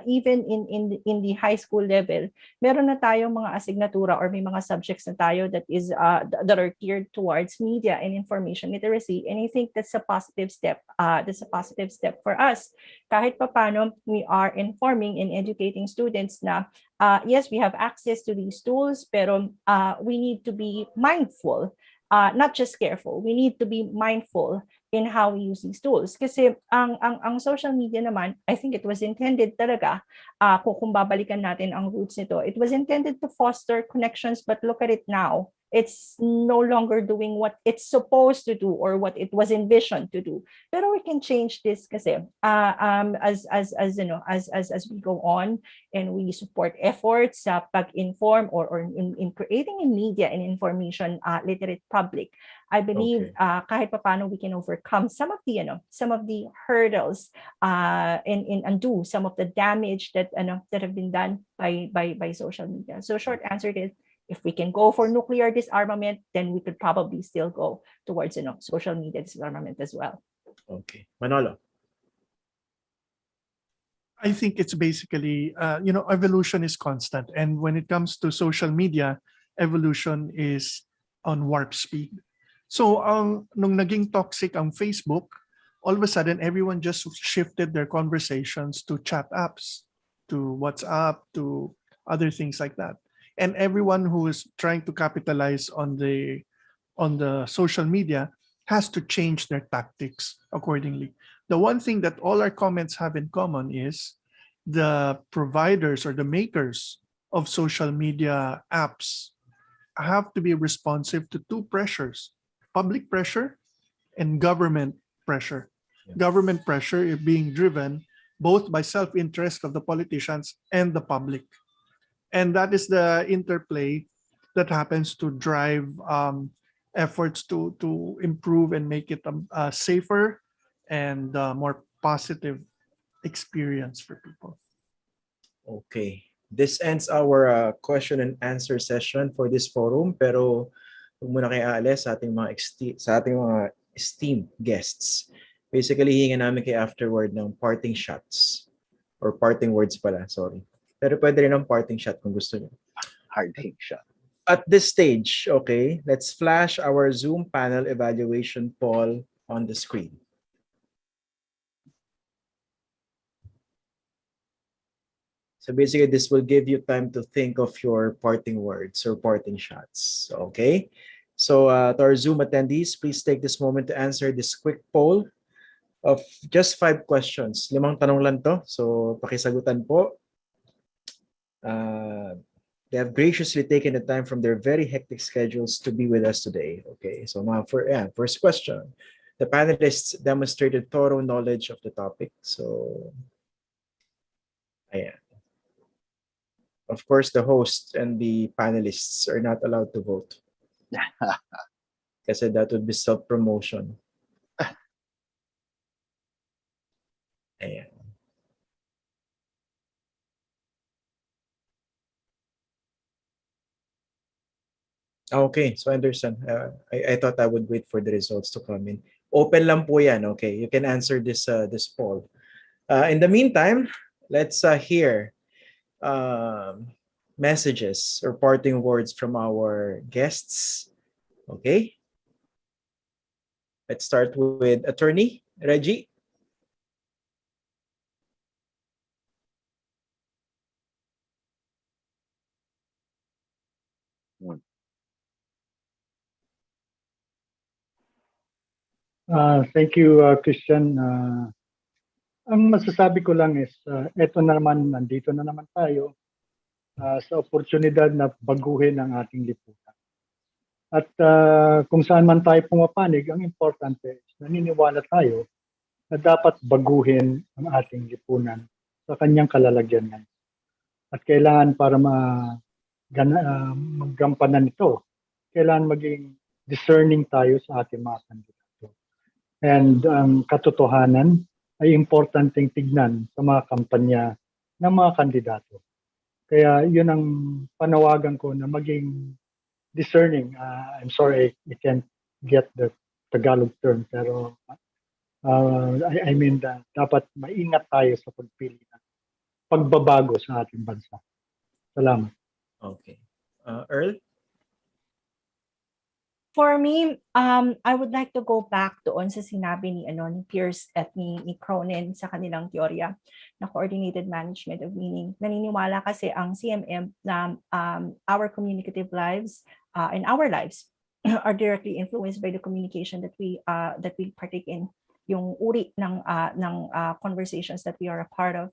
S7: even in the high school level, meron na tayong mga asignatura or may mga subjects na tayo that are geared towards media and information literacy. And I think that's a positive step. That's a positive step for us. Kahit papano, we are informing and educating students na yes, we have access to these tools, pero we need to be mindful, not just careful. We need to be mindful in how we use these tools. Kasi ang social media naman, I think it was intended talaga, kung babalikan natin ang roots nito, it was intended to foster connections, but look at it now. It's no longer doing what it's supposed to do or what it was envisioned to do. Pero we can change this kasi as you know, as we go on and we support efforts sa pag-inform or in creating a media and information literate public. I believe kahit paano we can overcome some of the hurdles and undo some of the damage that have been done by social media. So short answer is, if we can go for nuclear disarmament, then we could probably still go towards social media disarmament as well.
S1: Okay. Manolo.
S8: I think it's basically, evolution is constant. And when it comes to social media, evolution is on warp speed. So nung naging toxic ang Facebook, all of a sudden, everyone just shifted their conversations to chat apps, to WhatsApp, to other things like that. And everyone who is trying to capitalize on the social media has to change their tactics accordingly. The one thing that all our comments have in common is the providers or the makers of social media apps have to be responsive to two pressures: public pressure and government pressure. Yeah. Government pressure is being driven both by self-interest of the politicians and the public. And that is the interplay that happens to drive efforts to improve and make it a safer and more positive experience for people.
S1: Okay. This ends our question and answer session for this forum. Pero huwag muna kayo aalis sa ating mga esteemed guests. Basically, hingin namin kayo afterward ng parting shots. Or parting words pala, sorry. Pero pwede rin ang parting shot kung gusto niyo.
S6: Parting shot.
S1: At this stage, okay, let's flash our Zoom panel evaluation poll on the screen. So basically, this will give you time to think of your parting words or parting shots, okay? So to our Zoom attendees, please take this moment to answer this quick poll of just 5 questions. 5 tanong lang to, so pakisagutan po. They have graciously taken the time from their very hectic schedules to be with us today. Okay, so first question. The panelists demonstrated thorough knowledge of the topic. So, ayan. Of course, the host and the panelists are not allowed to vote. Kasi that would be self-promotion. Ayan. Okay, so I understand. I thought I would wait for the results to come in. Open lang po yan, okay? You can answer this poll. In the meantime, let's hear messages or parting words from our guests. Okay? Let's start with Attorney Rejie.
S9: Thank you, Christian. Ang masasabi ko lang is, eto naman, nandito na naman tayo sa oportunidad na baguhin ang ating lipunan. At kung saan man tayo pumapanig, ang importante is naniniwala tayo na dapat baguhin ang ating lipunan sa kanyang kalalagyan ngayon. At kailangan para maggampanan ito, kailangan maging discerning tayo sa ating mga kandidato. And ang katotohanan ay importanteng tignan sa mga kampanya ng mga kandidato. Kaya yun ang panawagan ko na maging discerning. I'm sorry, I can't get the Tagalog term, pero I mean dapat maingat tayo sa pagpili ng pagbabago sa ating bansa. Salamat.
S1: Okay. Earl?
S7: For me, I would like to go back doon sa sinabi ni Pierce at ni Cronin sa kanilang teorya na coordinated management of meaning. Naniniwala kasi ang CMM na our communicative lives and our lives are directly influenced by the communication that we partake in. yung uri ng conversations that we are a part of.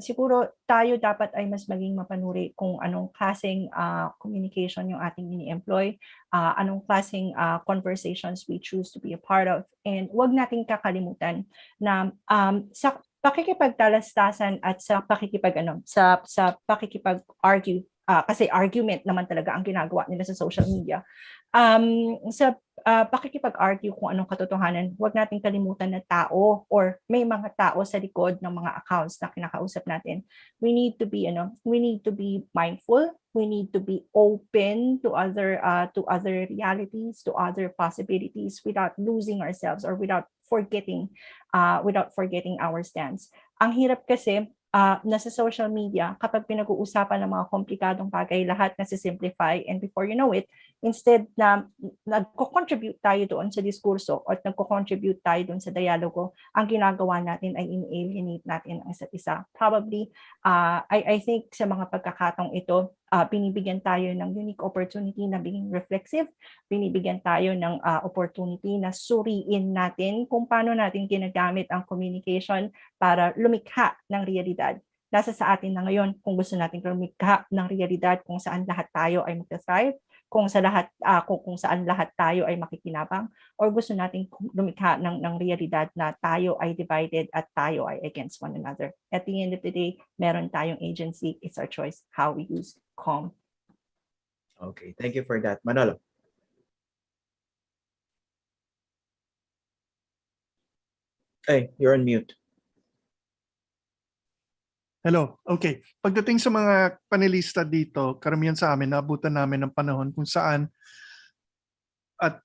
S7: Siguro tayo dapat ay mas maging mapanuri kung anong klaseng communication yung ating ini-employ, anong klaseng conversations we choose to be a part of, and wag nating kakalimutan na sa pakikipagtalastasan at sa pakikipag-argue, kasi argument naman talaga ang ginagawa nila sa social media. Sa pakikipag-argue kung anong katotohanan, huwag nating kalimutan na tao or may mga tao sa likod ng mga accounts na kinakausap natin. We need to be mindful. We need to be open to other realities, to other possibilities, without losing ourselves or without forgetting our stance. Ang hirap kasi nasa social media, kapag pinag-uusapan ng mga komplikadong bagay, lahat nasisimplify, and before you know it, instead na nagko-contribute tayo doon sa diskurso at nagko-contribute tayo doon sa dialogo, ang ginagawa natin ay in-alienate natin ang isa't isa. Probably, I think sa mga pagkakataong ito, binibigyan tayo ng unique opportunity na being reflexive, binibigyan tayo ng opportunity na suriin natin kung paano natin ginagamit ang communication para lumikha ng realidad. Nasa sa atin na ngayon kung gusto natin lumikha ng realidad kung saan lahat tayo ay mag-thrive, kung saan lahat tayo ay makikinabang, or gusto nating lumikha ng realidad na tayo ay divided at tayo ay against one another. At the end of the day, meron tayong agency. It's our choice how we use calm.
S1: Okay, thank you for that. Manolo. Hey, you're on mute.
S8: Hello. Okay. Pagdating sa mga panelista dito, karamihan sa amin, naabutan namin ng panahon kung saan at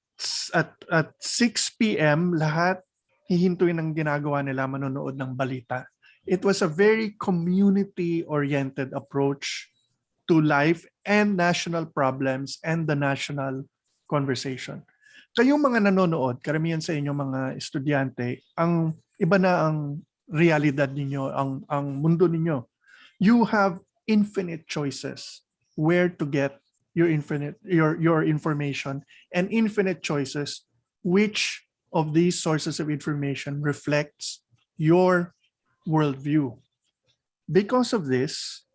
S8: 6 p.m. lahat hihintuin ang ginagawa nila, manonood ng balita. It was a very community-oriented approach to life and national problems and the national conversation. Kayong mga nanonood, karamihan sa inyo mga estudyante, ang iba na ang realidad ninyo, ang mundo ninyo. You have infinite choices where to get your information, and infinite choices which of these sources of information reflects your worldview. Because of this,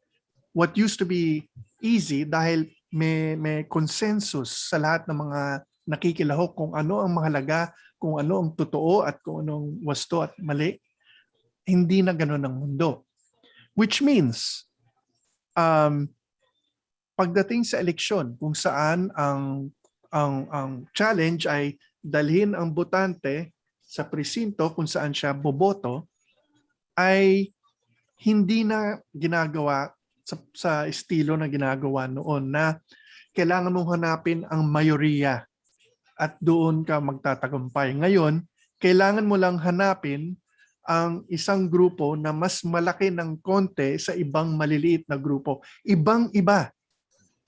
S8: what used to be easy dahil may consensus sa lahat ng mga nakikilahok kung ano ang mahalaga, kung ano ang totoo at kung anong wasto at mali, hindi na ganoon ang mundo. Which means, pagdating sa eleksyon, kung saan ang challenge ay dalhin ang botante sa presinto kung saan siya boboto, ay hindi na ginagawa sa estilo na ginagawa noon na kailangan mong hanapin ang mayoriya at doon ka magtatagumpay. Ngayon, kailangan mo lang hanapin ang isang grupo na mas malaki ng konti sa ibang maliliit na grupo. Ibang-iba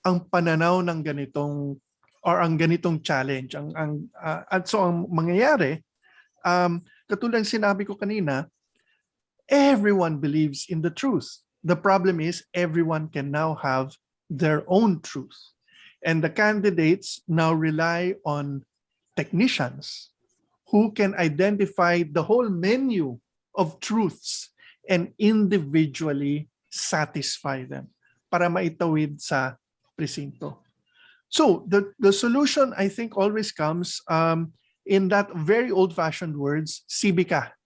S8: ang pananaw ng ganitong challenge. At so ang mangyayari, katulad ng sinabi ko kanina, everyone believes in the truth. The problem is everyone can now have their own truth. And the candidates now rely on technicians who can identify the whole menu of truths and individually satisfy them para maitawid sa presinto. So the solution, I think, always comes in that very old-fashioned words, sibika.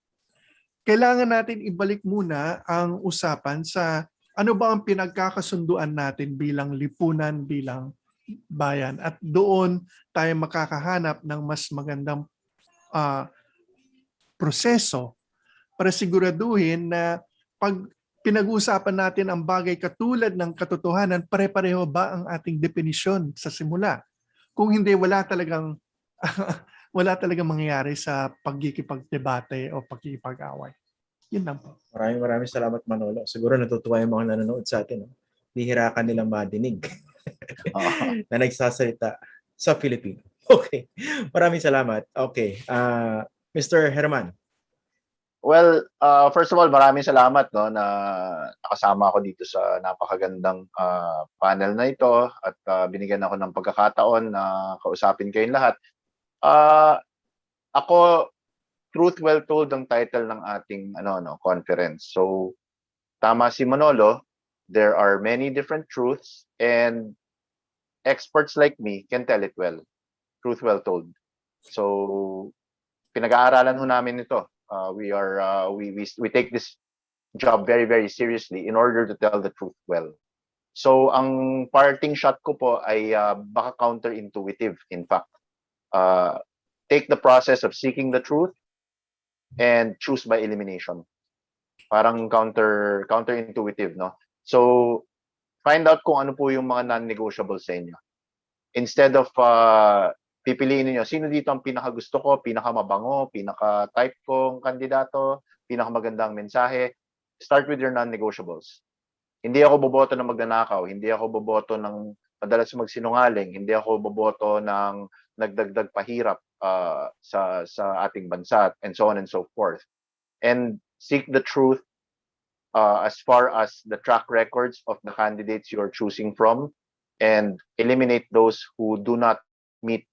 S8: Kailangan natin ibalik muna ang usapan sa ano ba ang pinagkakasunduan natin bilang lipunan, bilang bayan. At doon tayo makakahanap ng mas magandang proseso para siguraduhin na pag pinag-uusapan natin ang bagay katulad ng katotohanan, pare-pareho ba ang ating definisyon sa simula? Kung hindi, wala talagang mangyayari sa pagkikipagdebate o pagkikipag-away. Yun lang po.
S1: Maraming salamat, Manolo. Siguro natutuwa yung mga nanonood sa atin. No? Bihira ka nilang madinig na nagsasalita sa Filipino. Okay. Maraming salamat. Okay. Mr. Herman.
S6: Well, first of all, maraming salamat no na nakasama ako dito sa napakagandang panel na ito at binigyan ako ng pagkakataon na kausapin kayong lahat. Ako Truth Well Told ang title ng ating conference. So tama si Manolo, there are many different truths and experts like me can tell it well. Truth well told. So pinag-aaralan ho namin ito. We take this job very, very seriously in order to tell the truth well. So ang parting shot ko po ay baka counterintuitive, in fact. Take the process of seeking the truth and choose by elimination. Parang counterintuitive, no? So find out kung ano po yung mga non-negotiables sa inyo. Instead of pipiliin niyo sino dito ang pinakagusto ko, pinakamabango, pinaka-type kong kandidato, pinakamagandang mensahe, start with your non-negotiables. Hindi ako boboto ng magnanakaw, hindi ako boboto ng madalas magsinungaling, hindi ako boboto ng nagdagdag pahirap sa ating bansa, and so on and so forth. And seek the truth as far as the track records of the candidates you are choosing from, and eliminate those who do not meet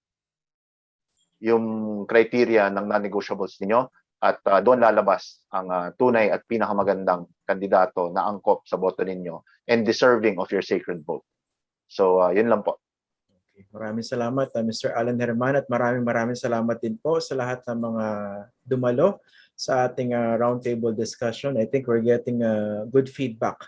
S6: yung criteria ng non-negotiables ninyo, at doon lalabas ang tunay at pinakamagandang kandidato na angkop sa boto ninyo and deserving of your sacred vote. So yun lang po.
S1: Okay. Maraming salamat Mr. Alan Herman, at maraming salamat din po sa lahat ng mga dumalo sa ating roundtable discussion. I think we're getting good feedback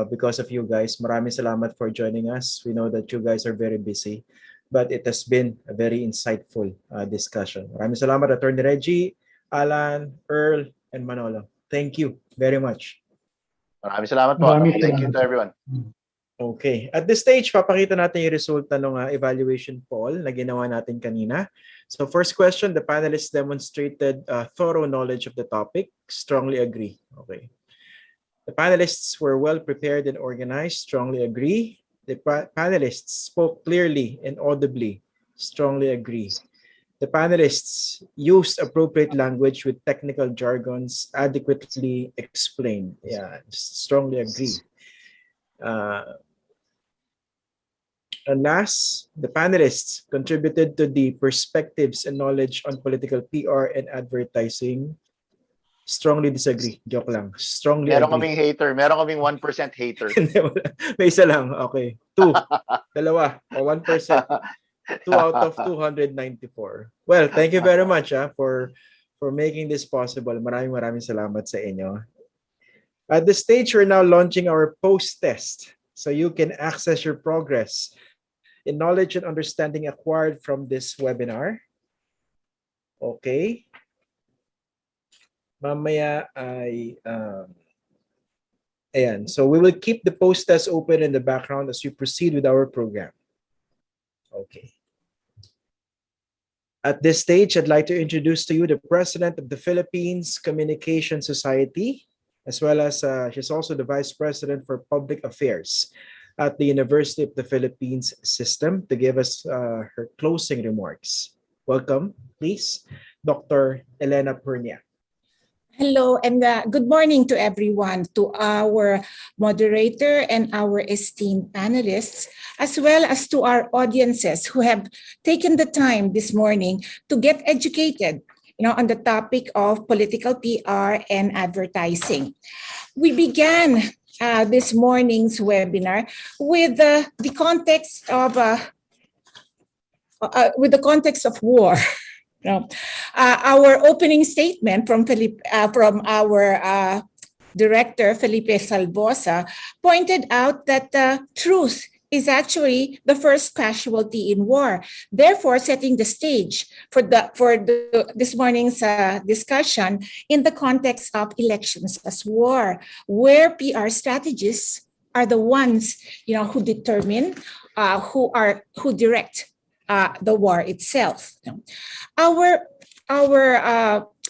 S1: because of you guys. Maraming salamat for joining us. We know that you guys are very busy, but it has been a very insightful discussion. Maraming salamat Attorney Rejie, Alan, Earl, and Manolo. Thank you very much.
S6: Maraming salamat po. Thank you to everyone.
S1: Okay. At this stage, papakita natin yung resulta ng evaluation poll na ginawa natin kanina. So first question, the panelists demonstrated thorough knowledge of the topic. Strongly agree. Okay. The panelists were well prepared and organized. Strongly agree. The panelists spoke clearly and audibly. Strongly agree. The panelists used appropriate language with technical jargons adequately explained. Yeah, strongly agree. And last, the panelists contributed to the perspectives and knowledge on political PR and advertising. Strongly disagree. Joke lang. Strongly
S6: Meron
S1: agree.
S6: kaming hater. Meron kaming 1% hater.
S1: May isa lang. Okay. 2. Dalawa. O 1%. 2 out of 294. Well, thank you very much for making this possible. Maraming salamat sa inyo. At this stage, we're now launching our post-test, so you can access your progress in knowledge and understanding acquired from this webinar. Okay. Mamaya ay ayan. So we will keep the post-test open in the background as we proceed with our program. Okay. At this stage, I'd like to introduce to you the President of the Philippines Communication Society, as well as she's also the Vice President for Public Affairs at the University of the Philippines System, to give us her closing remarks. Welcome, please, Dr. Elena Pernia.
S10: Hello and good morning to everyone, to our moderator and our esteemed panelists, as well as to our audiences who have taken the time this morning to get educated, on the topic of political PR and advertising. We began this morning's webinar with the context of war. Our opening statement from our director, Felipe Salbosa, pointed out that truth is actually the first casualty in war, therefore setting the stage for this morning's discussion in the context of elections as war, where PR strategists are the ones who determine who direct the war itself. Our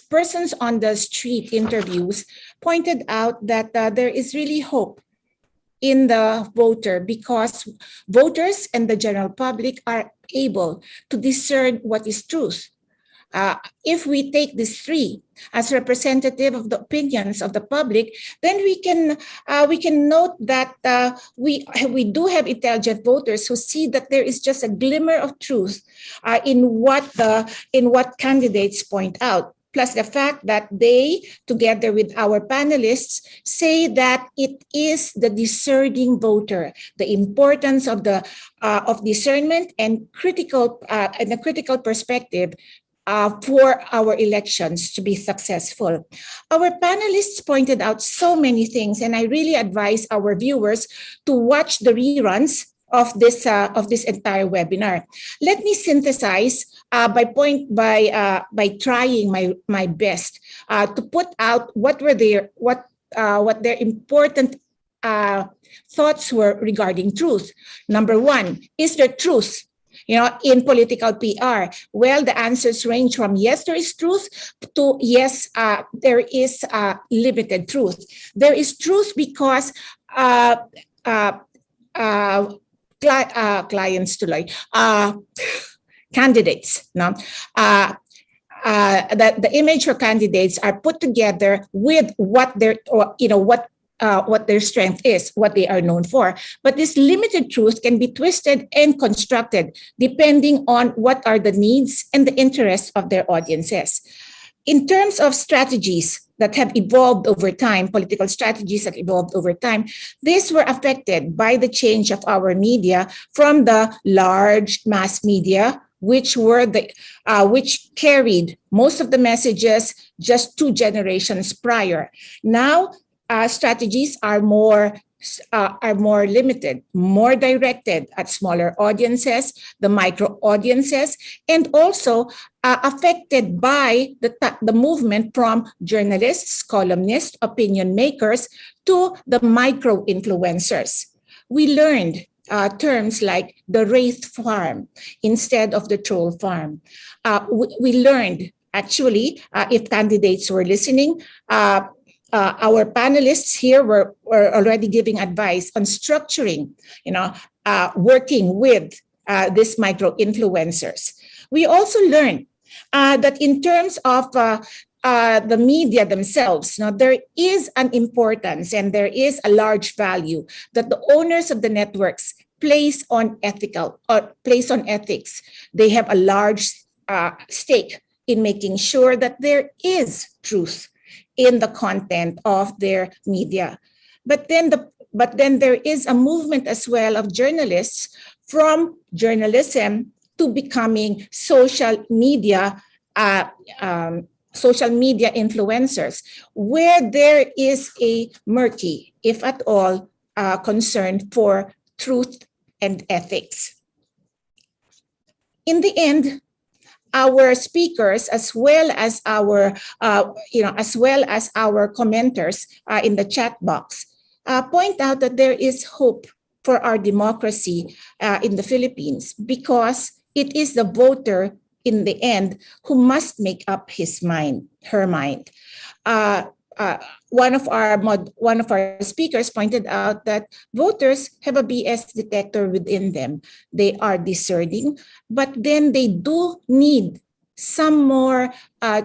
S10: persons on the street interviews pointed out that there is really hope in the voter, because voters and the general public are able to discern what is truth. If we take these three as representative of the opinions of the public, then we can note that we do have intelligent voters who see that there is just a glimmer of truth in what candidates point out. plus the fact that they, together with our panelists, say that it is the discerning voter, the importance of the of discernment and a critical perspective for our elections to be successful. Our panelists pointed out so many things, and I really advise our viewers to watch the reruns of this entire webinar. Let me synthesize by trying my best to put out what their important thoughts were regarding truth. Number one, is there truth? In political PR? Well, the answers range from yes, there is truth, to yes, there is limited truth. There is truth because clients to like candidates. No, that the image for candidates are put together with what their what their strength is, what they are known for. But this limited truth can be twisted and constructed depending on what are the needs and the interests of their audiences. In terms of strategies that have evolved over time, political strategies that evolved over time, these were affected by the change of our media from the large mass media, which carried most of the messages just 2 generations prior. Now, strategies are more limited, more directed at smaller audiences, the micro audiences, and also affected by the movement from journalists, columnists, opinion makers to the micro influencers. We learned terms like the wraith farm instead of the troll farm. We learned, actually, if candidates were listening, our panelists here were already giving advice on structuring, working with these micro influencers. We also learned that in terms of the media themselves, there is an importance and there is a large value that the owners of the networks place on ethics. They have a large stake in making sure that there is truth in the content of their media. But then there is a movement as well of journalists from journalism to becoming social media influencers, where there is a murky, if at all, concern for truth and ethics. In the end, our speakers, as well as our commenters in the chat box, point out that there is hope for our democracy in the Philippines, because it is the voter in the end who must make up her mind. One of our speakers pointed out that voters have a BS detector within them. They are discerning, but then they do need some more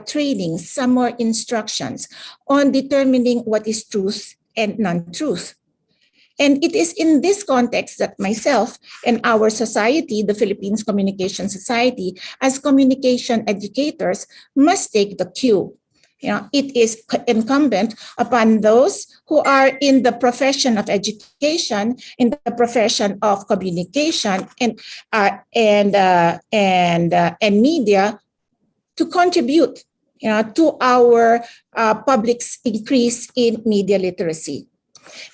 S10: training, some more instructions on determining what is truth and non-truth. And it is in this context that myself and our society, the Philippines Communication Society, as communication educators, must take the cue. It is incumbent upon those who are in the profession of education, in the profession of communication, and media, to contribute, to our public's increase in media literacy.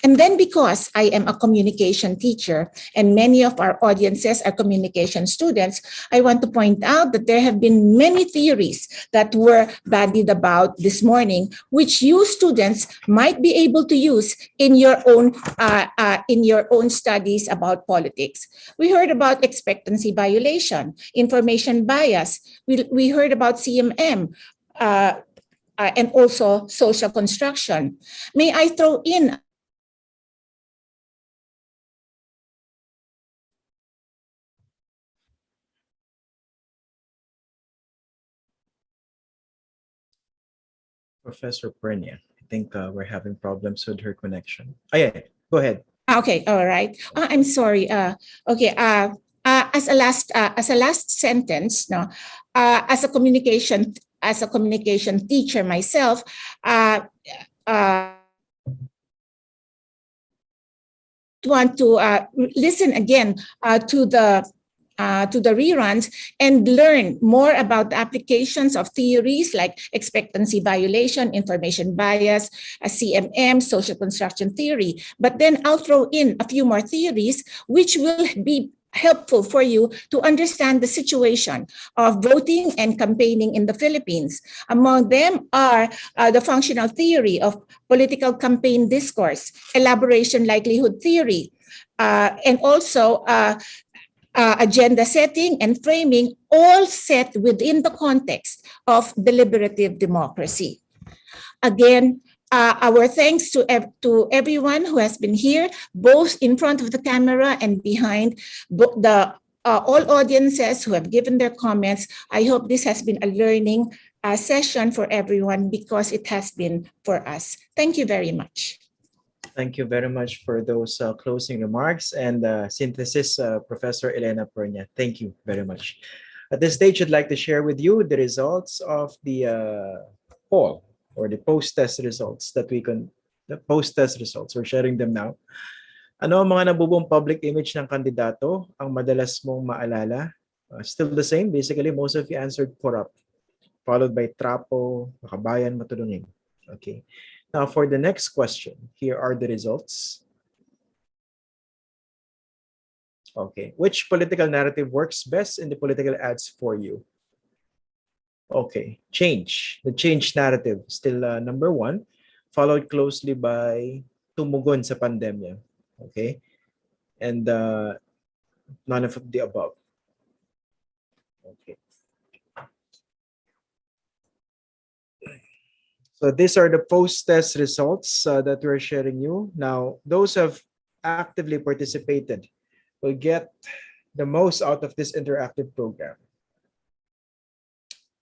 S10: And then, because I am a communication teacher and many of our audiences are communication students, I want to point out that there have been many theories that were bandied about this morning, which you students might be able to use in your own studies about politics. We heard about expectancy violation, information bias. We heard about CMM. And also social construction. May I throw in
S1: Professor Pernia. I think we're having problems with her connection. Oh, yeah. Go ahead.
S10: Okay, all right. I'm sorry. Okay. As a last sentence, as a communication as a communication teacher myself, want to listen again to the reruns and learn more about the applications of theories like expectancy violation, information bias, CMM, social construction theory. But then I'll throw in a few more theories which will be helpful for you to understand the situation of voting and campaigning in the Philippines. Among them are the functional theory of political campaign discourse, elaboration likelihood theory, and also agenda setting and framing, all set within the context of deliberative democracy. Again, our thanks to everyone who has been here, both in front of the camera and behind all audiences who have given their comments. I hope this has been a learning session for everyone because it has been for us. Thank you very much.
S1: Thank you very much for those closing remarks and synthesis, Professor Elena Pernia. Thank you very much. At this stage, I'd like to share with you the results of the poll or the post-test results the post-test results. We're sharing them now. Ano ang mga nabubuong public image ng kandidato ang madalas mong maalala? Still the same. Basically, most of you answered corrupt, followed by trapo, makabayan, matulungin. Okay. Now, for the next question, here are the results. Okay. Which political narrative works best in the political ads for you? Okay. Change. The change narrative, still number one, followed closely by tumugon sa pandemya. Okay. And none of the above. Okay. So these are the post-test results that we're sharing you. Now, those who have actively participated will get the most out of this interactive program.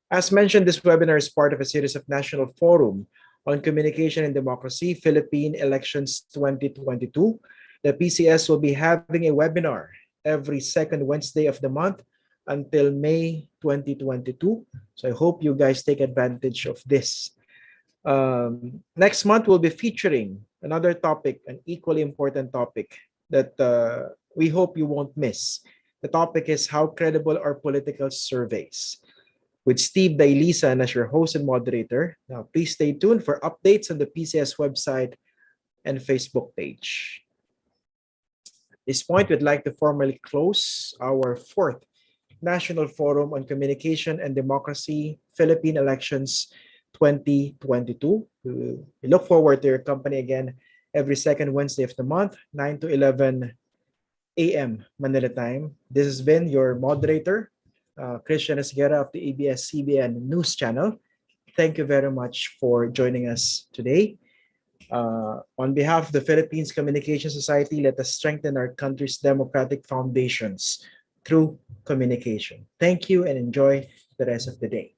S1: As mentioned, this webinar is part of a series of National Forum on Communication and Democracy, Philippine Elections 2022. The PCS will be having a webinar every second Wednesday of the month until May 2022. So I hope you guys take advantage of this. Next month, we'll be featuring another topic, an equally important topic that we hope you won't miss. The topic is how credible are political surveys, with Steve Dailisan as your host and moderator. Now, please stay tuned for updates on the PCS website and Facebook page. At this point, we'd like to formally close our fourth National Forum on Communication and Democracy, Philippine Elections 2022. We look forward to your company again every second Wednesday of the month, 9 to 11 a.m. Manila time. This has been your moderator, Christian Esguerra of the ABS-CBN News Channel. Thank you very much for joining us today. On behalf of the Philippines Communication Society, let us strengthen our country's democratic foundations through communication. Thank you and enjoy the rest of the day.